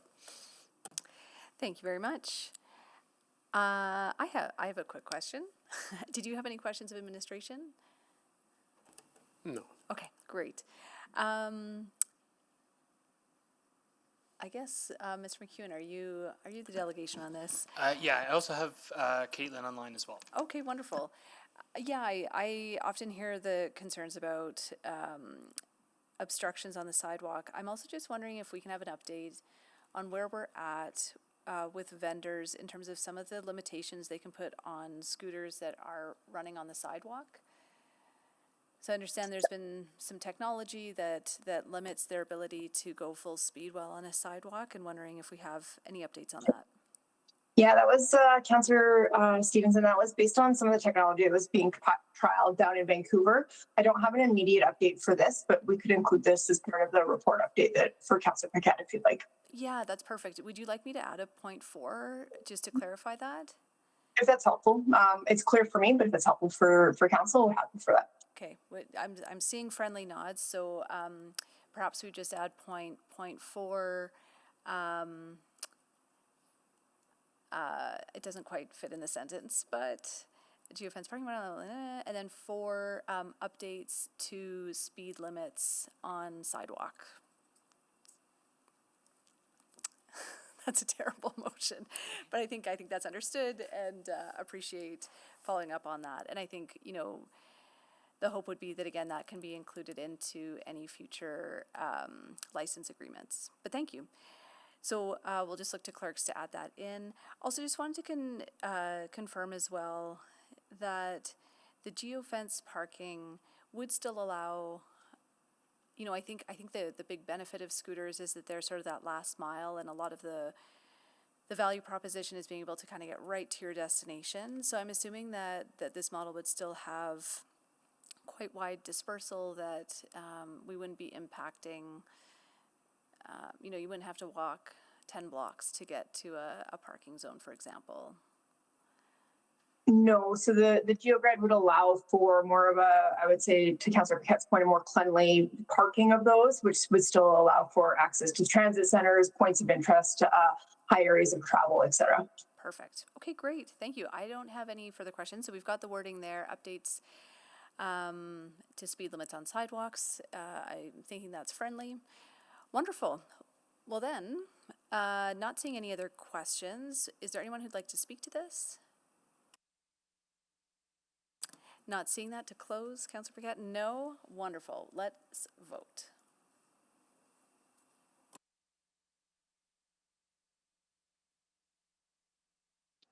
Thank you very much. I have a quick question. Did you have any questions of administration? No. Okay, great. I guess, Mr. McEwen, are you the delegation on this? Yeah, I also have Caitlin online as well. Okay, wonderful. Yeah, I often hear the concerns about obstructions on the sidewalk. I'm also just wondering if we can have an update on where we're at with vendors in terms of some of the limitations they can put on scooters that are running on the sidewalk. So I understand there's been some technology that limits their ability to go full speed while on a sidewalk, and wondering if we have any updates on that. Yeah, that was Councillor Stevenson. That was based on some of the technology that was being trialed down in Vancouver. I don't have an immediate update for this, but we could include this as part of the report update for Councillor Paquette if you'd like. Yeah, that's perfect. Would you like me to add a point 4 just to clarify that? If that's helpful. It's clear for me, but if it's helpful for council, we're happy for that. Okay, I'm seeing friendly nods, so perhaps we just add point 4. It doesn't quite fit in the sentence, but geofence parking, and then 4 updates to speed limits on sidewalk. That's a terrible motion, but I think that's understood, and appreciate following up on that. And I think, the hope would be that, again, that can be included into any future license agreements. But thank you. So we'll just look to clerks to add that in. Also, just wanted to confirm as well that the geofence parking would still allow, I think the big benefit of scooters is that they're sort of that last mile, and a lot of the value proposition is being able to kind of get right to your destination. So I'm assuming that this model would still have quite wide dispersal, that we wouldn't be impacting, you wouldn't have to walk 10 blocks to get to a parking zone, for example. No, so the GeoGrid would allow for more of I would say, to Councillor Paquette's point, a more cleanly parking of those, which would still allow for access to transit centers, points of interest, high areas of travel, etc. Perfect. Okay, great. Thank you. I don't have any further questions. So we've got the wording there, updates to speed limits on sidewalks. I'm thinking that's friendly. Wonderful. Well then, not seeing any other questions, is there anyone who'd like to speak to this? Not seeing that, to close. Councillor Paquette, no? Wonderful. Let's vote.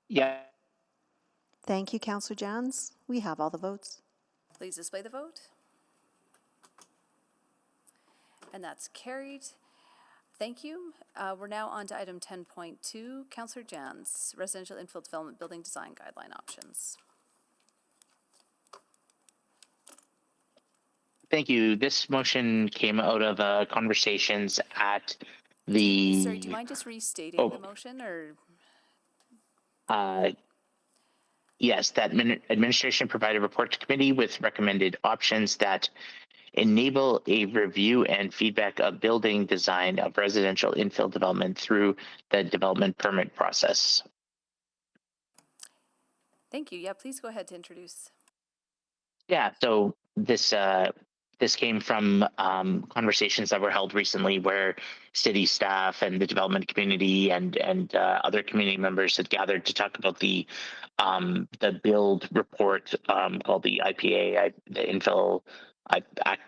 Yeah. Thank you, Councillor Jans. We have all the votes. Please display the vote. And that's carried. Thank you. We're now on to item 10.2, Councillor Jans, Residential Infill Development Building Design Guideline Options. Thank you. This motion came out of conversations at the... Sorry, do you mind just restating the motion, or? Yes, that administration provided a report to committee with recommended options that enable a review and feedback of building design of residential infill development through the development permit process. Thank you. Yeah, please go ahead to introduce. Yeah, so this this came from conversations that were held recently where city staff and the development community and other community members had gathered to talk about the build report called the IPA, the infill. I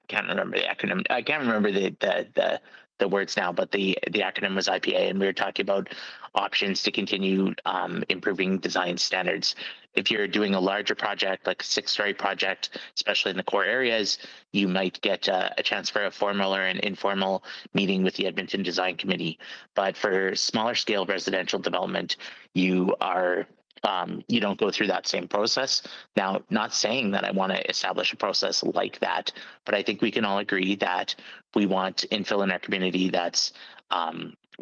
can't remember the acronym. I can't remember the words now, but the acronym was IPA, and we were talking about options to continue improving design standards. If you're doing a larger project, like a 6-story project, especially in the core areas, you might get a chance for a formal or an informal meeting with the Edmonton Design Committee. But for smaller scale residential development, you don't go through that same process. Now, not saying that I want to establish a process like that, but I think we can all agree that we want infill in our community that's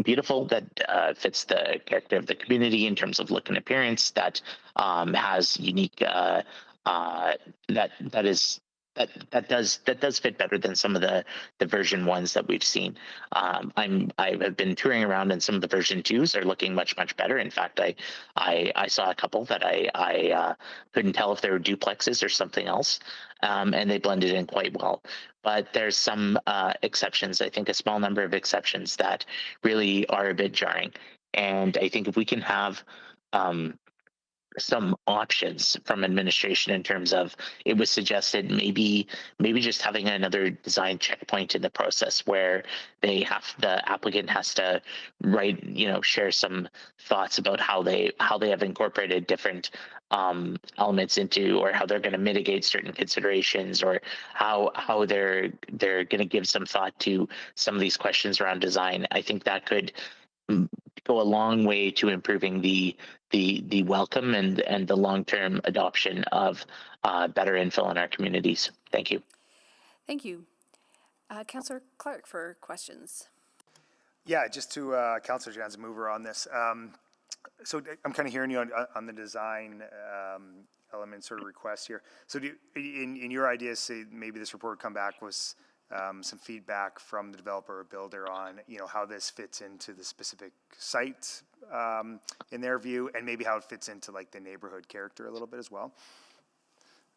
beautiful, that fits the character of the community in terms of look and appearance, that has unique that does fit better than some of the version 1s that we've seen. I have been touring around, and some of the version 2s are looking much better. In fact, I saw a couple that I couldn't tell if they were duplexes or something else, and they blended in quite well. But there's some exceptions. I think a small number of exceptions that really are a bit jarring. And I think if we can have some options from administration in terms of, it was suggested maybe just having another design checkpoint in the process where the applicant has to share some thoughts about how they have incorporated different elements into, or how they're going to mitigate certain considerations, or how they're going to give some thought to some of these questions around design. I think that could go a long way to improving the welcome and the long-term adoption of better infill in our communities. Thank you. Thank you. Councillor Clark for questions. Yeah, just to Councillor Jan's mover on this. So I'm kind of hearing you on the design element sort of request here. So in your ideas, say maybe this report come back with some feedback from the developer or builder on, how this fits into the specific site in their view, and maybe how it fits into like the neighborhood character a little bit as well.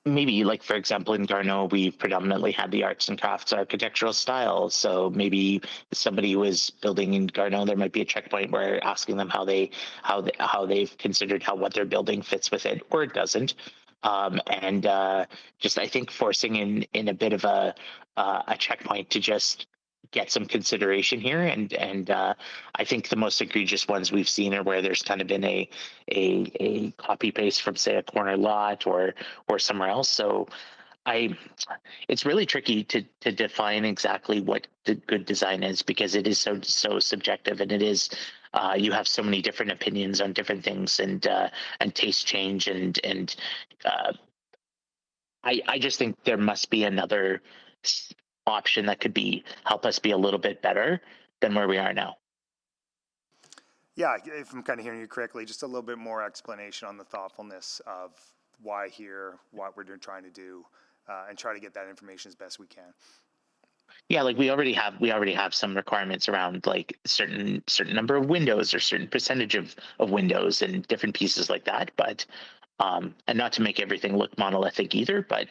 Maybe, like, for example, in Garneau, we've predominantly had the arts and crafts architectural style. So maybe somebody who is building in Garneau, there might be a checkpoint where asking them how they've considered what they're building fits with it, or it doesn't. Just, I think, forcing in a bit of a checkpoint to just get some consideration here. And I think the most egregious ones we've seen are where there's kind of been a copy paste from, say, a corner lot or somewhere else. So it's really tricky to define exactly what the good design is, because it is so subjective, and it is you have so many different opinions on different things, and taste change, and I just think there must be another option that could help us be a little bit better than where we are now. Yeah, if I'm kind of hearing you correctly, just a little bit more explanation on the thoughtfulness of why here, what we're trying to do, and try to get that information as best we can. Yeah, like we already have some requirements around like certain number of windows or certain percentage of windows and different pieces like that. But and not to make everything look monolithic either, but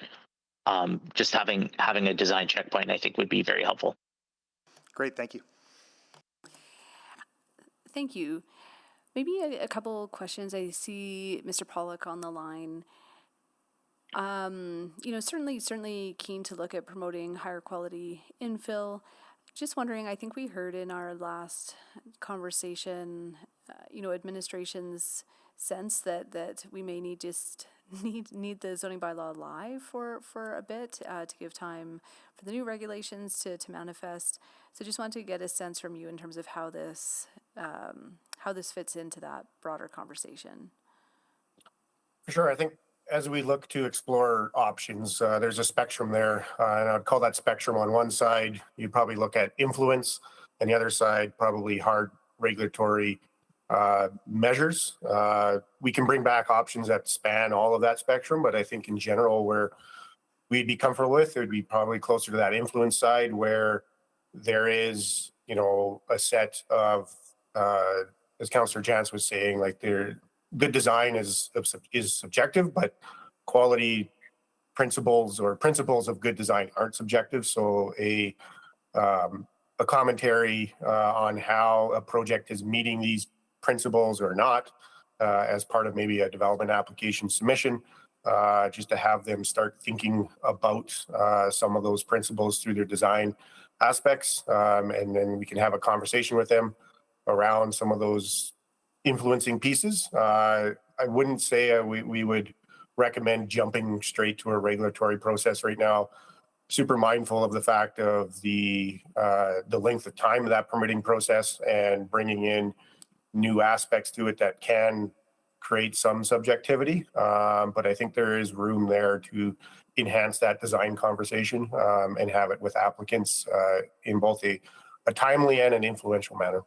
just having a design checkpoint, I think, would be very helpful. Great, thank you. Thank you. Maybe a couple questions. I see Mr. Pollock on the line. Certainly keen to look at promoting higher quality infill. Just wondering, I think we heard in our last conversation, administration's sense that we may need the zoning bylaw live for a bit to give time for the new regulations to manifest. So just wanted to get a sense from you in terms of how this fits into that broader conversation. For sure, I think as we look to explore options, there's a spectrum there, and I'd call that spectrum on one side, you'd probably look at influence, and the other side, probably hard regulatory measures. We can bring back options that span all of that spectrum, but I think in general, where we'd be comfortable with, it would be probably closer to that influence side, where there is, a set of, as Councillor Jantz was saying, like good design is subjective, but quality principles of good design aren't subjective. So a commentary on how a project is meeting these principles or not as part of maybe a development application submission, just to have them start thinking about some of those principles through their design aspects. And then we can have a conversation with them around some of those influencing pieces. I wouldn't say we would recommend jumping straight to a regulatory process right now. Super mindful of the fact of the length of time of that permitting process and bringing in new aspects to it that can create some subjectivity. But I think there is room there to enhance that design conversation and have it with applicants in both a timely and an influential manner.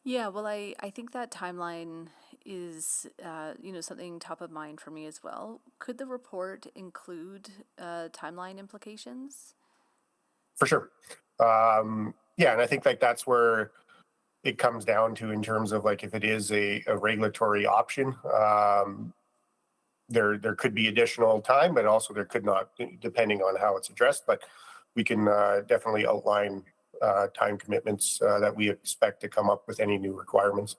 Yeah, well, I think that timeline is, something top of mind for me as well. Could the report include timeline implications? For sure. Yeah, and I think like that's where it comes down to in terms of like if it is a regulatory option, there could be additional time, but also there could not, depending on how it's addressed. But we can definitely outline time commitments that we expect to come up with any new requirements.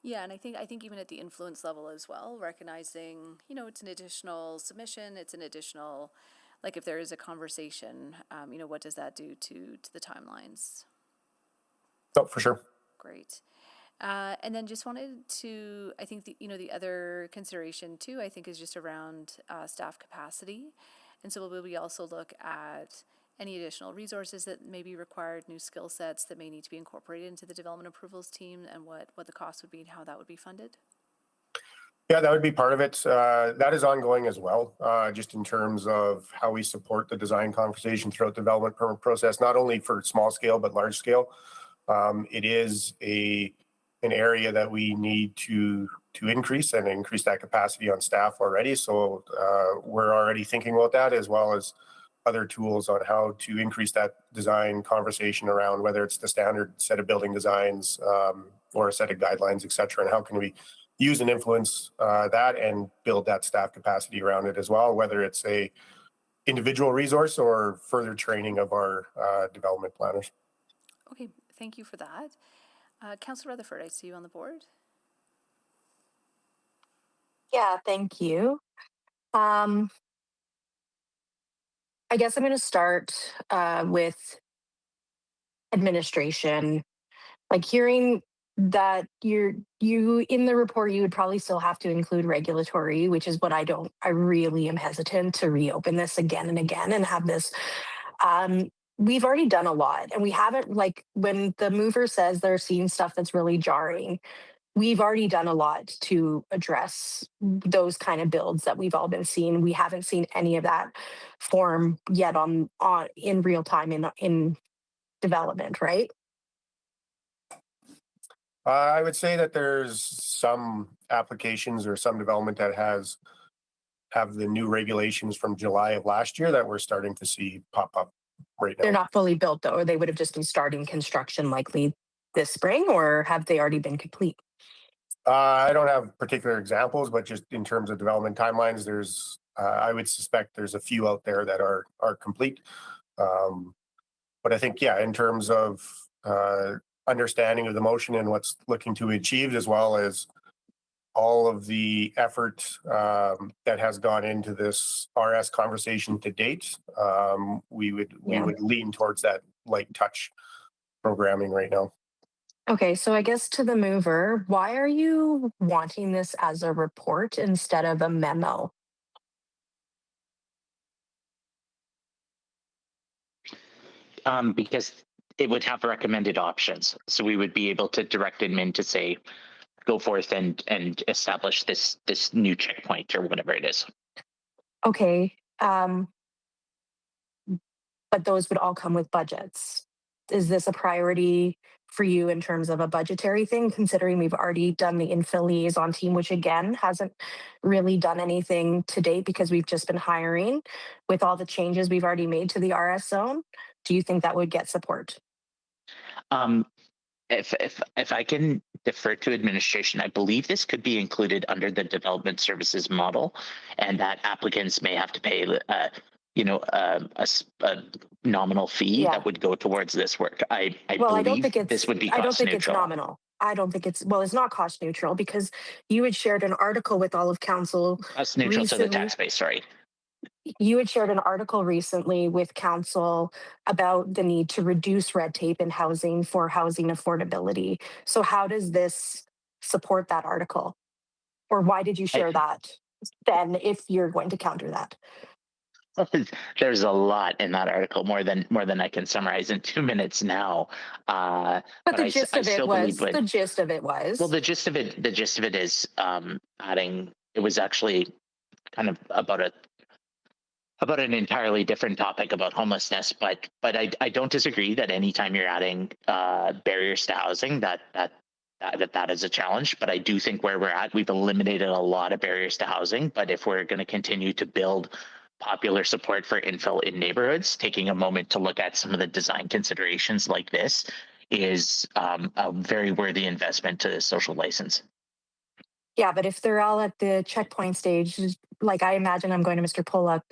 Yeah, and I think even at the influence level as well, recognizing, it's an additional submission, it's an additional, like if there is a conversation, what does that do to the timelines? Oh, for sure. Great. And then just wanted to, I think the other consideration too, I think is just around staff capacity. And so will we also look at any additional resources that may be required, new skill sets that may need to be incorporated into the development approvals team, and what the cost would be and how that would be funded? Yeah, that would be part of it. That is ongoing as well, just in terms of how we support the design conversation throughout the development permit process, not only for small scale, but large scale. It is an area that we need to increase that capacity on staff already. So we're already thinking about that, as well as other tools on how to increase that design conversation around whether it's the standard set of building designs or a set of guidelines, et cetera, and how can we use and influence that and build that staff capacity around it as well, whether it's a individual resource or further training of our development planners. Okay, thank you for that. Councillor Rutherford, I see you on the board. Yeah, thank you. I guess I'm going to start with administration. Like hearing that you in the report, you would probably still have to include regulatory, which is what I really am hesitant to reopen this again and again and have this. We've already done a lot, and we haven't, like when the mover says they're seeing stuff that's really jarring, we've already done a lot to address those kind of builds that we've all been seeing. We haven't seen any of that form yet on in real time in development, right? I would say that there's some applications or some development that have the new regulations from July of last year that we're starting to see pop up right now. They're not fully built though, or they would have just been starting construction likely this spring, or have they already been complete? I don't have particular examples, but just in terms of development timelines, there's I would suspect there's a few out there that are complete. But I think, yeah, in terms of understanding of the motion and what's looking to be achieved, as well as all of the effort that has gone into this RS conversation to date, we would lean towards that light touch programming right now. Okay, so I guess to the mover, why are you wanting this as a report instead of a memo? Because it would have recommended options. So we would be able to direct admin to say, go forth and establish this new checkpoint or whatever it is. Okay, but those would all come with budgets. Is this a priority for you in terms of a budgetary thing, considering we've already done the infill liaison team, which again hasn't really done anything to date because we've just been hiring with all the changes we've already made to the RS zone? Do you think that would get support? If I can defer to administration. I believe this could be included under the development services model, and that applicants may have to pay, a nominal fee that would go towards this work. I Well, I don't believe think it's, this would be I don't cost think it's neutral. nominal. I don't think it's, well, it's not cost neutral because you had shared an article with all of council Cost neutral to the recently. tax base, sorry. You had shared an article recently with council about the need to reduce red tape in housing for housing affordability. So how does this support that article? Or why did you share that then if you're going to counter that? There's a lot in that article, more than I can summarize in 2 minutes now. But the gist of it was, Well, the gist of it is adding. It was actually kind of about an entirely different topic about homelessness, but I don't disagree that anytime you're adding barriers to housing, that is a challenge. But I do think where we're at, we've eliminated a lot of barriers to housing. But if we're going to continue to build popular support for infill in neighborhoods, taking a moment to look at some of the design considerations like this is a very worthy investment to social license. Yeah, but if they're all at the checkpoint stage, like I imagine I'm going to Mr. Pollock.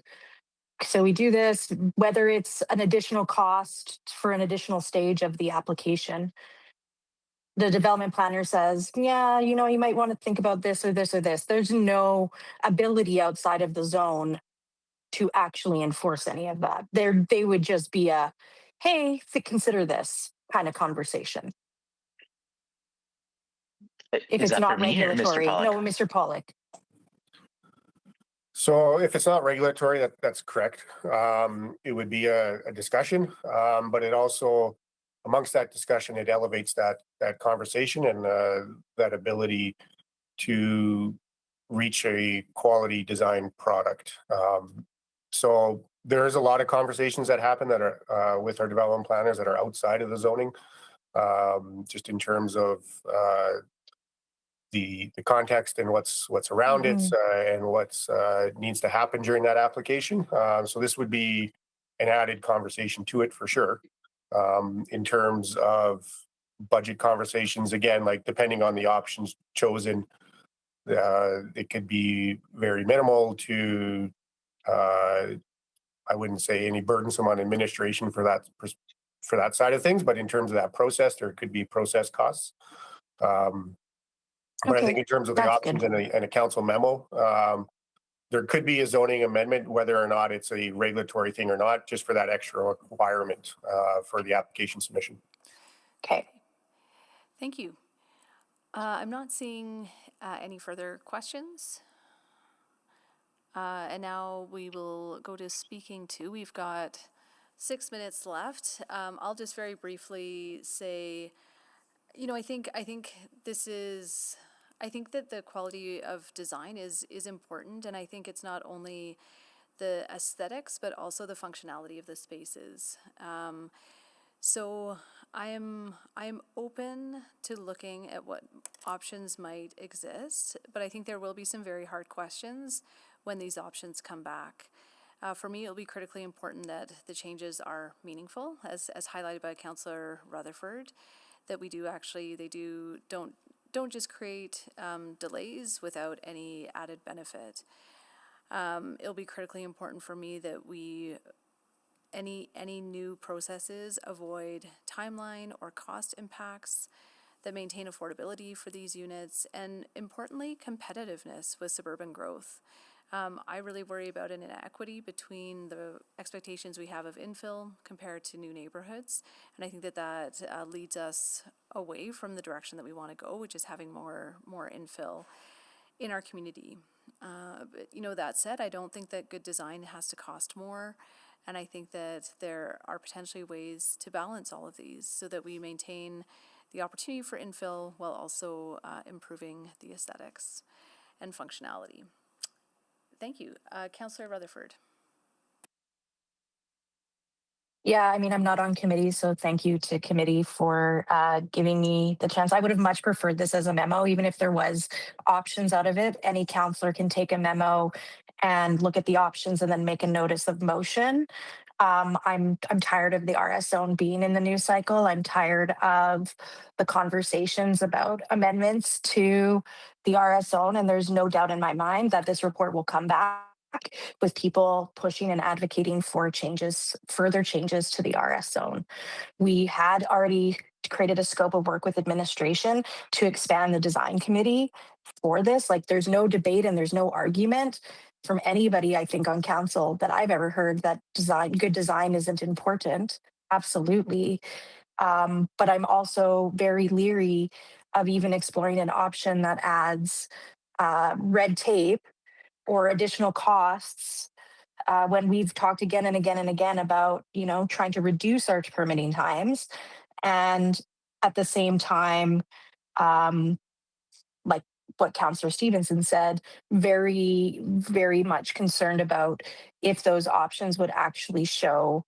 So we do this, whether it's an additional cost for an additional stage of the application. The development planner says, yeah, you might want to think about this or this or this. There's no ability outside of the zone to actually enforce any of that. They would just be a, hey, consider this kind of conversation. If Is it's that for not me or Mr. regulatory. Pollock? No, Mr. Pollock. So if it's not regulatory, that's correct. It would be a discussion, but it also, amongst that discussion, it elevates that conversation and that ability to reach a quality design product. So there's a lot of conversations that happen that are with our development planners that are outside of the zoning, just in terms of the context and what's around it and what's needs to happen during that application. So this would be an added conversation to it for sure. In terms of budget conversations, again, like depending on the options chosen, it could be very minimal to I wouldn't say any burdensome on administration for that side of things, but in terms of that process, there could be process costs. But I think in terms of the options and a council memo, there could be a zoning amendment, whether or not it's a regulatory thing or not, just for that extra requirement for the application submission. Okay. Thank you. I'm not seeing any further questions. And now we will go to speaking to. We've got 6 minutes left. I'll just very briefly say, I think that the quality of design is important, and I think it's not only the aesthetics but also the functionality of the spaces. So I am open to looking at what options might exist, but I think there will be some very hard questions when these options come back. For me, it'll be critically important that the changes are meaningful, as highlighted by Councillor Rutherford, that don't just create delays without any added benefit. It'll be critically important for me that any new processes avoid timeline or cost impacts, that maintain affordability for these units, and importantly, competitiveness with suburban growth. I really worry about an inequity between the expectations we have of infill compared to new neighborhoods, and I think that leads us away from the direction that we want to go, which is having more infill in our community. But, that said, I don't think that good design has to cost more, and I think that there are potentially ways to balance all of these so that we maintain the opportunity for infill while also improving the aesthetics and functionality. Thank you. Councillor Rutherford. Yeah, I'm not on committee, so thank you to committee for giving me the chance. I would have much preferred this as a memo, even if there was options out of it. Any councillor can take a memo and look at the options and then make a notice of motion. I'm tired of the RS zone being in the news cycle. I'm tired of the conversations about amendments to the RS zone, and there's no doubt in my mind that this report will come back with people pushing and advocating for changes, further changes to the RS zone. We had already created a scope of work with administration to expand the design committee for this. Like, there's no debate and there's no argument from anybody, I think, on council that I've ever heard that good design isn't important. Absolutely. But I'm also very leery of even exploring an option that adds red tape or additional costs when we've talked again and again and again about, trying to reduce our permitting times. And at the same time, like what Councillor Stevenson said, very, very much concerned about if those options would actually show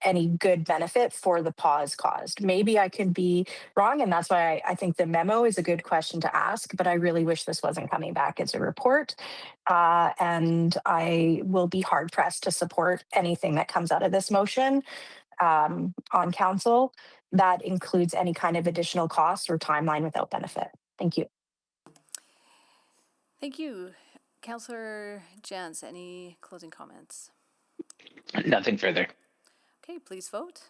any good benefit for the pause caused. Maybe I could be wrong, and that's why I think the memo is a good question to ask, but I really wish this wasn't coming back as a report. And I will be hard pressed to support anything that comes out of this motion on council that includes any kind of additional costs or timeline without benefit. Thank you. Thank you. Councillor Jans, any closing comments? Nothing further. Okay, please vote.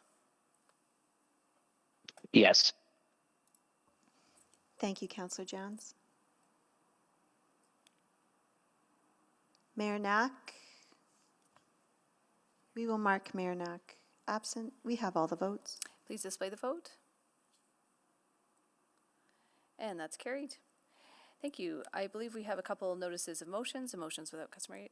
Yes. Thank you, Councillor Jans. Mayor Knack. We will mark Mayor Knack absent. We have all the votes. Please display the vote. And that's carried. Thank you. I believe we have a couple notices of motions without customary,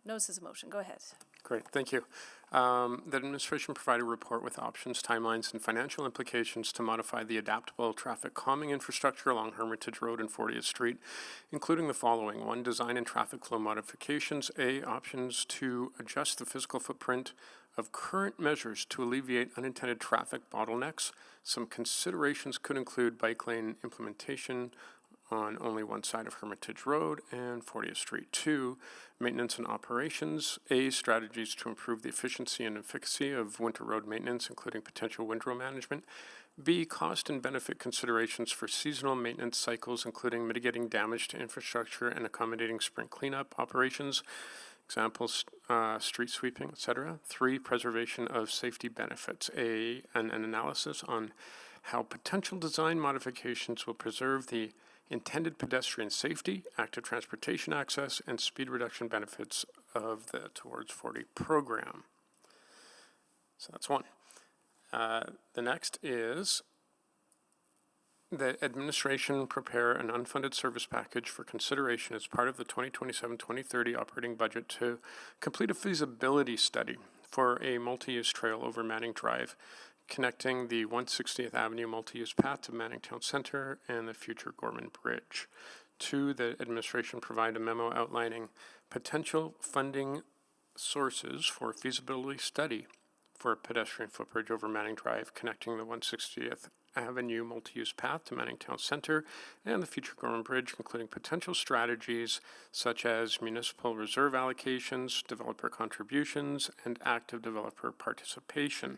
notices of motion. Go ahead. Great, thank you. The administration provided a report with options, timelines, and financial implications to modify the adaptable traffic calming infrastructure along Hermitage Road and 40th Street, including the following. 1, design and traffic flow modifications. A, options to adjust the physical footprint of current measures to alleviate unintended traffic bottlenecks. Some considerations could include bike lane implementation on only one side of Hermitage Road and 40th Street. 2, maintenance and operations. A, strategies to improve the efficiency and efficacy of winter road maintenance, including potential windrow management. B, cost and benefit considerations for seasonal maintenance cycles, including mitigating damage to infrastructure and accommodating spring cleanup operations. Examples, street sweeping, etc. 3, preservation of safety benefits. A, an analysis on how potential design modifications will preserve the intended pedestrian safety, active transportation access, and speed reduction benefits of the Towards 40 program. So that's 1. The next is the administration prepare an unfunded service package for consideration as part of the 2027-2030 operating budget to complete a feasibility study for a multi-use trail over Manning Drive, connecting the 160th Avenue multi-use path to Manning Town Centre and the future Gorman Bridge. 2, the administration provide a memo outlining potential funding sources for a feasibility study for a pedestrian footbridge over Manning Drive, connecting the 160th Avenue multi-use path to Manning Town Centre and the future Gorman Bridge, including potential strategies such as municipal reserve allocations, developer contributions, and active developer participation.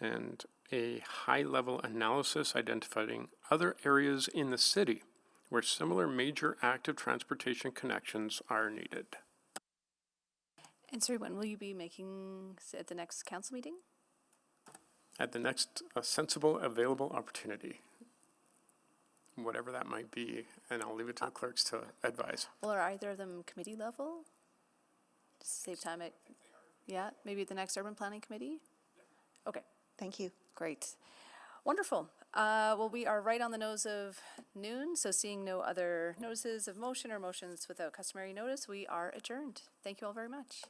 And a high-level analysis identifying other areas in the city where similar major active transportation connections are needed. And sorry, when will you be making at the next council meeting? At the next sensible available opportunity, whatever that might be, and I'll leave it to the clerks to advise. Well, are either of them committee level? Just save time at, maybe at the next urban planning committee? Okay. Thank you. Great. Wonderful. Well, we are right on the nose of noon, so seeing no other notices of motion or motions without customary notice, we are adjourned. Thank you all very much.